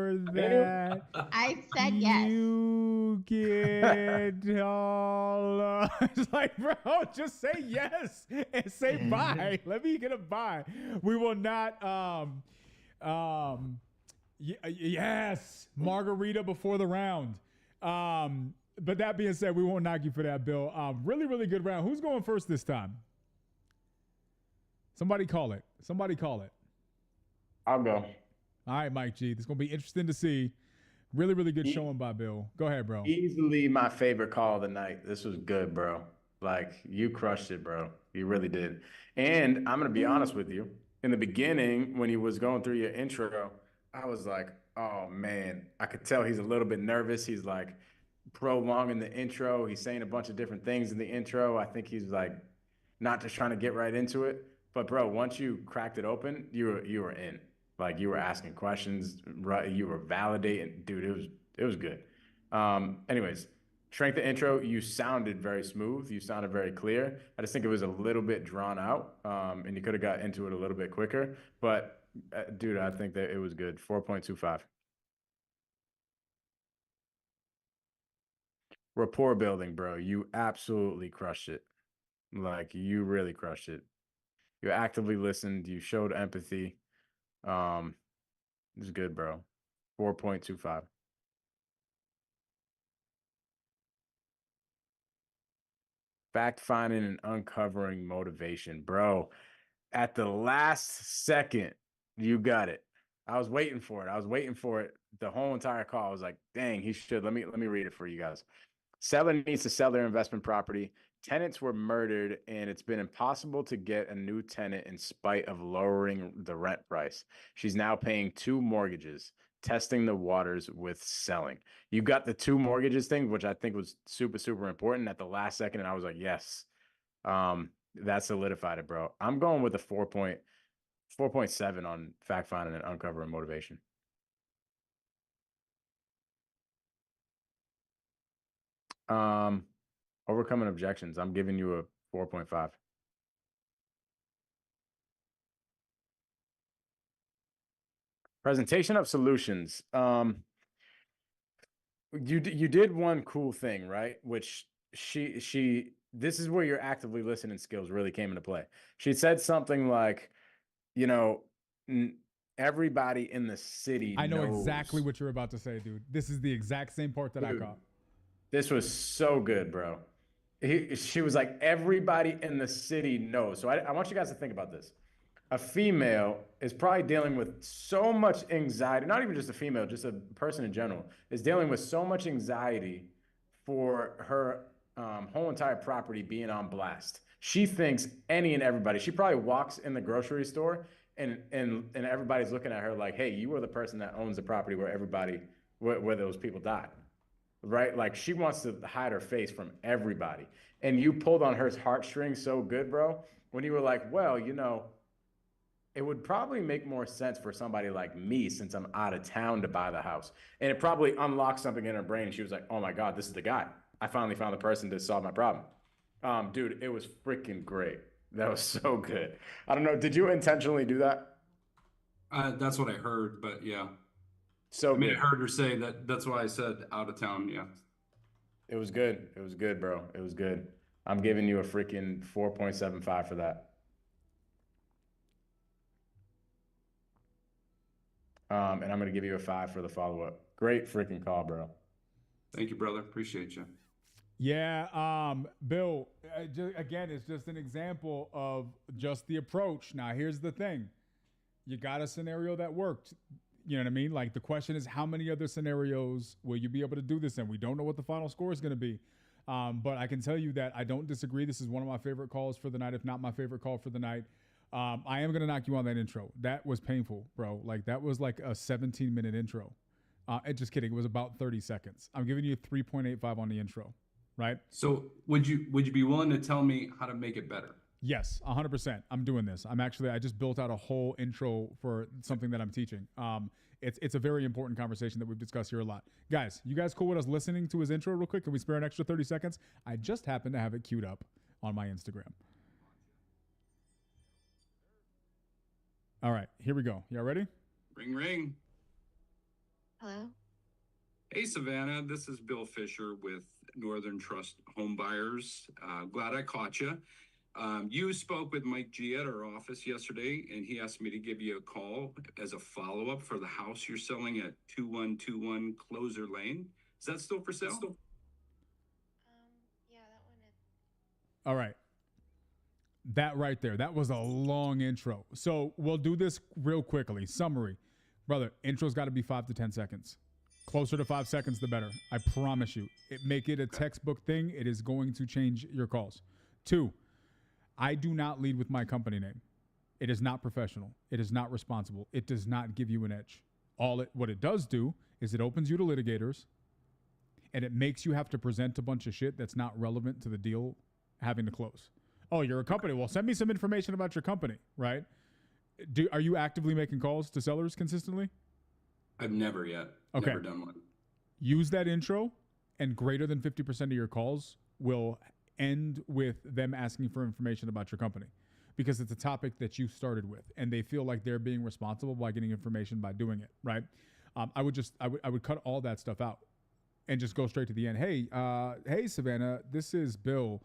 sure that I said yes. you get all. It's like, bro, just say yes and say bye. Let me get a bye. We will not. Yes, margarita before the round. But that being said, we won't knock you for that, Bill. Really, really good round. Who's going first this time? Somebody call it. I'll go. All right, Mike G. This is going to be interesting to see. Really, really good showing by Bill. Go ahead, bro. Easily my favorite call of the night. This was good, bro. Like, you crushed it, bro. You really did. And I'm going to be honest with you. In the beginning, when he was going through your intro, I was like, oh, man. I could tell he's a little bit nervous. He's like prolonging the intro. He's saying a bunch of different things in the intro. I think he's like not just trying to get right into it. But, bro, once you cracked it open, you were in. Like, you were asking questions, right? You were validating. Dude, it was good. Anyways, strength of intro, you sounded very smooth. You sounded very clear. I just think it was a little bit drawn out, and you could have got into it a little bit quicker. But, dude, I think that it was good. 4.25. Rapport building, bro. You absolutely crushed it. Like, you really crushed it. You actively listened. You showed empathy. It was good, bro. 4.25. Fact finding and uncovering motivation, bro. At the last second, you got it. I was waiting for it. The whole entire call. I was like, dang, he should. Let me read it for you guys. Seller needs to sell their investment property. Tenants were murdered, and it's been impossible to get a new tenant in spite of lowering the rent price. She's now paying 2 mortgages, testing the waters with selling. You got the 2 mortgages thing, which I think was super, super important at the last second, and I was like, yes. That solidified it, bro. I'm going with a 4.7 on fact finding and uncovering motivation. Overcoming objections. I'm giving you a 4.5. Presentation of solutions. You did one cool thing, right? Which this is where your actively listening skills really came into play. She said something like, everybody in the city I know knows. exactly what you're about to say, dude. This is the exact same part that I caught. This was so good, bro. She was like, everybody in the city knows. So I want you guys to think about this. A female is probably dealing with so much anxiety, not even just a female, just a person in general, is dealing with so much anxiety for her whole entire property being on blast. She thinks any and everybody, she probably walks in the grocery store and everybody's looking at her like, hey, you are the person that owns the property where those people died. Right? Like, she wants to hide her face from everybody. And you pulled on her heartstrings so good, bro, when you were like, well, it would probably make more sense for somebody like me, since I'm out of town, to buy the house. And it probably unlocked something in her brain. And she was like, oh my God, this is the guy. I finally found the person to solve my problem. Dude, it was freaking great. That was so good. I don't know. Did you intentionally do that? That's what I heard, but yeah. So I heard her say that. That's why I said out of town. Yeah. It was good. It was good, bro. It was good. I'm giving you a freaking 4.75 for that. And I'm going to give you a 5 for the follow-up. Great freaking call, bro. Thank you, brother. Appreciate you. Yeah, Bill, again, it's just an example of just the approach. Now, here's the thing. You got a scenario that worked. You know what I mean? Like, the question is, how many other scenarios will you be able to do this in? We don't know what the final score is going to be. But I can tell you that I don't disagree. This is one of my favorite calls for the night, if not my favorite call for the night. I am going to knock you on that intro. That was painful, bro. Like, that was like a 17-minute intro. Just kidding. It was about 30 seconds. I'm giving you a 3.85 on the intro. right? So would you be willing to tell me how to make it better? Yes, 100%. I'm doing this. I just built out a whole intro for something that I'm teaching. It's a very important conversation that we've discussed here a lot. Guys, you guys cool with us listening to his intro real quick? Can we spare an extra 30 seconds? I just happen to have it queued up on my Instagram. All right, here we go. Y'all ready? Ring, ring. Hello? Hey, Savannah. This is Bill Fisher with Northern Trust Home Buyers. Glad I caught you. You spoke with Mike G at our office yesterday, and he asked me to give you a call as a follow-up for the house you're selling at 2121 Closer Lane. Is that still for sale? Yeah, that one is. All right. That right there. That was a long intro. So we'll do this real quickly. Summary. Brother, intro's got to be 5 to 10 seconds. Closer to 5 seconds, the better. I promise you. Make it a textbook thing. It is going to change your calls. 2, I do not lead with my company name. It is not professional. It is not responsible. It does not give you an edge. What it does do is it opens you to litigators, and it makes you have to present a bunch of shit that's not relevant to the deal having to close. Oh, you're a company. Well, send me some information about your company, right? Are you actively making calls to sellers consistently? I've never yet. Okay. Never done one. Use that intro, and greater than 50% of your calls will end with them asking for information about your company, because it's a topic that you started with, and they feel like they're being responsible by getting information by doing it, right? I would cut all that stuff out and just go straight to the end. Hey, Savannah, this is Bill.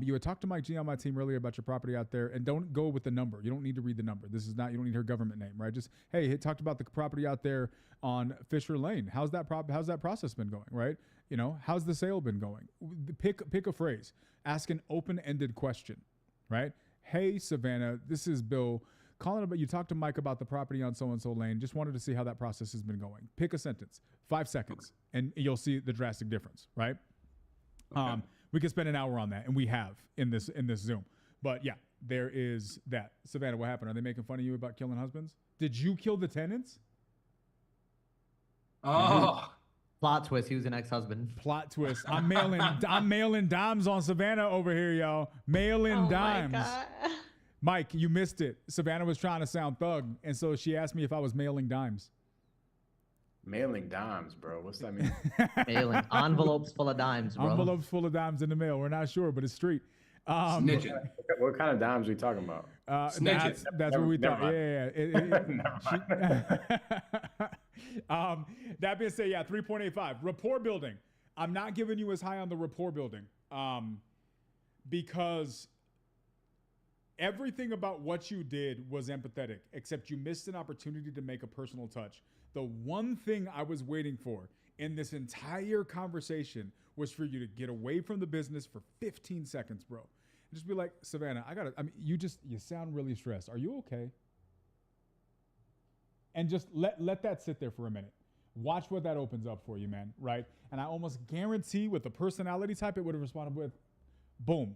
You had talked to Mike G on my team earlier about your property out there, and don't go with the number. You don't need to read the number. You don't need her government name, right? Just, hey, he talked about the property out there on Fisher Lane. How's that process been going, right? You know, how's the sale been going? Pick a phrase. Ask an open-ended question, right? Hey, Savannah, this is Bill. Calling about, you talked to Mike about the property on so-and-so lane. Just wanted to see how that process has been going. Pick a sentence, 5 seconds, and you'll see the drastic difference, right? Okay. We could spend an hour on that, and we have in this Zoom. But yeah, there is that. Savannah, what happened? Are they making fun of you about killing husbands? Did you kill the tenants? Oh, Plot twist, he was an ex-husband. Plot twist. I'm mailing dimes on Savannah over here, y'all. Mailing dimes. My God. Mike, you missed it. Savannah was trying to sound thug, and so she asked me if I was mailing dimes. Mailing dimes, bro. What's that mean? Mailing envelopes full of dimes, bro. Envelopes full of dimes in the mail. We're not sure, but it's street. snitching. What kind of dimes are we talking about? Snitching. That's what we thought. Never Yeah. That being said, 3.85. Rapport building. I'm not giving you as high on the rapport building because everything about what you did was empathetic, except you missed an opportunity to make a personal touch. The one thing I was waiting for in this entire conversation was for you to get away from the business for 15 seconds, bro. And just be like, Savannah, you sound really stressed. Are you okay? And just let that sit there for a minute. Watch what that opens up for you, man, right? And I almost guarantee with the personality type, it would have responded with, boom,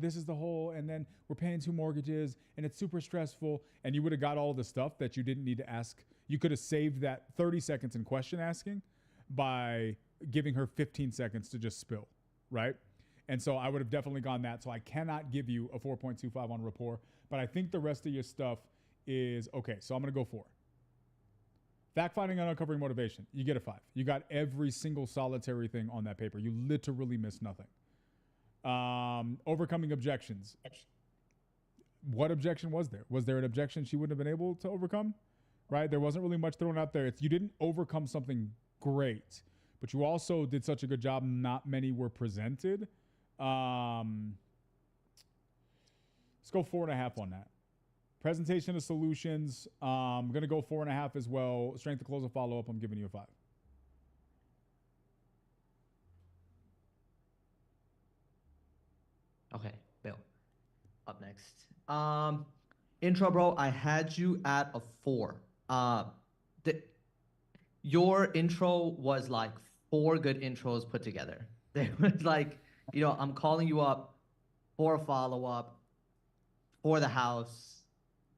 this is the whole, and then we're paying 2 mortgages, and it's super stressful, and you would have got all the stuff that you didn't need to ask. You could have saved that 30 seconds in question asking by giving her 15 seconds to just spill, right? And so I would have definitely gone that. So I cannot give you a 4.25 on rapport, but I think the rest of your stuff is okay. So I'm going to go 4. Fact finding and uncovering motivation. You get a 5. You got every single solitary thing on that paper. You literally missed nothing. Overcoming objections. What objection was there? Was there an objection she wouldn't have been able to overcome? Right? There wasn't really much thrown out there. You didn't overcome something great, but you also did such a good job. Not many were presented. Let's go 4.5 on that. Presentation of solutions. I'm going to go 4.5 as well. Strength to close a follow-up. I'm giving you a 5. Okay, Bill. Up next. Intro, bro. I had you at a 4. Your intro was like 4 good intros put together. There was like, I'm calling you up for a follow-up for the house.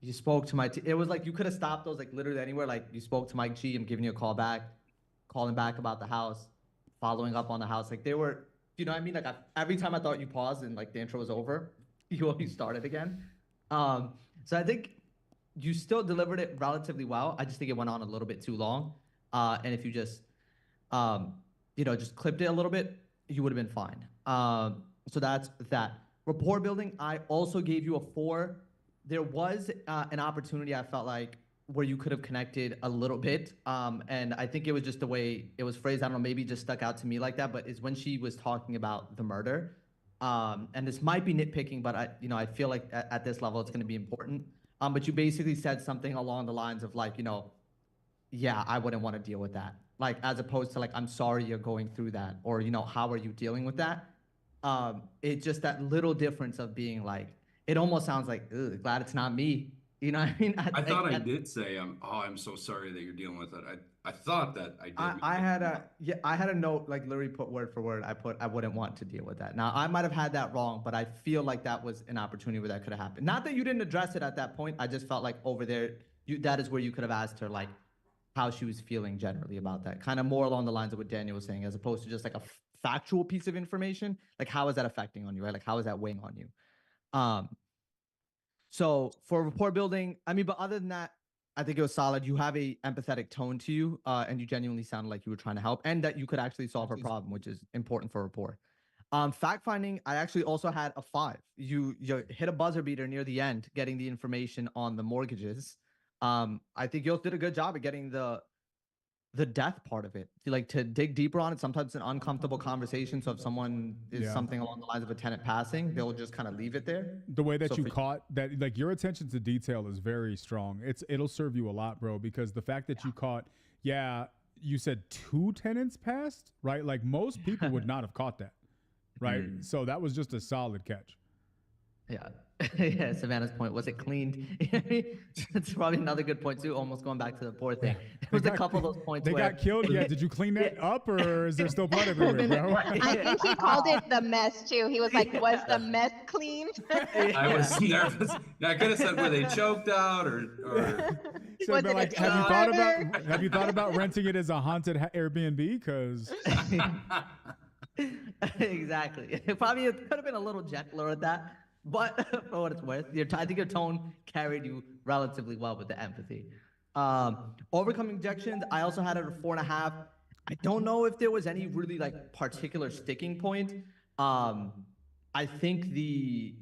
You spoke to it was like you could have stopped those like literally anywhere. Like you spoke to Mike G. I'm giving you a call back, calling back about the house, following up on the house. Like there were you know what I mean? Like every time I thought you paused and like the intro was over, you always started again. So I think you still delivered it relatively well. I just think it went on a little bit too long. And if you just, um, just clipped it a little bit, you would have been fine. So that's that. Rapport building, I also gave you a 4. There was an opportunity I felt like where you could have connected a little bit. And I think it was just the way it was phrased. I don't know, maybe it just stuck out to me like that, but it's when she was talking about the murder. And this might be nitpicking, but I feel like at this level it's going to be important. But you basically said something along the lines of like, yeah, I wouldn't want to deal with that. Like, as opposed to like, I'm sorry you're going through that, or how are you dealing with that? It's just that little difference of being like, it almost sounds like, ugh, glad it's not me. You know what I mean? I thought I did say, I'm so sorry that you're dealing with it. I thought that I did. I had a note like literally put word for word. I wouldn't want to deal with that. Now I might have had that wrong, but I feel like that was an opportunity where that could have happened. Not that you didn't address it at that point. I just felt like over there, that is where you could have asked her like how she was feeling generally about that. Kind of more along the lines of what Daniel was saying, as opposed to just like a factual piece of information. Like how is that affecting on you, right? Like how is that weighing on you? So for rapport building, I mean, but other than that, I think it was solid. You have a empathetic tone to you, and you genuinely sounded like you were trying to help, and that you could actually solve her problem, which is important for rapport. Fact finding, I actually also had a 5. You hit a buzzer beater near the end, getting the information on the mortgages. I think you did a good job at getting the death part of it, to dig deeper on it. Sometimes it's an uncomfortable conversation. So if someone is something along the lines of a tenant passing, they'll just kind of leave it there. The way that you caught that, like your attention to detail is very strong. It'll serve you a lot, bro, because the fact that you caught, you said 2 tenants passed, right? Like most people would not have caught that, right? So that was just a solid catch. Yeah. Yeah, Savannah's point, was it cleaned? That's probably another good point too, almost going back to the poor thing. There was a couple of those points they got killed. Yeah, did you clean that up, or is there still part of it, bro? I think he called it the mess too. He was like, was the mess cleaned? I was nervous. I could have said, were they choked out or So, but like, have you thought about renting it as a haunted Airbnb? Because exactly. Probably it could have been a little gentler at that. But for what it's worth, I think your tone carried you relatively well with the empathy. Overcoming objections, I also had it at 4.5. I don't know if there was any really like particular sticking point. I think the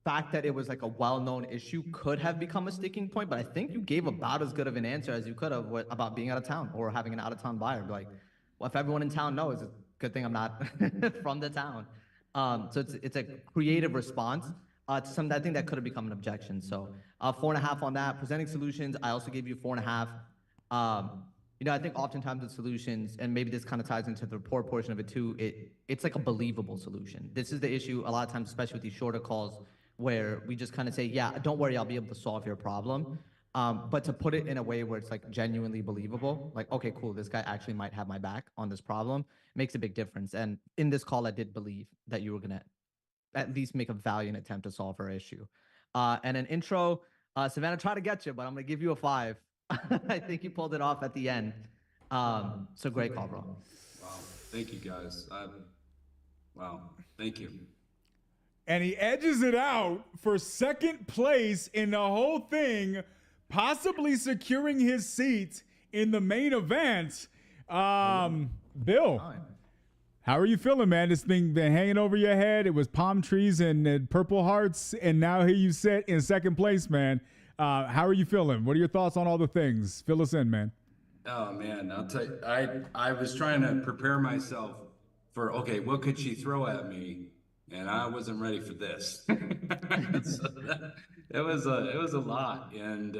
fact that it was like a well-known issue could have become a sticking point, but I think you gave about as good of an answer as you could have about being out of town or having an out-of-town buyer. Like, well, if everyone in town knows, it's a good thing I'm not from the town. So it's a creative response to something I think that could have become an objection. So 4.5 on that. Presenting solutions, I also gave you 4.5. I think oftentimes with solutions, and maybe this kind of ties into the rapport portion of it too, it's like a believable solution. This is the issue a lot of times, especially with these shorter calls, where we just kind of say, yeah, don't worry, I'll be able to solve your problem. But to put it in a way where it's like genuinely believable, like, okay, cool, this guy actually might have my back on this problem, makes a big difference. And in this call, I did believe that you were going to at least make a valiant attempt to solve her issue. And an intro, Savannah tried to get you, but I'm going to give you a 5. I think you pulled it off at the end. So great call, bro. Wow. Thank you, guys. Wow. Thank you. And he edges it out for second place in the whole thing, possibly securing his seat in the main event. Bill, how are you feeling, man? This thing been hanging over your head. It was palm trees and purple hearts, and now here you sit in second place, man. How are you feeling? What are your thoughts on all the things? Fill us in, man. Oh man, I'll tell you, I was trying to prepare myself for, okay, what could she throw at me? And I wasn't ready for this. So it was a lot. And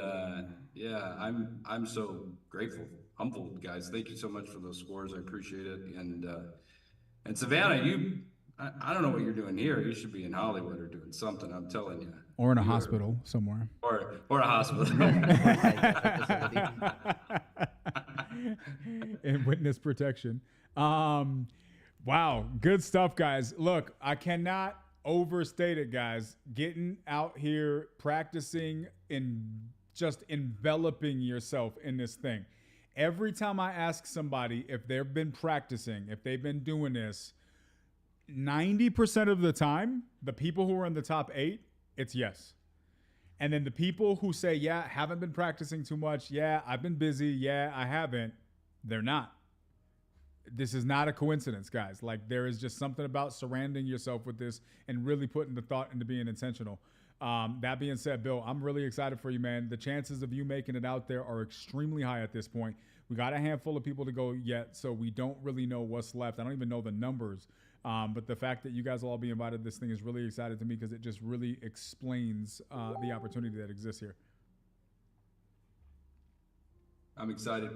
yeah, I'm so grateful, humbled, guys. Thank you so much for those scores. I appreciate it. And Savannah, I don't know what you're doing here. You should be in Hollywood or doing something, I'm telling you. Or in a hospital somewhere. Or a hospital. In witness protection. Wow, good stuff, guys. Look, I cannot overstate it, guys. Getting out here, practicing, and just enveloping yourself in this thing. Every time I ask somebody if they've been practicing, if they've been doing this, 90% of the time, the people who are in the top 8, it's yes. And then the people who say, yeah, haven't been practicing too much. Yeah, I've been busy. Yeah, I haven't. They're not. This is not a coincidence, guys. Like, there is just something about surrounding yourself with this and really putting the thought into being intentional. That being said, Bill, I'm really excited for you, man. The chances of you making it out there are extremely high at this point. We got a handful of people to go yet, so we don't really know what's left. I don't even know the numbers. But the fact that you guys will all be invited to this thing is really exciting to me because it just really explains the opportunity that exists here. I'm excited.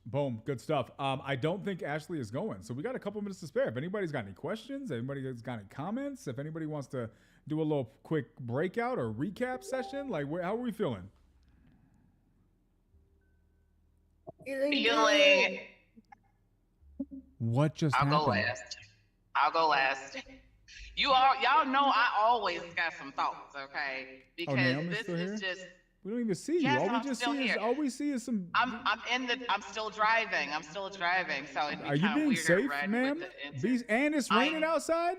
Boom, good stuff. I don't think Ashley is going, so we got a couple minutes to spare. If anybody's got any questions, anybody's got any comments, if anybody wants to do a little quick breakout or recap session, like how are we feeling? Feeling. What just happened? I'll go last. Y'all know I always got some thoughts, okay? Because Naomi's this is here? just. We don't even see Yes, you. I'm We see is some. I'm still driving. So it'd be Are you kind of being weird safe, riding ma'am? with the And it's raining outside?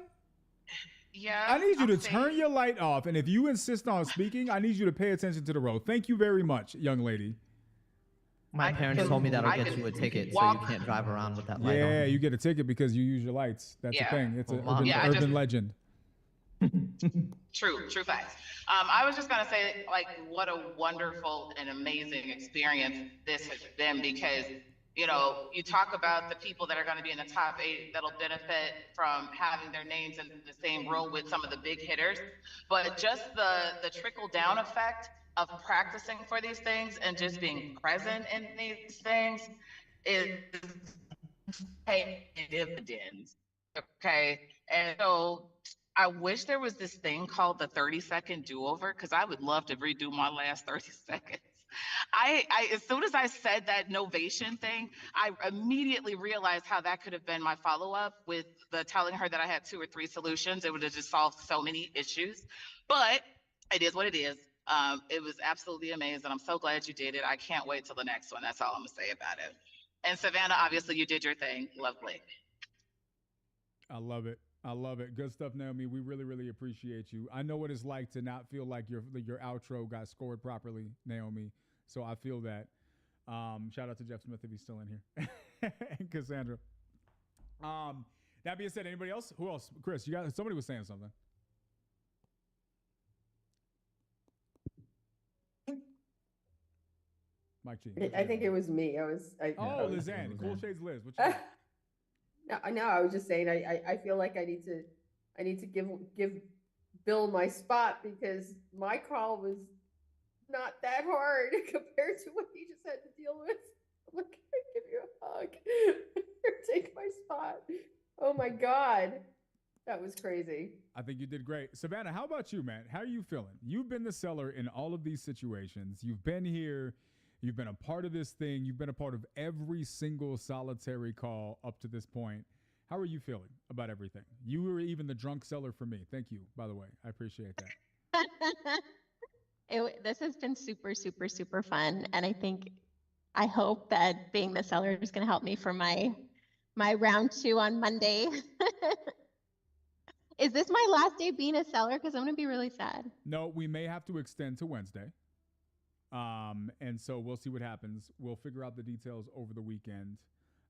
Yeah. I need you to I'm turn safe. your light off, and if you insist on speaking, I need you to pay attention to the road. Thank you very much, young lady. My parents told me that'll get you a ticket, so you can't drive around with that light on. Yeah, you get a ticket because you use your lights. That's the thing. It's an urban legend. True facts. I was just gonna say, like, what a wonderful and amazing experience this has been because, you know, you talk about the people that are going to be in the top 8 that'll benefit from having their names in the same room with some of the big hitters, but just the trickle down effect of practicing for these things and just being present in these things is paying dividends. Okay. And so I wish there was this thing called the 30-second do-over because I would love to redo my last 30 seconds. I as soon as I said that novation thing, I immediately realized how that could have been my follow-up with the telling her that I had 2 or 3 solutions. It would have just solved so many issues. But it is what it is. It was absolutely amazing. I'm so glad you did it. I can't wait till the next one. That's all I'm gonna say about it. And Savannah, obviously you did your thing. Lovely. I love it. I love it. Good stuff, Naomi. We really, really appreciate you. I know what it's like to not feel like your outro got scored properly, Naomi. So I feel that. Shout out to Jeff Smith if he's still in here, and Cassandra. That being said, anybody else? Who else? Chris, somebody was saying something. Mike G. I think it was me. Lizanne. Cool Shades Liz. What you No, I was just saying I feel like I need to give Bill my spot because my call was not that hard compared to what he just had to deal with. I'm like, can I give you a hug? Take my spot. Oh my God. That was crazy. I think you did great. Savannah, how about you, man? How are you feeling? You've been the seller in all of these situations. You've been here. You've been a part of this thing. You've been a part of every single solitary call up to this point. How are you feeling about everything? You were even the drunk seller for me. Thank you, by the way. I appreciate that. This has been super, super, super fun. And I hope that being the seller is going to help me for my round 2 on Monday. Is this my last day being a seller? Because I'm going to be really sad. No, we may have to extend to Wednesday. And so we'll see what happens. We'll figure out the details over the weekend,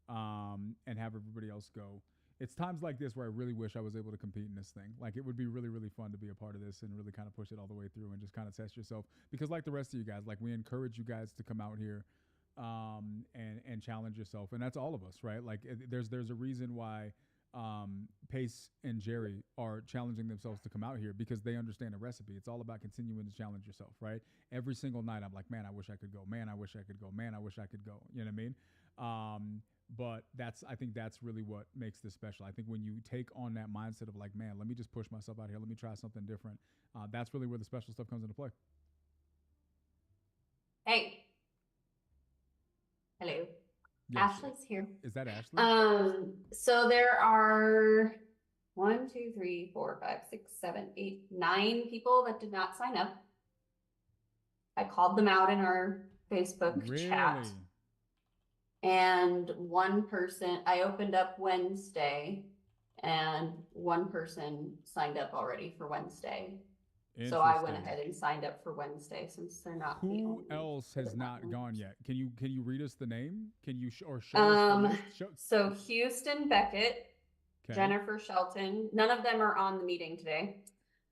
and have everybody else go. It's times like this where I really wish I was able to compete in this thing. Like, it would be really, really fun to be a part of this and really kind of push it all the way through and just kind of test yourself. Because like the rest of you guys, like, we encourage you guys to come out here, and challenge yourself. And that's all of us, right? Like, there's a reason why Pace and Jerry are challenging themselves to come out here because they understand the recipe. It's all about continuing to challenge yourself, right? Every single night I'm like, man, I wish I could go. Man, I wish I could go. Man, I wish I could go. You know what I mean? But I think that's really what makes this special. I think when you take on that mindset of like, man, let me just push myself out here. Let me try something different. That's really where the special stuff comes into play. Hey. Hello. Yes. Ashley's here. Is that Ashley? So there are 1, 2, 3, 4, 5, 6, 7, 8, 9 people that did not sign up. I called them out in our Facebook chat. And one person, I opened up Wednesday, and one person signed up already for Wednesday. So I went ahead and signed up for Wednesday since they're not the Who only else for has the not month. gone yet? Can you read us the name? Can you or show us the list? So Houston Beckett, Okay. Jennifer Shelton, none of them are on the meeting today.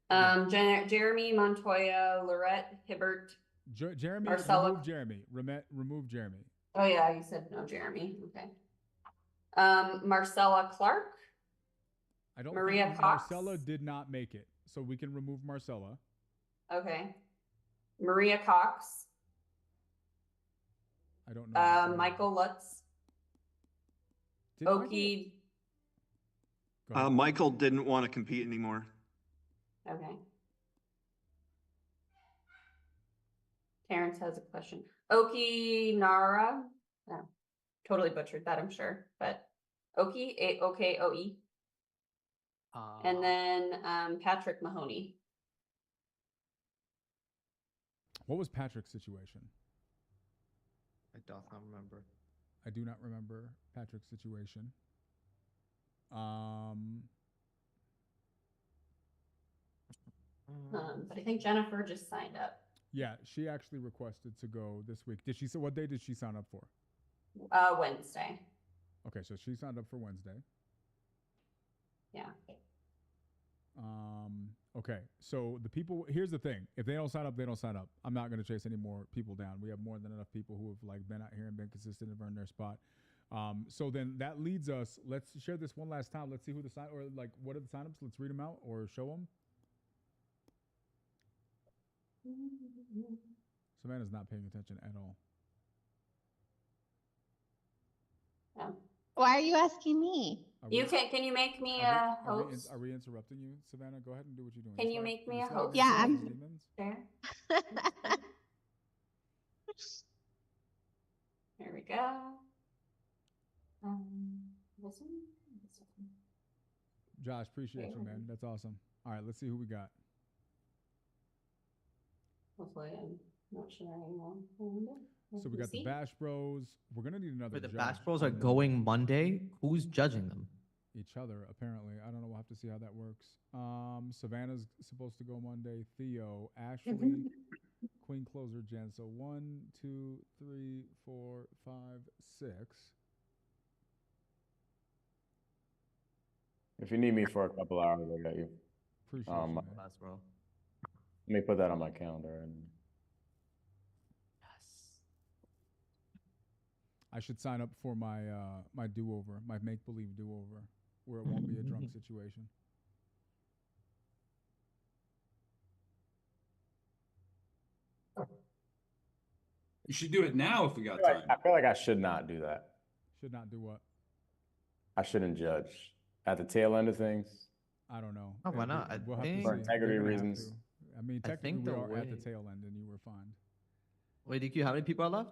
Jeremy Montoya, Lorette Hibbert, Jeremy, Marcella. remove Jeremy. Remove Jeremy. Oh yeah, you said no Jeremy. Okay. Marcella Clark. I don't Maria think Cox. Marcella did not make it, so we can remove Marcella. Okay. Maria Cox. I don't know. Michael Lutz. Okie. Michael didn't want to compete anymore. Okay. Terrence has a question. Okinara. Oh, totally butchered that, I'm sure. But Oki, A-O-K-O-E. And then Patrick Mahoney. What was Patrick's situation? I do not remember. I do not remember Patrick's situation. But I think Jennifer just signed up. Yeah, she actually requested to go this week. Did she? So what day did she sign up for? Wednesday. Okay, so she signed up for Wednesday. Yeah. Okay, so the people, here's the thing. If they don't sign up, they don't sign up. I'm not going to chase any more people down. We have more than enough people who have like been out here and been consistent and earned their spot. So then that leads us, let's share this one last time. Let's see who the sign, or like, what are the signups? Let's read them out or show them. Savannah's not paying attention at all. Yeah. Why are you asking me? Can you make me a host? Are we interrupting you, Savannah? Go ahead and do what you're doing. Can you make me a host? Yeah, I'm there. There we go. This one. Josh, appreciate you, man. That's awesome. All right, let's see who we got. Hopefully I'm not sharing anymore. So we got the Bash Bros. We're gonna need another. The Bash Bros are going Monday. Who's judging them? Each other, apparently. I don't know. We'll have to see how that works. Savannah's supposed to go Monday. Theo, Ashley, Queen Closer, Jen. So 1, 2, 3, 4, 5, 6. If you need me for a couple hours, I got you. Appreciate you, man. Bro. Let me put that on my calendar. And I should sign up for my my do-over, my make-believe do-over, where it won't be a drunk situation. You should do it now if we got time. I feel like I should not do that. Should not do what? I shouldn't judge at the tail end of things. I don't know. Oh, why not? We'll have to see. For integrity reasons. I mean, technically we are at the tail end, and you were fine. Wait, DQ, how many people are left?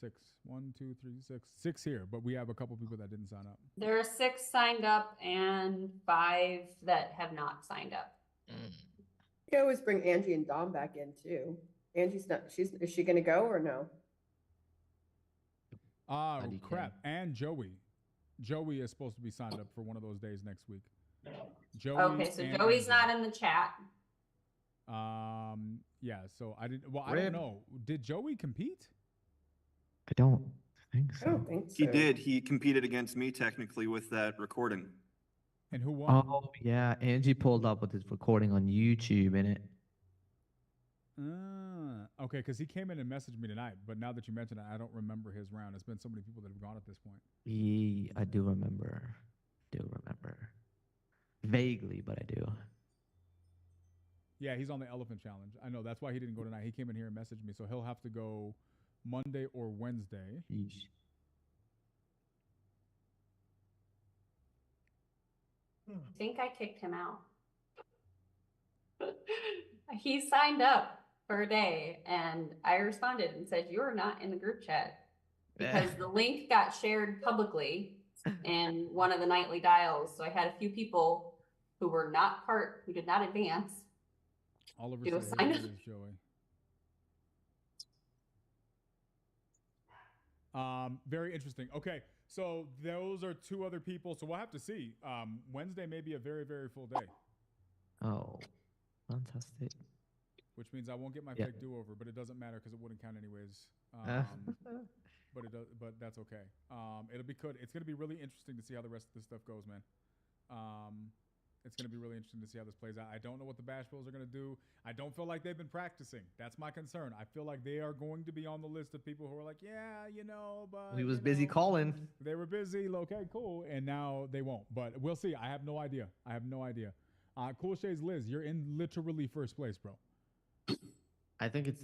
6. 1, 2, 3, 6. 6 here, but we have a couple people that didn't sign up. There are 6 signed up and 5 that have not signed up. You can always bring Angie and Dom back in too. Angie's not. Is she going to go or no? Crap! And Joey. Joey is supposed to be signed up for one of those days next week. Joey. Okay, so Joey's not in the chat. Yeah. So I didn't. Well, I don't know. Did Joey compete? I don't think so. I don't think so. He did. He competed against me technically with that recording. And who won? Oh yeah, Angie pulled up with his recording on YouTube, innit? Okay, because he came in and messaged me tonight, but now that you mention it, I don't remember his round. It's been so many people that have gone at this point. I do remember. Vaguely, but I do. Yeah, he's on the Elephant Challenge. I know. That's why he didn't go tonight. He came in here and messaged me, so he'll have to go Monday or Wednesday. Yeesh. I think I kicked him out. He signed up for a day, and I responded and said, "You are not in the group chat," because the link got shared publicly in one of the nightly dials. So I had a few people who were not who did not advance. Oliver do a said, sign "Hey, up. there's Joey." Very interesting. Okay, so those are two other people. So we'll have to see. Wednesday may be a very, very full day. Oh, fantastic. Which means I won't get my fake do-over, but it doesn't matter because it wouldn't count anyways. But it does. But that's okay. It'll be good. It's gonna be really interesting to see how the rest of this stuff goes, man. It's gonna be really interesting to see how this plays out. I don't know what the Bash Bros are gonna do. I don't feel like they've been practicing. That's my concern. I feel like they are going to be on the list of people who are like, yeah, but We was busy calling. They were busy. Okay, cool. And now they won't. But we'll see. I have no idea. Cool Shades Liz, you're in literally first place, bro. I think it's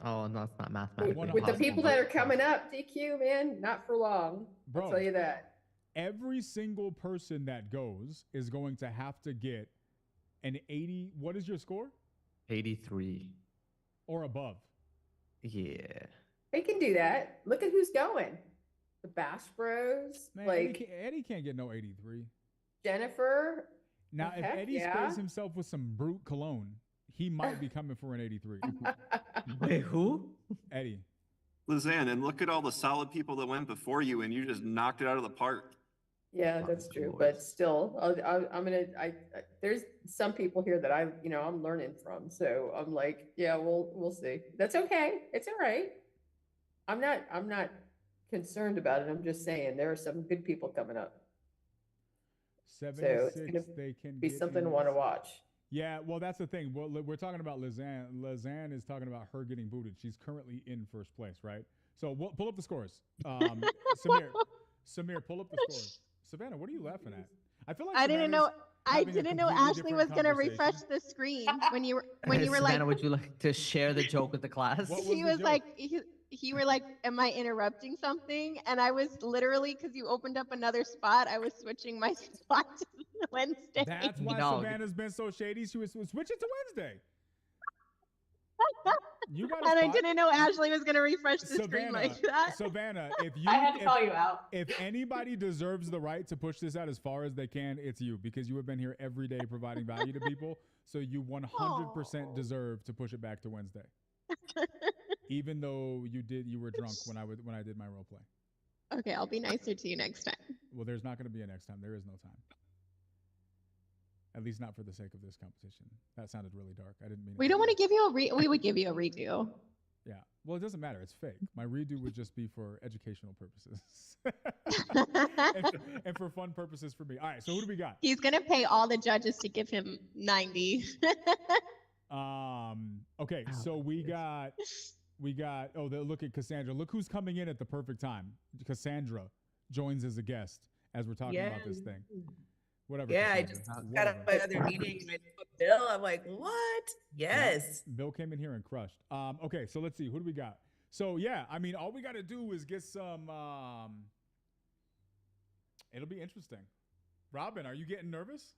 oh no, it's not math. With the people that are coming up, DQ, man, not for long. Bro, I'll tell you that. Every single person that goes is going to have to get an 80. What is your score? 83. Or above. Yeah. They can do that. Look at who's going. The Bash Bros. Man, like Eddie can't get no 83. Jennifer. Now, if Eddie sprays himself with some brute cologne, he might be coming for an 83. Wait, who? Eddie. Lizanne, and look at all the solid people that went before you, and you just knocked it out of the park. Yeah, that's true. But still, there's some people here that I'm learning from. So I'm like, yeah, we'll see. That's okay. It's all right. I'm not concerned about it. I'm just saying there are some good people coming up. 76, so it's gonna they can be something to want to watch. Yeah, well, that's the thing. Well, we're talking about Lizanne. Lizanne is talking about her getting booted. She's currently in first place, right? So we'll pull up the scores. Samir, pull up the scores. Savannah, what are you laughing at? I feel like I didn't know Ashley was gonna refresh the screen when you were Savannah, like, would you like to share the joke with the class? he was like, you were like, am I interrupting something? And I was literally, because you opened up another spot, I was switching my spot to Wednesday. That's why Savannah's been so shady. She was switching to Wednesday. You got and I didn't know Ashley was gonna refresh the screen like that. Savannah, I had to call you out. If anybody deserves the right to push this out as far as they can, it's you, because you have been here every day providing value to people. So you 100% deserve to push it back to Wednesday. Even though you were drunk when I did my role play. Okay, I'll be nicer to you next time. Well, there's not going to be a next time. There is no time. At least not for the sake of this competition. That sounded really dark. I didn't mean it. We don't want to give you we would give you a redo. Yeah. Well, it doesn't matter. It's fake. My redo would just be for educational purposes. and for fun purposes for me. All right, so who do we got? He's going to pay all the judges to give him 90. Okay, so we got look at Cassandra. Look who's coming in at the perfect time. Cassandra joins as a guest as we're talking about this thing. Whatever. Yeah, Cassandra. I just got up my other meeting and I saw Bill. I'm like, what? Yes. Yeah, Bill came in here and crushed. Okay, so let's see. Who do we got? So yeah, I mean, all we got to do is get some. It'll be interesting. Robin, are you getting nervous?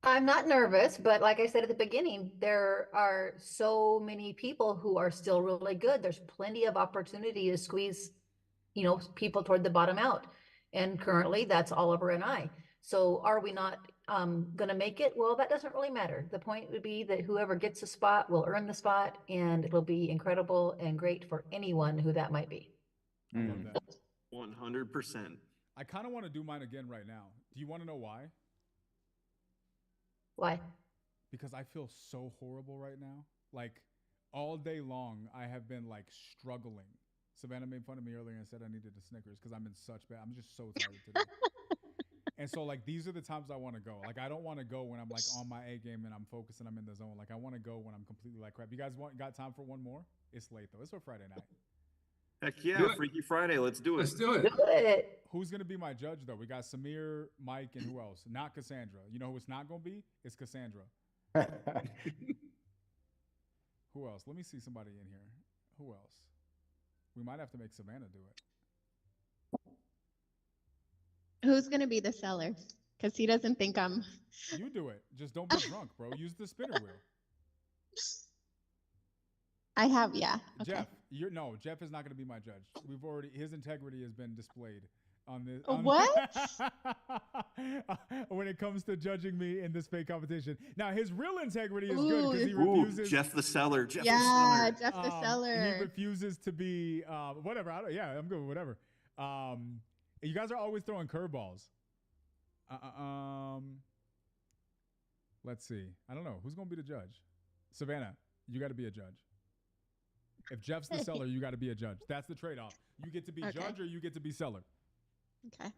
I'm not nervous, but like I said at the beginning, there are so many people who are still really good. There's plenty of opportunity to squeeze, people toward the bottom out. And currently that's Oliver and I. So are we not going to make it? Well, that doesn't really matter. The point would be that whoever gets a spot will earn the spot, and it'll be incredible and great for anyone who that might be. I love that. 100%. I kind of want to do mine again right now. Do you want to know why? Why? Because I feel so horrible right now. Like all day long, I have been like struggling. Savannah made fun of me earlier and said I needed a Snickers because I'm in such bad. I'm just so tired today. And so like these are the times I want to go. Like I don't want to go when I'm like on my A game and I'm focused and I'm in the zone. Like I want to go when I'm completely like crap. You guys got time for one more? It's late though. It's for Friday night. Heck yeah, Freaky Friday. Let's do it. Let's do it. Do it. Who's going to be my judge, though? We got Samir, Mike, and who else? Not Cassandra. You know who it's not going to be? It's Cassandra. Who else? Let me see somebody in here. Who else? We might have to make Savannah do it. Who's going to be the seller? Because he doesn't think I'm... You do it. Just don't be drunk, bro. Use the spinner wheel. I have, yeah. Okay. Jeff is not going to be my judge. His integrity has been displayed on this. What? When it comes to judging me in this fake competition. Now, his real integrity is good because he Ooh, refuses. Jeff the seller. Jeff the Yeah, seller. Jeff the seller. He refuses to be whatever. I'm good with whatever. You guys are always throwing curveballs. Let's see. I don't know who's gonna be the judge. Savannah, you got to be a judge. If Jeff's the seller, you got to be a judge. That's the trade-off. You get to be judge or you get to be seller. Okay.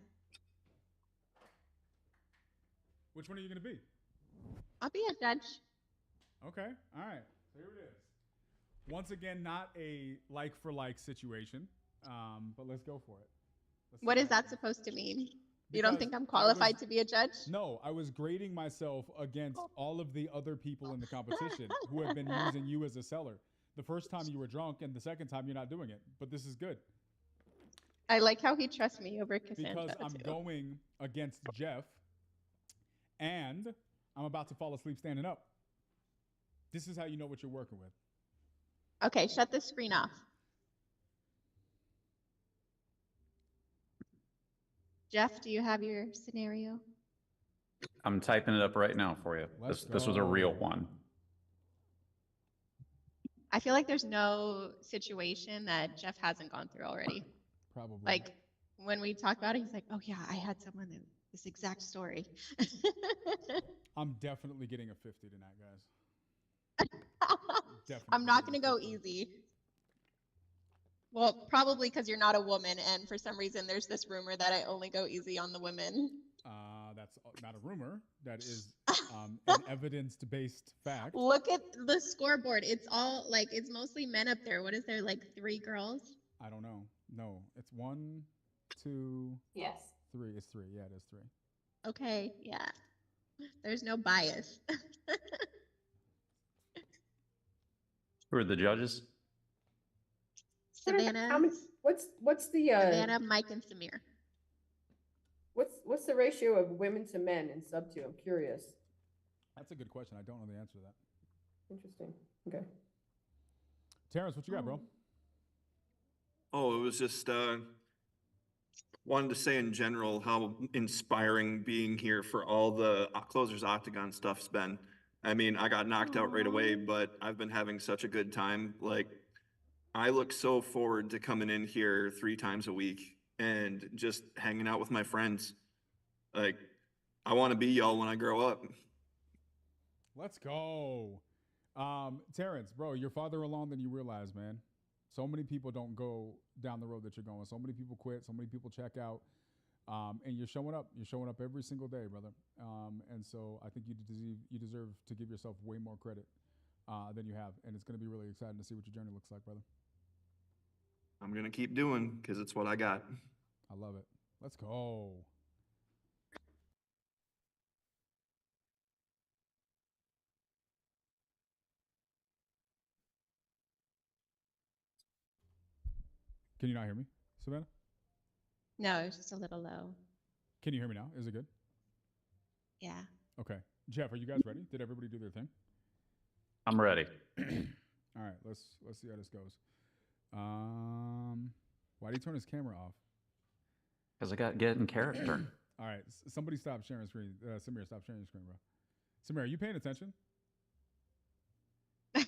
Which one are you gonna be? I'll be a judge. Okay. All right. So here it is. Once again, not a like for like situation, but let's go for it. What is that supposed to mean? You don't think I'm qualified to be a judge? No, I was grading myself against all of the other people in the competition who have been using you as a seller. The first time you were drunk, and the second time you're not doing it. But this is good. I like how he trusts me over Cassandra. Because I'm going against Jeff, and I'm about to fall asleep standing up. This is how you know what you're working with. Okay, shut the screen off. Jeff, do you have your scenario? I'm typing it up right now for you. This was a real one. I feel like there's no situation that Jeff hasn't gone through already. Probably. Like when we talk about it, he's like, "Oh yeah, I had someone that this exact story." I'm definitely getting a 50 tonight, guys. Definitely. I'm not gonna go easy. Well, probably because you're not a woman, and for some reason, there's this rumor that I only go easy on the women. That's not a rumor. That is an evidence-based fact. Look at the scoreboard. It's all like it's mostly men up there. What is there, like 3 girls? I don't know. No, it's 1, 2. Yes. 3. It's 3. Yeah, it is 3. Okay, yeah. There's no bias. Who are the judges? Savannah. What's the Savannah, Mike, and Samir. What's the ratio of women to men in sub 2? I'm curious. That's a good question. I don't know the answer to that. Interesting. Okay. Terrence, what you got, bro? Oh, it was just wanted to say in general how inspiring being here for all the Closers Octagon stuff's been. I mean, I got knocked out right away, but I've been having such a good time. Like, I look so forward to coming in here 3 times a week and just hanging out with my friends. Like, I want to be y'all when I grow up. Let's go. Terrence, bro, you're farther along than you realize, man. So many people don't go down the road that you're going. So many people quit. So many people check out. And you're showing up. You're showing up every single day, brother. And so I think you deserve to give yourself way more credit than you have. And it's going to be really exciting to see what your journey looks like, brother. I'm going to keep doing because it's what I got. I love it. Let's go. Can you not hear me, Savannah? No, it's just a little low. Can you hear me now? Is it good? Yeah. Okay. Jeff, are you guys ready? Did everybody do their thing? I'm ready. All right, let's see how this goes. Why did he turn his camera off? Because I got to get in character. All right, somebody stop sharing screen. Samir, stop sharing your screen, bro. Samir, are you paying attention?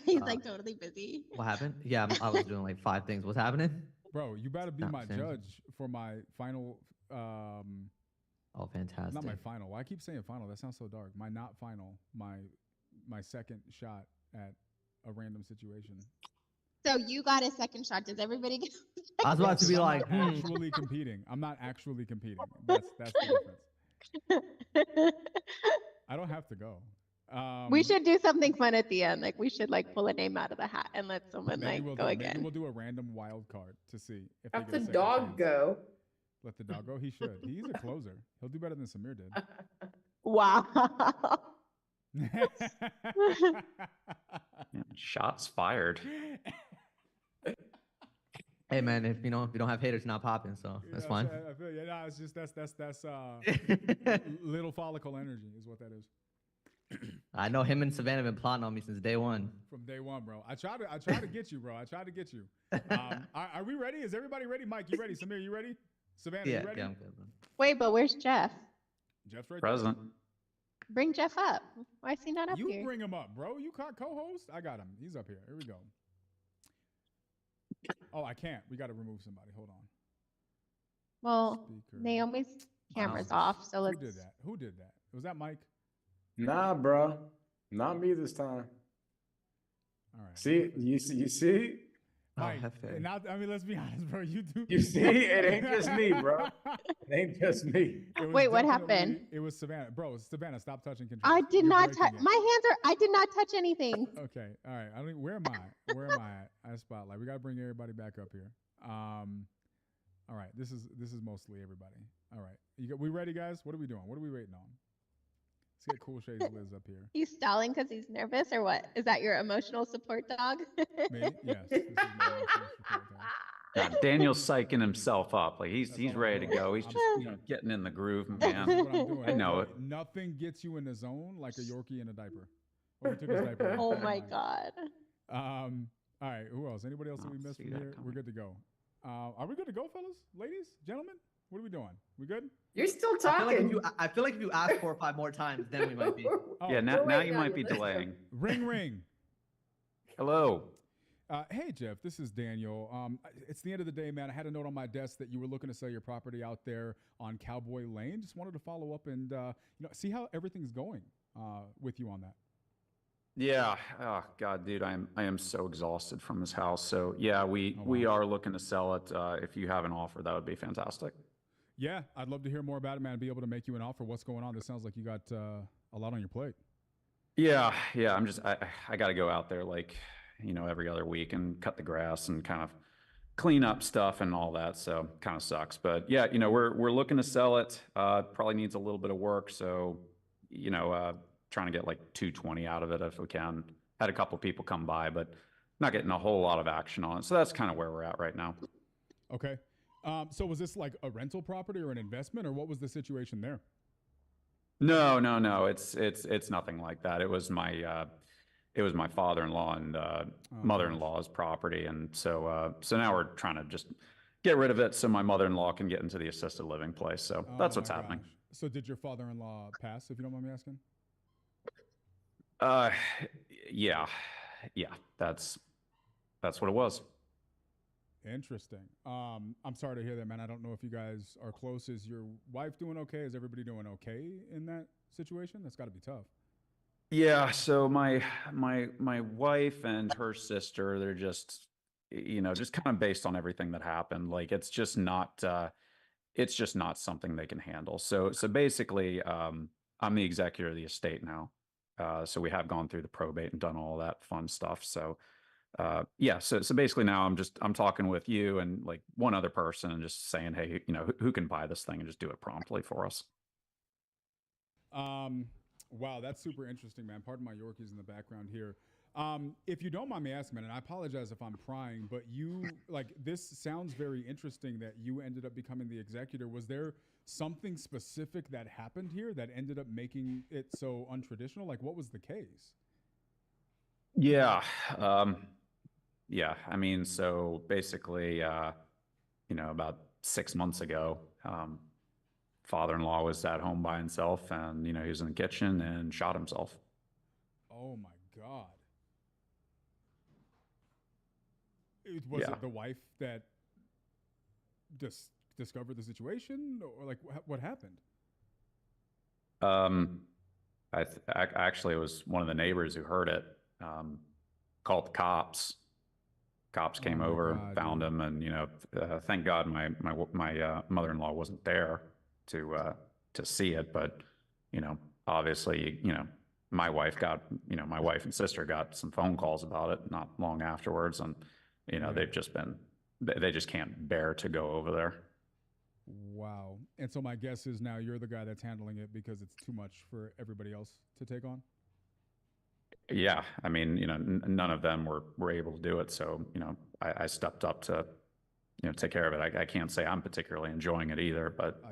He's like totally busy. What happened? Yeah, I was doing like 5 things. What's happening? Bro, you better be my Sam. judge for my final. Oh, fantastic. Not my final. Why I keep saying final? That sounds so dark. My not final. My second shot at a random situation. So you got a second shot. Does everybody get? I was about to be like, I'm actually competing. I'm not actually competing. That's the difference. I don't have to go. We should do something fun at the end. Like we should like pull a name out of the hat and let someone like go again. Maybe we'll do a random wild card to see if Have they the get a dog chance. go. Let the dog go. He should. He's a closer. He'll do better than Samir did. Wow. Shots fired. Hey man, if you don't have haters, not popping, so that's fine. I feel, yeah, it's just that's little follicle energy is what that is. I know him and Savannah have been plotting on me since day 1. From day 1, bro. I try to get you, bro. I try to get you. Are we ready? Is everybody ready? Mike, you ready? Samir, you ready? Savannah, you ready? Yeah, I'm good. Wait, but where's Jeff? Jeff's right Present. Bring Jeff up. Why is he not up You here? bring him up, bro. You co-host? I got him. He's up here. Here we go. Oh, I can't. We got to remove somebody. Hold on. Well, Speaker. Naomi's camera's off, so let's. Who did that? Who did that? Was that Mike? Nah, bro. Not me this time. All right. See, you see? Mike, now, I mean, let's be honest, bro. You do. You see? It ain't just me, bro. It ain't just me. Wait, what happened? It was Savannah. Bro, Savannah, stop touching controls. I did You're not touch. breaking it. My hands are. I did not touch anything. Okay. All right. I don't even, where am I? Where am I at? I spotlight. We got to bring everybody back up here. All right. This is mostly everybody. All right. We ready, guys? What are we doing? What are we waiting on? Let's get Cool Shades Liz up here. He's stalling because he's nervous, or what? Is that your emotional support dog? Me? Yes. This is my emotional support dog. Daniel's psyching himself up. Like he's ready to go. He's just getting in the groove, man. That's what I'm doing. I know it. Nothing gets you in the zone like a Yorkie in a diaper. Or we took his diaper off. Oh my god. All right. Who else? Anybody else that we missed from here? We're good to go. Are we good to go, fellas? Ladies? Gentlemen? What are we doing? We good? You're still talking. I feel like if you ask 4 or 5 more times, then we might be. Oh, Yeah, now you might be delaying. Ring, ring. Hello. Hey, Jeff, this is Daniel. It's the end of the day, man. I had a note on my desk that you were looking to sell your property out there on Cowboy Lane. Just wanted to follow up and see how everything's going with you on that. Yeah. Oh God, dude, I am so exhausted from this house. So yeah, we are looking to sell it. If you have an offer, that would be fantastic. Yeah, I'd love to hear more about it, man. Be able to make you an offer. What's going on? This sounds like you got a lot on your plate. Yeah. I got to go out there like, every other week and cut the grass and kind of clean up stuff and all that. So kind of sucks, but yeah, we're looking to sell it. Probably needs a little bit of work. So, trying to get like 220 out of it if we can. Had a couple people come by, but not getting a whole lot of action on it. So that's kind of where we're at right now. Okay. So was this like a rental property or an investment, or what was the situation there? No. It's nothing like that. It was my father-in-law and mother-in-law's property, and so now we're trying to just get rid of it so my mother-in-law can get into the assisted living place. So that's what's happening. Gosh. So did your father-in-law pass, if you don't mind me asking? Yeah, that's what it was. Interesting. I'm sorry to hear that, man. I don't know if you guys are close. Is your wife doing okay? Is everybody doing okay in that situation? That's got to be tough. Yeah, so my wife and her sister, they're just kind of based on everything that happened. Like it's just not something they can handle. So basically, I'm the executor of the estate now. So we have gone through the probate and done all that fun stuff. So so basically now I'm talking with you and like one other person and just saying, hey, who can buy this thing and just do it promptly for us. Wow, that's super interesting, man. Pardon my Yorkies in the background here. If you don't mind me asking, man, and I apologize if I'm prying, but this sounds very interesting that you ended up becoming the executor. Was there something specific that happened here that ended up making it so untraditional? Like, what was the case? Yeah. I mean, so basically, about 6 months ago, father-in-law was at home by himself and, he was in the kitchen and shot himself. Oh my God. Was it the wife that just discovered the situation, or like what happened? Actually, it was one of the neighbors who heard it, called the cops. Cops came over, found him, and thank God my mother-in-law wasn't there to see it, but obviously my wife and sister got some phone calls about it not long afterwards, and they just can't bear to go over there. Wow. And so my guess is now you're the guy that's handling it because it's too much for everybody else to take on? Yeah, I mean, none of them were able to do it, so I stepped up to take care of it. I can't say I'm particularly enjoying it either, but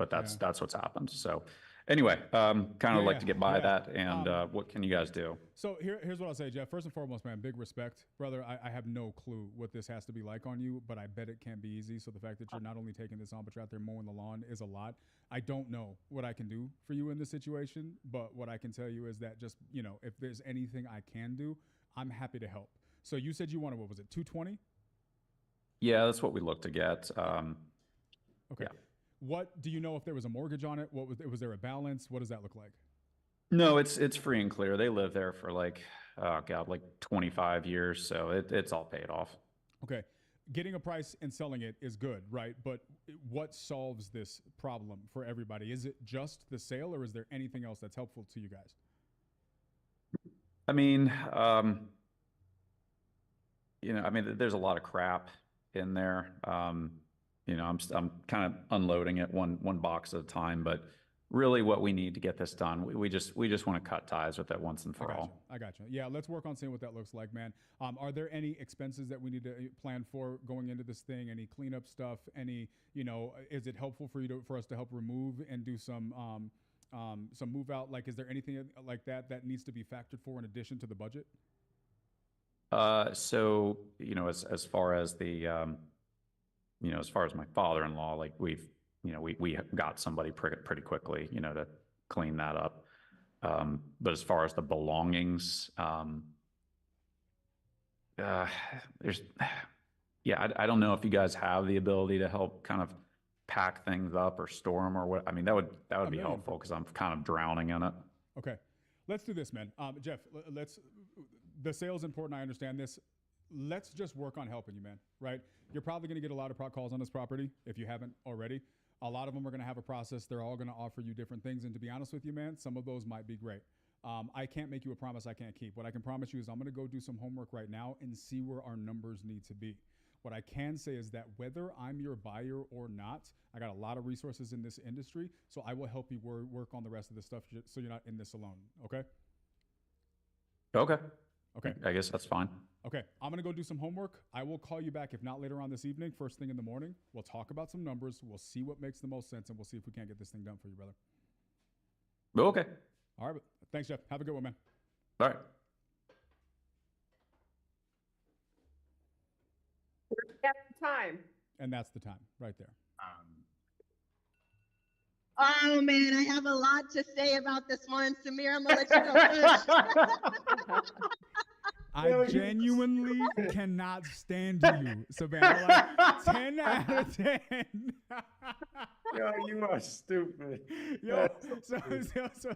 that's what's happened. So Anyway, kind of like Yeah, to get by yeah. that. And what can you guys do? So here's what I'll say, Jeff. First and foremost, man, big respect, brother. I have no clue what this has to be like on you, but I bet it can't be easy. So the fact that you're not only taking this on, but you're out there mowing the lawn is a lot. I don't know what I can do for you in this situation, but what I can tell you is that just, you know, if there's anything I can do, I'm happy to help. So you said you wanted, what was it, 220? Yeah, that's what we look to get. Okay. Yeah. What do you know if there was a mortgage on it? Was there a balance? What does that look like? No, it's free and clear. They live there for like, oh God, like 25 years. So it's all paid off. Okay. Getting a price and selling it is good, right? But what solves this problem for everybody? Is it just the sale, or is there anything else that's helpful to you guys? I mean, there's a lot of crap in there. I'm kind of unloading it one box at a time, but really what we need to get this done, we just want to cut ties with that once and for all. I got you. Yeah, let's work on seeing what that looks like, man. Are there any expenses that we need to plan for going into this thing? Any cleanup stuff? Any, is it helpful for us to help remove and do some move out? Like, is there anything like that needs to be factored for in addition to the budget? So, as far as the, as far as my father-in-law, like we got somebody pretty quickly, to clean that up. But as far as the belongings, I don't know if you guys have the ability to help kind of pack things up or store them or what. I mean, that would be helpful because I'm kind of drowning in it. Okay, let's do this, man. Jeff, the sale's important. I understand this. Let's just work on helping you, man, right? You're probably going to get a lot of calls on this property if you haven't already. A lot of them are going to have a process. They're all going to offer you different things. And to be honest with you, man, some of those might be great. I can't make you a promise I can't keep. What I can promise you is I'm going to go do some homework right now and see where our numbers need to be. What I can say is that whether I'm your buyer or not, I got a lot of resources in this industry, so I will help you work on the rest of the stuff so you're not in this alone, okay? Okay. Okay. I guess that's fine. Okay, I'm going to go do some homework. I will call you back, if not later on this evening, first thing in the morning. We'll talk about some numbers. We'll see what makes the most sense, and we'll see if we can't get this thing done for you, brother. Okay. All right. Thanks, Jeff. Have a good one, man. All right. Time. And that's the time right there. Oh man, I have a lot to say about this one. Samir, I'm gonna let you go first. I genuinely cannot stand you, Savannah. Like 10 out of 10. Yo, you are stupid. Yo, so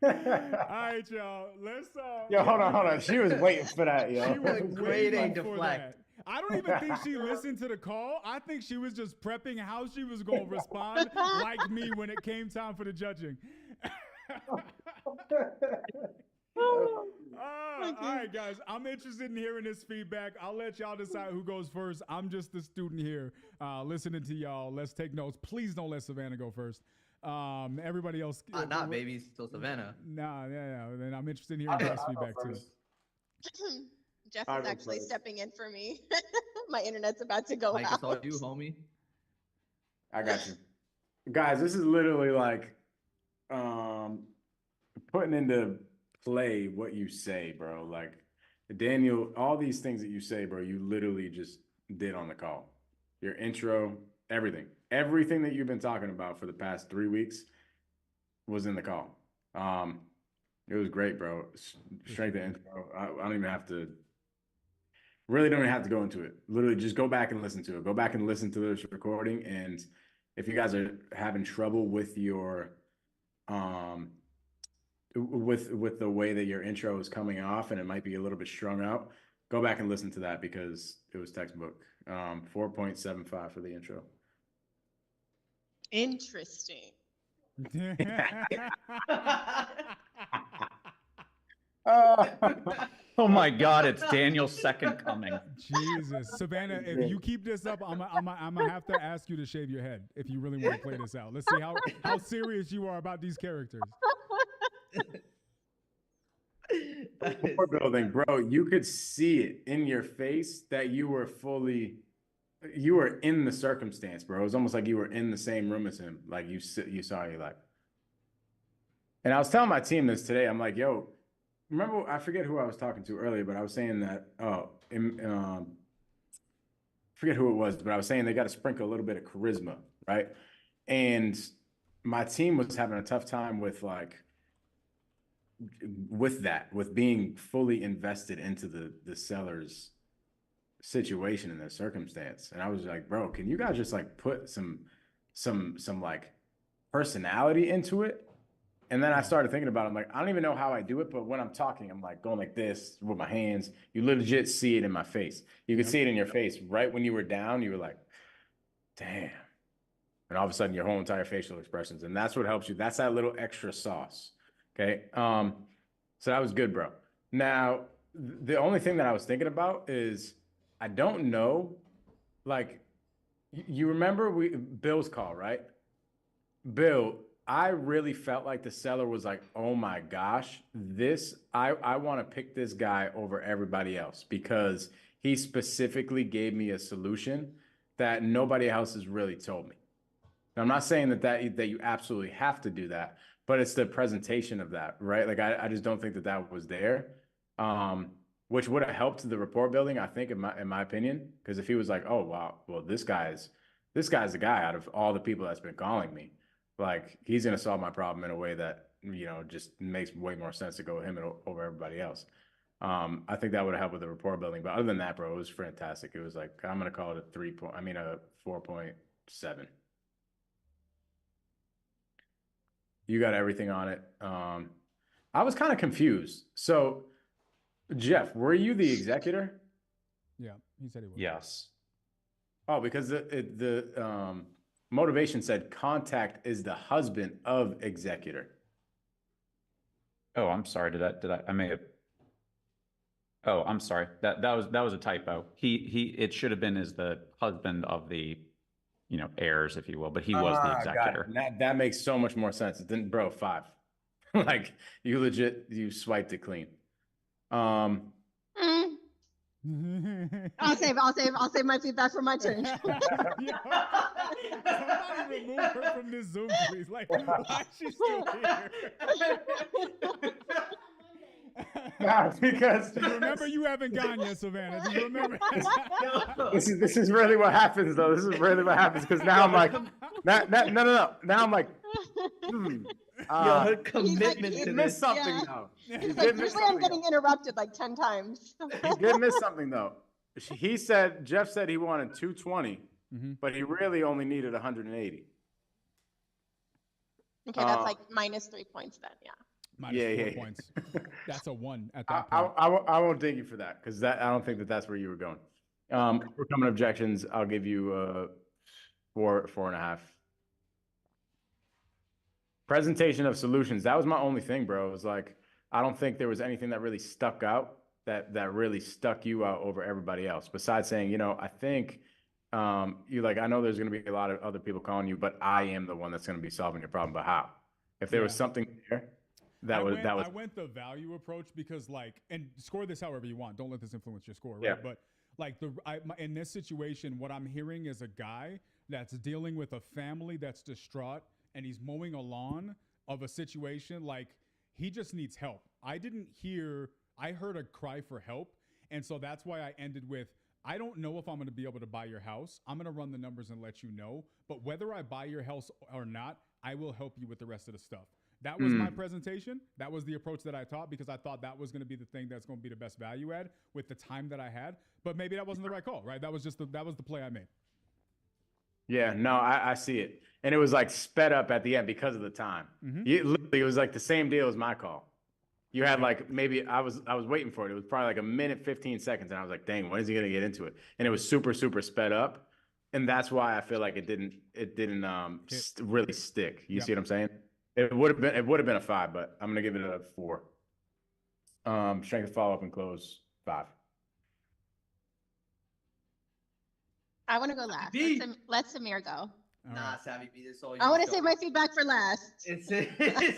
all right, y'all. Let's Yo, hold on. She was waiting for that, yo. She was waiting for that. I don't even think she listened to the call. I think she was just prepping how she was going to respond like me when it came time for the judging. All right, guys. I'm interested in hearing this feedback. I'll let y'all decide who goes first. I'm just the student here listening to y'all. Let's take notes. Please don't let Savannah go first. Everybody else. Not baby, still Savannah. Nah, yeah. Then I'm interested in hearing y'all's feedback too. Jeff is actually stepping in for me. My internet's about to go Mike, out. it's all you, homie. I got you. Guys, this is literally like putting into play what you say, bro. Like, Daniel, all these things that you say, bro, you literally just did on the call. Your intro, everything that you've been talking about for the past 3 weeks was in the call. It was great, bro. Strength of intro. I don't even have to. Really don't even have to go into it. Literally, just go back and listen to it. Go back and listen to this recording. And if you guys are having trouble with your with the way that your intro is coming off and it might be a little bit strung out, go back and listen to that because it was textbook. 4.75 for the intro. Interesting. Oh my God, it's Daniel's second coming. Jesus, Savannah, if you keep this up, I'm gonna have to ask you to shave your head if you really want to play this out. Let's see how serious you are about these characters. Poor building, bro. You could see it in your face that you were fully you were in the circumstance, bro. It was almost like you were in the same room as him. Like you saw, you like. And I was telling my team this today. I'm like, yo, remember, I forget who I was talking to earlier, but I was saying that, forget who it was, but I was saying they got to sprinkle a little bit of charisma, right? And my team was having a tough time with with being fully invested into the seller's situation and their circumstance. And I was like, bro, can you guys just like put some like personality into it? And then I started thinking about it. I'm like, I don't even know how I do it, but when I'm talking, I'm like going like this with my hands. You legit see it in my face. You could see it in your face. Right when you were down, you were like, damn. And all of a sudden, your whole entire facial expressions. And that's what helps you. That's that little extra sauce. Okay. So that was good, bro. Now, the only thing that I was thinking about is I don't know. Like, you remember Bill's call, right? Bill, I really felt like the seller was like, oh my gosh, I want to pick this guy over everybody else because he specifically gave me a solution that nobody else has really told me. Now, I'm not saying that you absolutely have to do that, but it's the presentation of that, right? Like I just don't think that was there, which would have helped the rapport building, I think, in my opinion, because if he was like, oh wow, well this guy's the guy out of all the people that's been calling me. Like he's gonna solve my problem in a way that just makes way more sense to go with him over everybody else. I think that would have helped with the rapport building. But other than that, bro, it was fantastic. It was like I'm gonna call it a 4.7. You got everything on it. I was kind of confused. So, Jeff, were you the executor? Yeah, he said he was. Yes. Oh, because the motivation said contact is the husband of executor. Oh, I'm sorry. I may have. Oh, I'm sorry. That was a typo. It should have been as the husband of the, heirs, if you will, but he was the executor. That makes so much more sense. It didn't, bro, 5. Like you swiped it clean. I'll save my feedback for my turn. Somebody remove her from this Zoom, please. Like, why is she still here? Because just remember you haven't gone yet, Savannah. Just remember. This is really what happens, though. This is really what happens because now I'm like, no. Now I'm like, her commitment he to missed this. something though. He's like, usually I'm getting interrupted like 10 times. He did miss something though. Jeff said he wanted 220, but he really only needed 180. Okay, that's like minus 3 points then, yeah. Minus 4 points. That's a 1 at that point. point. I won't dig you for that because I don't think that's where you were going. For common objections, I'll give you 4.5. Presentation of solutions. That was my only thing, bro. It was like I don't think there was anything that really stuck out that really stuck you out over everybody else. Besides saying, I think you like I know there's going to be a lot of other people calling you, but I am the one that's going to be solving your problem. But how? If there was something there. I went the value approach because and score this however you want. Don't let this influence your score, right? Yeah. But in this situation, what I'm hearing is a guy that's dealing with a family that's distraught and he's mowing a lawn of a situation like he just needs help. I heard a cry for help. And so that's why I ended with, I don't know if I'm going to be able to buy your house. I'm going to run the numbers and let you know. But whether I buy your house or not, I will help you with the rest of the stuff. That was my presentation. That was the approach that I taught because I thought that was going to be the thing that's going to be the best value add with the time that I had. But maybe that wasn't the right call, right? That was the play I made. Yeah, no, I see it. And it was like sped up at the end because of the time. Literally, it was like the same deal as my call. You had like maybe I was waiting for it. It was probably like a minute, 15 seconds. And I was like, dang, when is he going to get into it? And it was super, super sped up. And that's why I feel like it didn't really stick. You see what I'm saying? It would have been a 5, but I'm gonna give it a 4. Strength of follow-up and close 5. I want to go last. Let Samir go. Nah, Savvy B, this all you. I want to save my feedback for last. It's you, buddy.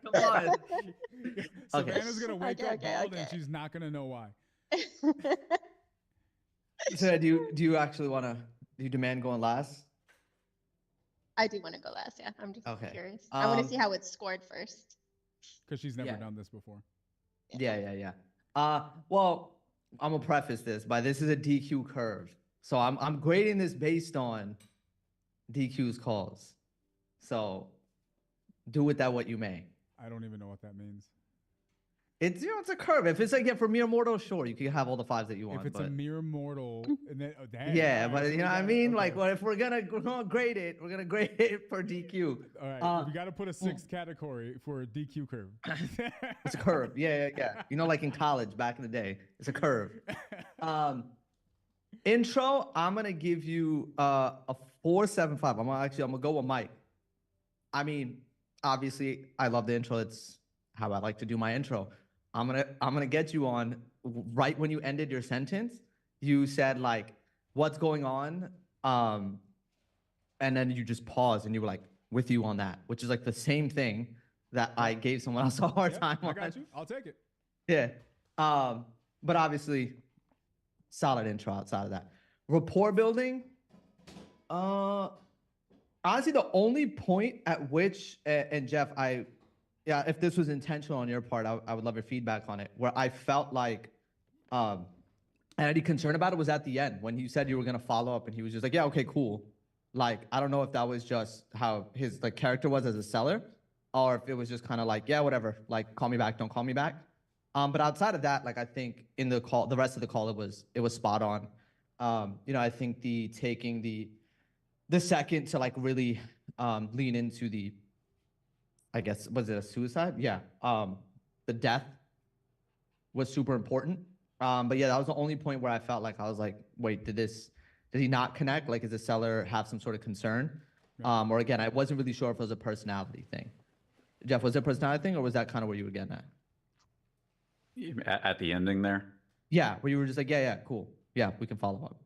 Come on. Savannah's gonna wake up bald and she's not gonna know why. So do you actually want to, do you demand going last? I do want to go last. Yeah, I'm just Okay. curious. I want to see Um, how it's scored first. Because she's never Yeah. done this before. Yeah. Well, I'm gonna preface this by this is a DQ curve. So I'm grading this based on DQ's calls. So do with that what you may. I don't even know what that means. It's it's a curve. If it's like for mere mortal, sure, you can have all the 5s that you want. If it's a mere mortal, and then dang, yeah, all right, but so you know what I gotta- mean? okay. Like, well, if we're gonna grade it, we're gonna grade it for DQ. All right, we got to put a 6th category for a DQ curve. It's a curve. Yeah. You know, like in college back in the day, it's a curve. Intro, I'm gonna give you a 4.75. I'm gonna go with Mike. I mean, obviously, I love the intro. It's how I like to do my intro. I'm gonna get you on right when you ended your sentence. You said like, "What's going on?" And then you just paused and you were like, "With you on that," which is like the same thing that I gave someone else a hard time on. I got you. I'll take it. Yeah. But obviously, solid intro outside of that. Rapport building. Honestly, the only point at which, and Jeff, if this was intentional on your part, I would love your feedback on it. Where I felt like, I had any concern about it was at the end when you said you were gonna follow up, and he was just like, "Yeah, okay, cool." Like, I don't know if that was just how his like character was as a seller, or if it was just kind of like, "Yeah, whatever. Like, call me back, don't call me back." But outside of that, like I think in the call, the rest of the call, it was spot on. I think taking the second to like really lean into the, I guess, was it a suicide? Yeah. The death was super important. But yeah, that was the only point where I felt like I was like, wait, did he not connect? Like, does the seller have some sort of concern? Or again, I wasn't really sure if it was a personality thing. Jeff, was it a personality thing, or was that kind of where you were getting at? At the ending there? Yeah, where you were just like, yeah, cool. Yeah, we can follow up.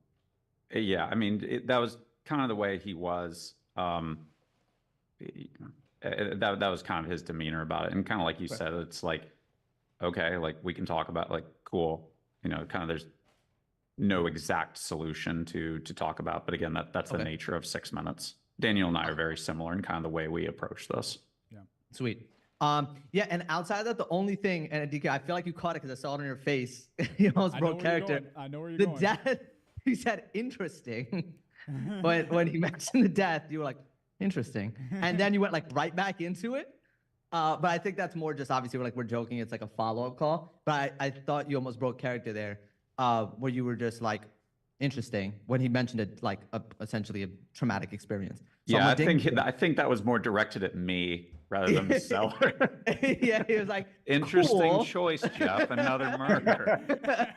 Yeah, I mean, that was kind of the way he was. That was kind of his demeanor about it. And kind of like you said, it's like, okay, like we can talk about like, cool, kind of there's no exact solution to talk about. But again, that's the nature of 6 minutes. Daniel and I are very similar in kind of the way we approach this. Yeah. Sweet. Yeah, and outside of that, the only thing, and DK, I feel like you caught it because I saw it on your face. You almost broke character. I know where you're the going. Death, you said interesting. But when he mentioned the death, you were like, interesting. And then you went like right back into it. But I think that's more just obviously we're joking. It's like a follow-up call. But I thought you almost broke character there, where you were just like, interesting when he mentioned it like essentially a traumatic experience. So yeah, I think that was more directed at me rather than the seller. Yeah, he was like, interesting cool. choice, Jeff. Another murder.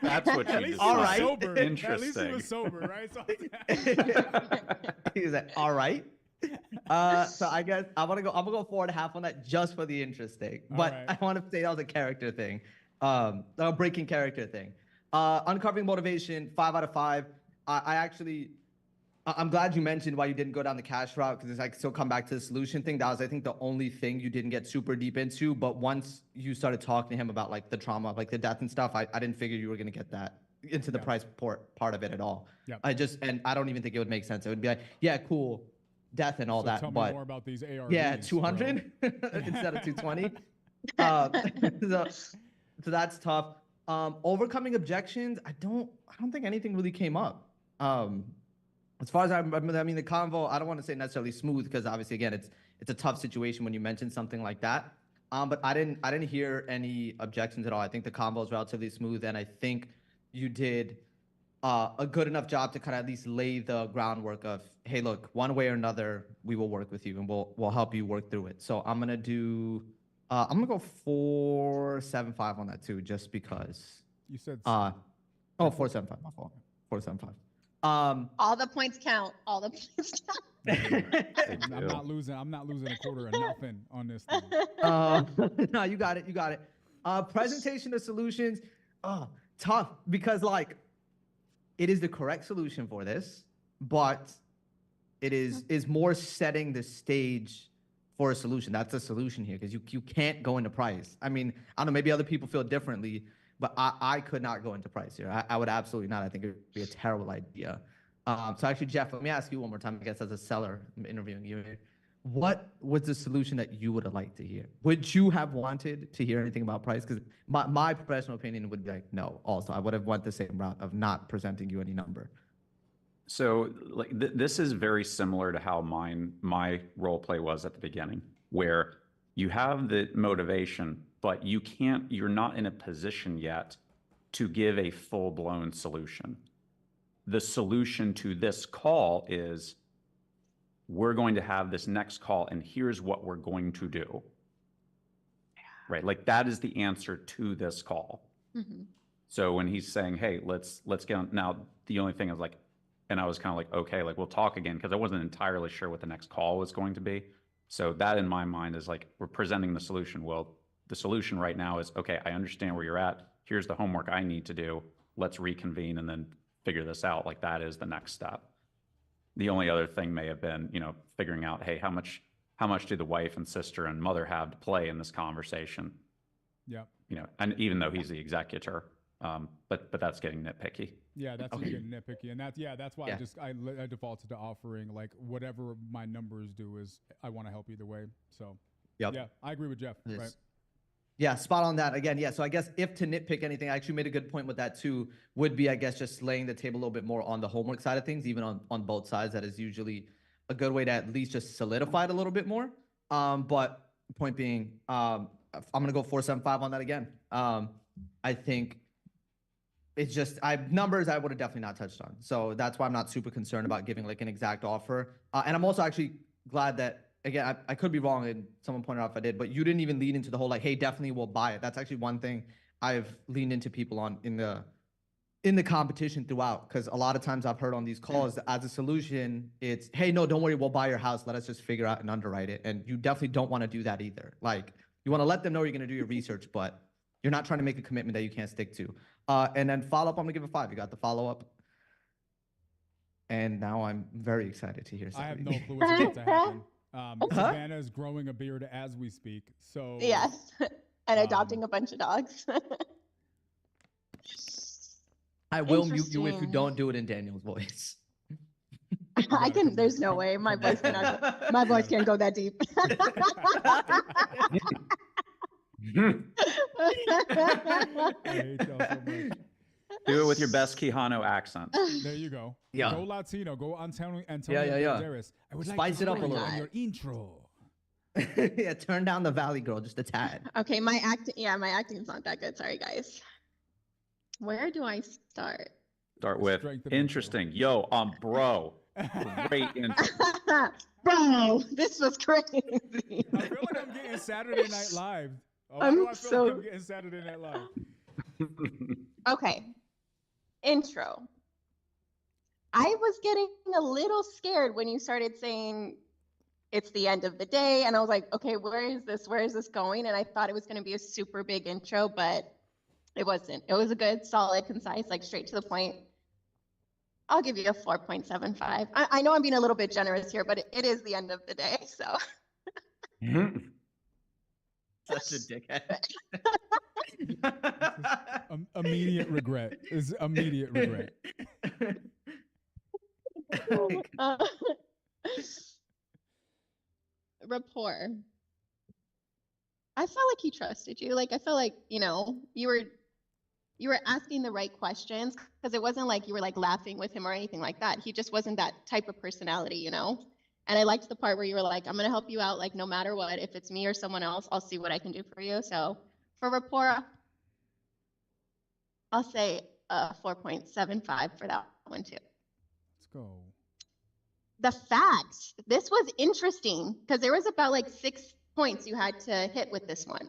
That's what you least decided. All right. Sober. Interesting. At least he was sober, right? So, He was like, all right. So I guess I'm gonna go 4.5 on that just for the interesting. But right. I want to say that was a character thing, a breaking character thing. Uncovering motivation, 5 out of 5. I'm glad you mentioned why you didn't go down the cash route, because it's like still come back to the solution thing. That was, I think, the only thing you didn't get super deep into. But once you started talking to him about like the trauma, like the death and stuff, I didn't figure you were gonna get that into the price part of it at all. Yeah. And I don't even think it would make sense. It would be like, yeah, cool, death and all that. Tell but me more about these ARVs. yeah, 200 instead of 220. So that's tough. Overcoming objections, I don't think anything really came up. As far as I mean, the convo, I don't want to say necessarily smooth, because obviously, again, it's a tough situation when you mention something like that. But I didn't hear any objections at all. I think the convo is relatively smooth, and I think you did a good enough job to kind of at least lay the groundwork of, hey, look, one way or another, we will work with you and we'll help you work through it. So I'm gonna go 4.75 on that too, just because. You said 4.75. My fault. 4.75. All the points count. All the points count. I'm not losing a quarter of nothing on this thing. No, you got it. Presentation of solutions, tough, because like it is the correct solution for this, but it is more setting the stage for a solution. That's a solution here, because you can't go into price. I mean, I don't know, maybe other people feel differently, but I could not go into price here. I would absolutely not. I think it would be a terrible idea. So actually, Jeff, let me ask you one more time, I guess, as a seller, I'm interviewing you here. What was the solution that you would have liked to hear? Would you have wanted to hear anything about price? Because my professional opinion would be like, no, also. I would have went the same route of not presenting you any number. So like this is very similar to how my role play was at the beginning, where you have the motivation, but you're not in a position yet to give a full-blown solution. The solution to this call is, we're going to have this next call and here's what we're going to do. Right? Like that is the answer to this call. Mm-hmm. So when he's saying, hey, let's get on. Now, the only thing is like, and I was kind of like, okay, like we'll talk again, because I wasn't entirely sure what the next call was going to be. So that in my mind is like, we're presenting the solution. Well, the solution right now is, okay, I understand where you're at. Here's the homework I need to do. Let's reconvene and then figure this out. Like that is the next step. The only other thing may have been, figuring out, hey, how much do the wife and sister and mother have to play in this conversation? Yeah. And even though he's the executor, but that's getting nitpicky. Yeah, that's getting nitpicky, and that's why I defaulted to offering like whatever my numbers do is I want to help either way. So yeah, I agree with Jeff. Right. Yeah, spot on that. Again, yeah. So I guess if to nitpick anything, I actually made a good point with that too, would be, I guess, just laying the table a little bit more on the homework side of things, even on both sides. That is usually a good way to at least just solidify it a little bit more. But point being, I'm going to go 475 on that again. I think it's just, numbers I would have definitely not touched on. So that's why I'm not super concerned about giving like an exact offer. And I'm also actually glad that, again, I could be wrong, and someone pointed out if I did, but you didn't even lean into the whole like, hey, definitely we'll buy it. That's actually one thing I've leaned into people on in the competition throughout, because a lot of times I've heard on these calls that as a solution, it's, hey, no, don't worry, we'll buy your house. Let us just figure out and underwrite it. And you definitely don't want to do that either. Like, you want to let them know you're going to do your research, but you're not trying to make a commitment that you can't stick to. And then follow-up, I'm going to give a 5. You got the follow-up. And now I'm very excited to hear something. I have no clue what's about to happen. Savannah is growing a beard as we speak. So yes, and adopting a bunch of dogs. I will mute you if you don't do it in Daniel's voice. I can. There's no way my voice cannot. My voice can't go that deep. I hate y'all so much. Do it with your best Quijano accent. There you go. Yeah. Go Latino. Go Antonio Yeah. Banderas. I would Spice like to it up a join you little. on your intro. Yeah, turn down the Valley Girl just a tad. Okay, my acting is not that good. Sorry, guys. Where do I start? Start with interesting. Yo, bro. Great intro. Bro, this was crazy. I feel like I'm getting Saturday Night Live. I'm like I'm getting Saturday Night Live? Okay. Intro. I was getting a little scared when you started saying it's the end of the day. And I was like, okay, where is this going? And I thought it was going to be a super big intro, but it wasn't. It was a good, solid, concise, like straight to the point. I'll give you a 4.75. I know I'm being a little bit generous here, but it is the end of the day, so. Such a dickhead. Immediate regret. Is immediate regret. Rapport. I felt like he trusted you. Like, I felt like, you were asking the right questions, because it wasn't like you were like laughing with him or anything like that. He just wasn't that type of personality, And I liked the part where you were like, I'm going to help you out, like, no matter what. If it's me or someone else, I'll see what I can do for you. So for rapport, I'll say 4.75 for that one too. Let's go. The facts. This was interesting because there was about like 6 points you had to hit with this one.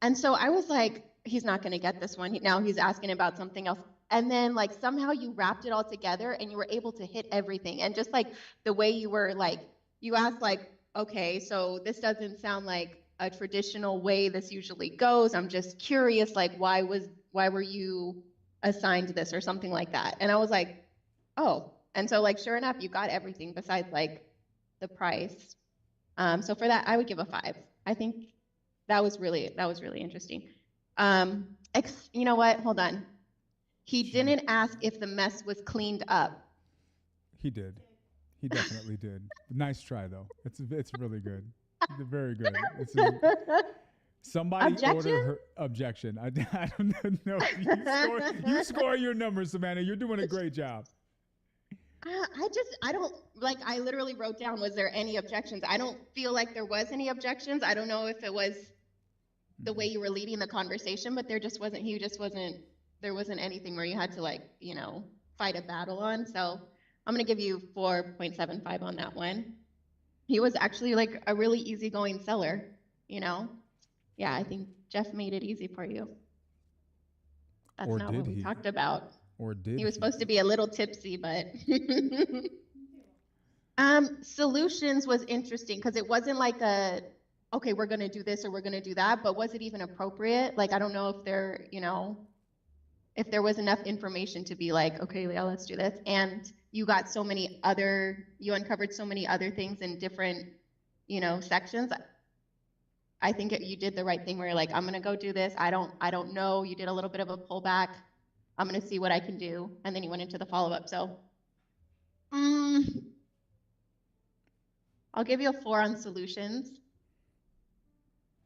And so I was like, he's not going to get this one. Now he's asking about something else. And then like somehow you wrapped it all together and you were able to hit everything. And just like the way you were like, you asked like, okay, so this doesn't sound like a traditional way this usually goes. I'm just curious, like why were you assigned this or something like that? And I was like, oh. And so like, sure enough, you got everything besides like the price. So for that, I would give a 5. I think that was really interesting. You know what? Hold on. He didn't ask if the mess was cleaned up. He did. He definitely did. Nice try though. It's really good. Very good. Somebody order her objection. I don't know. You score your numbers, Savannah. You're doing a great job. I don't, like, I literally wrote down, was there any objections? I don't feel like there was any objections. I don't know if it was the way you were leading the conversation, but there wasn't anything where you had to, like, you know, fight a battle on. So I'm going to give you 4.75 on that one. He was actually like a really easygoing seller, you know? Yeah, I think Jeff made it easy for you. That's not what we talked about. Or did he was supposed to be a little tipsy, but solutions was interesting because it wasn't like okay, we're gonna do this or we're gonna do that, but was it even appropriate? Like, I don't know if if there was enough information to be like, okay, yeah, let's do this. And you uncovered so many other things in different, you know, sections. I think you did the right thing where you're like, I'm gonna go do this. I don't know. You did a little bit of a pullback. I'm gonna see what I can do. And then you went into the follow-up. So I'll give you a 4 on solutions.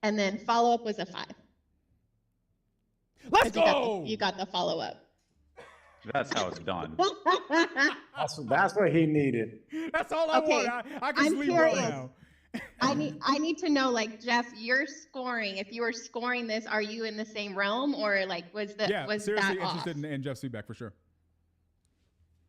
And then follow-up was a 5. Let's go! You got the follow-up. That's how it's done. That's what he needed. That's all I want. I can sleep right now. I need to know, like, Jeff, you're scoring. If you were scoring this, are you in the same realm, or like was seriously that interested in Jeff's feedback for sure.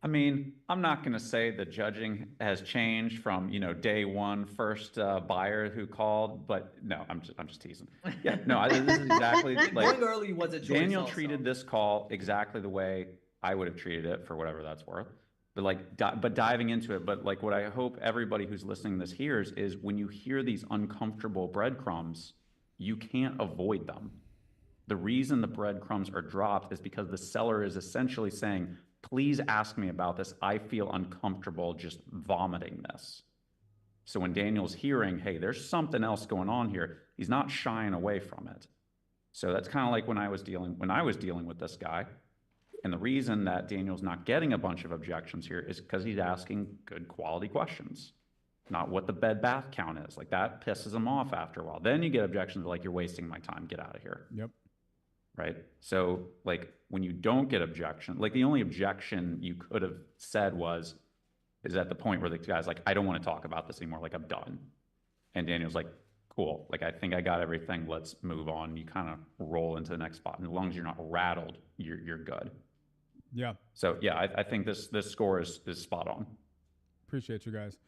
I mean, I'm not going to say the judging has changed from, you know, day one first buyer who called, but no, I'm just teasing. Yeah, no, this is exactly like going early was a choice. Daniel treated this call exactly the way I would have treated it for whatever that's worth. But like, but diving into it, but like what I hope everybody who's listening to this hears is when you hear these uncomfortable breadcrumbs, you can't avoid them. The reason the breadcrumbs are dropped is because the seller is essentially saying, please ask me about this. I feel uncomfortable just vomiting this. So when Daniel's hearing, hey, there's something else going on here, he's not shying away from it. So that's kind of like when I was dealing with this guy. And the reason that Daniel's not getting a bunch of objections here is because he's asking good quality questions, not what the bed bath count is. Like that pisses him off after a while. Then you get objections like, you're wasting my time, get out of here. Yep. Right? So like when you don't get objection, like the only objection you could have said is at the point where the guy's like, I don't want to talk about this anymore. Like I'm done. And Daniel's like, cool. Like, I think I got everything. Let's move on. You kind of roll into the next spot. And as long as you're not rattled, you're good. Yeah. So yeah, I think this score is spot on. Appreciate you guys.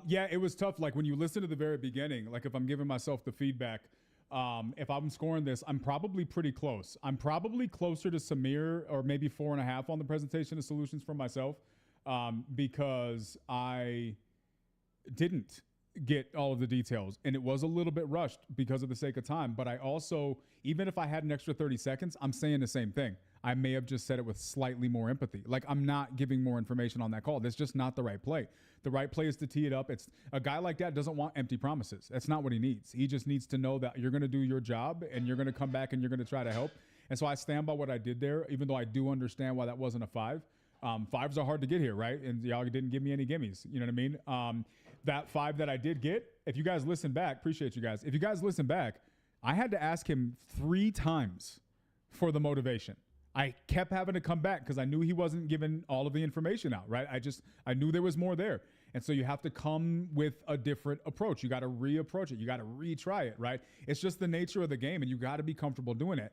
Yeah, it was tough. Like when you listen to the very beginning, like if I'm giving myself the feedback, if I'm scoring this, I'm probably pretty close. I'm probably closer to Samir or maybe 4.5 on the presentation of solutions for myself, because I didn't get all of the details and it was a little bit rushed because of the sake of time. But I also, even if I had an extra 30 seconds, I'm saying the same thing. I may have just said it with slightly more empathy. Like I'm not giving more information on that call. That's just not the right play. The right play is to tee it up. It's a guy like that doesn't want empty promises. That's not what he needs. He just needs to know that you're going to do your job and you're going to come back and you're going to try to help. And so I stand by what I did there, even though I do understand why that wasn't a 5. 5s are hard to get here, right? And y'all didn't give me any gimmies. You know what I mean? That 5 that I did get, if you guys listen back, appreciate you guys. If you guys listen back, I had to ask him 3 times for the motivation. I kept having to come back because I knew he wasn't giving all of the information out, right? I knew there was more there. And so you have to come with a different approach. You got to reapproach it. You got to retry it, right? It's just the nature of the game and you got to be comfortable doing it.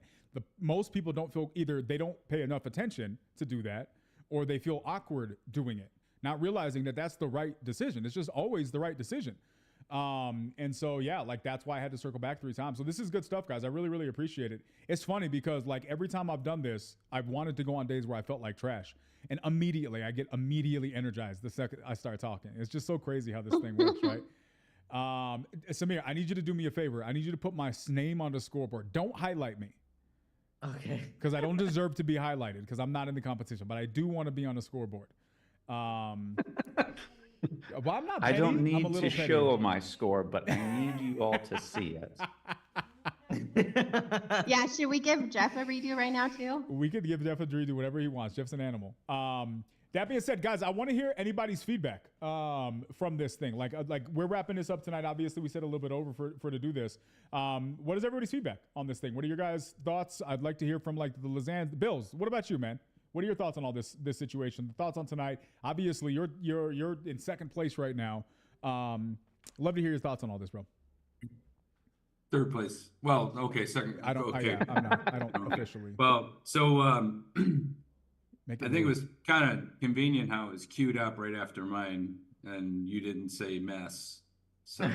Most people don't feel either they don't pay enough attention to do that or they feel awkward doing it, not realizing that that's the right decision. It's just always the right decision. And so, yeah, like that's why I had to circle back 3 times. So this is good stuff, guys. I really, really appreciate it. It's funny because like every time I've done this, I've wanted to go on days where I felt like trash and I get immediately energized the second I start talking. It's just so crazy how this thing works, right? Samir, I need you to do me a favor. I need you to put my name on the scoreboard. Don't highlight me. Okay. Because I don't deserve to be highlighted because I'm not in the competition, but I do want to be on the scoreboard. Well, I'm not petty. I don't need to show my score, but I need you all to see it. Yeah, should we give Jeff a redo right now too? We could give Jeff a redo whatever he wants. Jeff's an animal. That being said, guys, I want to hear anybody's feedback from this thing. Like we're wrapping this up tonight. Obviously, we said a little bit over for to do this. What is everybody's feedback on this thing? What are your guys' thoughts? I'd like to hear from like the Lizanne Bills. What about you, man? What are your thoughts on all this situation? The thoughts on tonight? Obviously, you're in second place right now. Love to hear your thoughts on all this, bro. Third place. Well, okay, second. I don't. Okay. I don't officially. Well, so I think it move. was kind of convenient how it was queued up right after mine, and you didn't say mess. So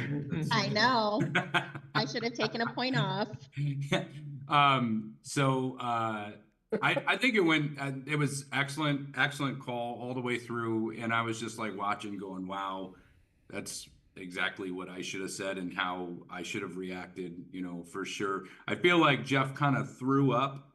I know. I should have taken a point off. I think it went. It was excellent call all the way through, and I was just like watching, going, "Wow, that's exactly what I should have said and how I should have reacted." You know, for sure. I feel like Jeff kind of threw up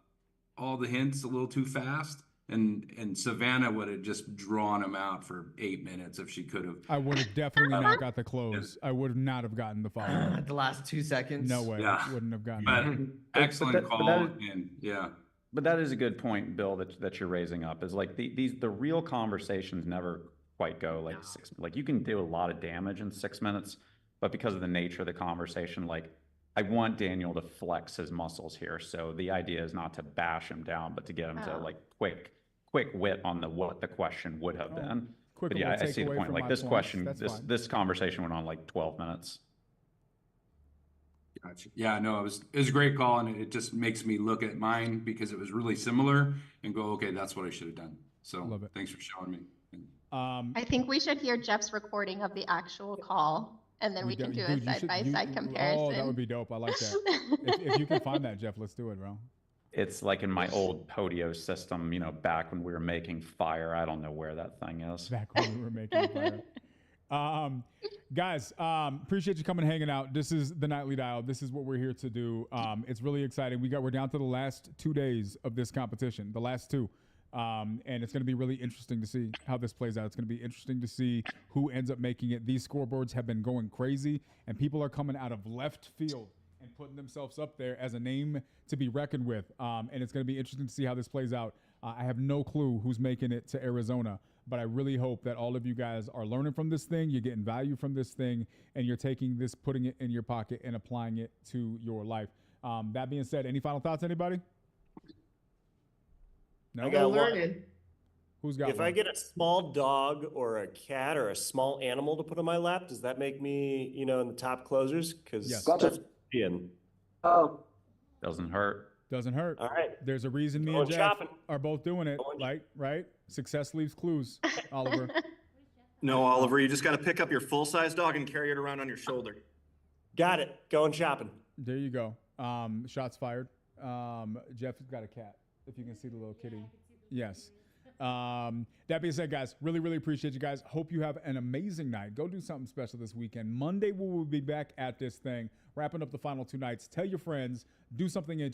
all the hints a little too fast. And Savannah would have just drawn him out for 8 minutes if she could have. I would have definitely not got the close. I would not have gotten the follow. The last 2 seconds. No way. Yeah. Wouldn't have gotten But it. excellent call. And yeah. But that is a good point, Bill, that you're raising up. Is like the real conversations never quite go like six. Like you can do a lot of damage in 6 minutes, but because of the nature of the conversation, like I want Daniel to flex his muscles here. So the idea is not to bash him down, but to get him to like quick wit on what the question would have been. Quick But yeah, little I see the takeaway point. from Like my this points. question, That's fine. this conversation went on like 12 minutes. Gotcha. Yeah, no, it was a great call, and it just makes me look at mine because it was really similar and go, okay, that's what I should have done. So Love it. Thanks for showing me. I think we should hear Jeff's recording of the actual call, and then we can do a side-by-side comparison. Oh, that would be dope. I like that. if you can find that, Jeff, let's do it, bro. It's like in my old Podio system, you know, back when we were making fire. I don't know where that thing is. Back when we were making fire. Guys, appreciate you coming and hanging out. This is the Nightly Dial. This is what we're here to do. It's really exciting. We're down to the last 2 days of this competition, the last two. And it's going to be really interesting to see how this plays out. It's going to be interesting to see who ends up making it. These scoreboards have been going crazy, and people are coming out of left field and putting themselves up there as a name to be reckoned with. And it's going to be interesting to see how this plays out. I have no clue who's making it to Arizona, but I really hope that all of you guys are learning from this thing, you're getting value from this thing, and you're taking this, putting it in your pocket, and applying it to your life. That being said, any final thoughts, anybody? No? I got one. Learning. Who's got If one? I get a small dog or a cat or a small animal to put on my lap, does that make me, in the top closers? Because Yes. Jeff's Ian. Oh, Doesn't hurt. Doesn't hurt. All right. There's a reason me Going and Jeff shopping. are both doing it. Like, right? Success leaves clues, Oliver. No, Oliver, you just got to pick up your full-size dog and carry it around on your shoulder. Got it. Going shopping. There you go. Shots fired. Jeff's got a cat, if you can see the little kitty. Yes. That being said, guys, really, really appreciate you guys. Hope you have an amazing night. Go do something special this weekend. Monday, we will be back at this thing, wrapping up the final 2 nights. Tell your friends, do something interesting.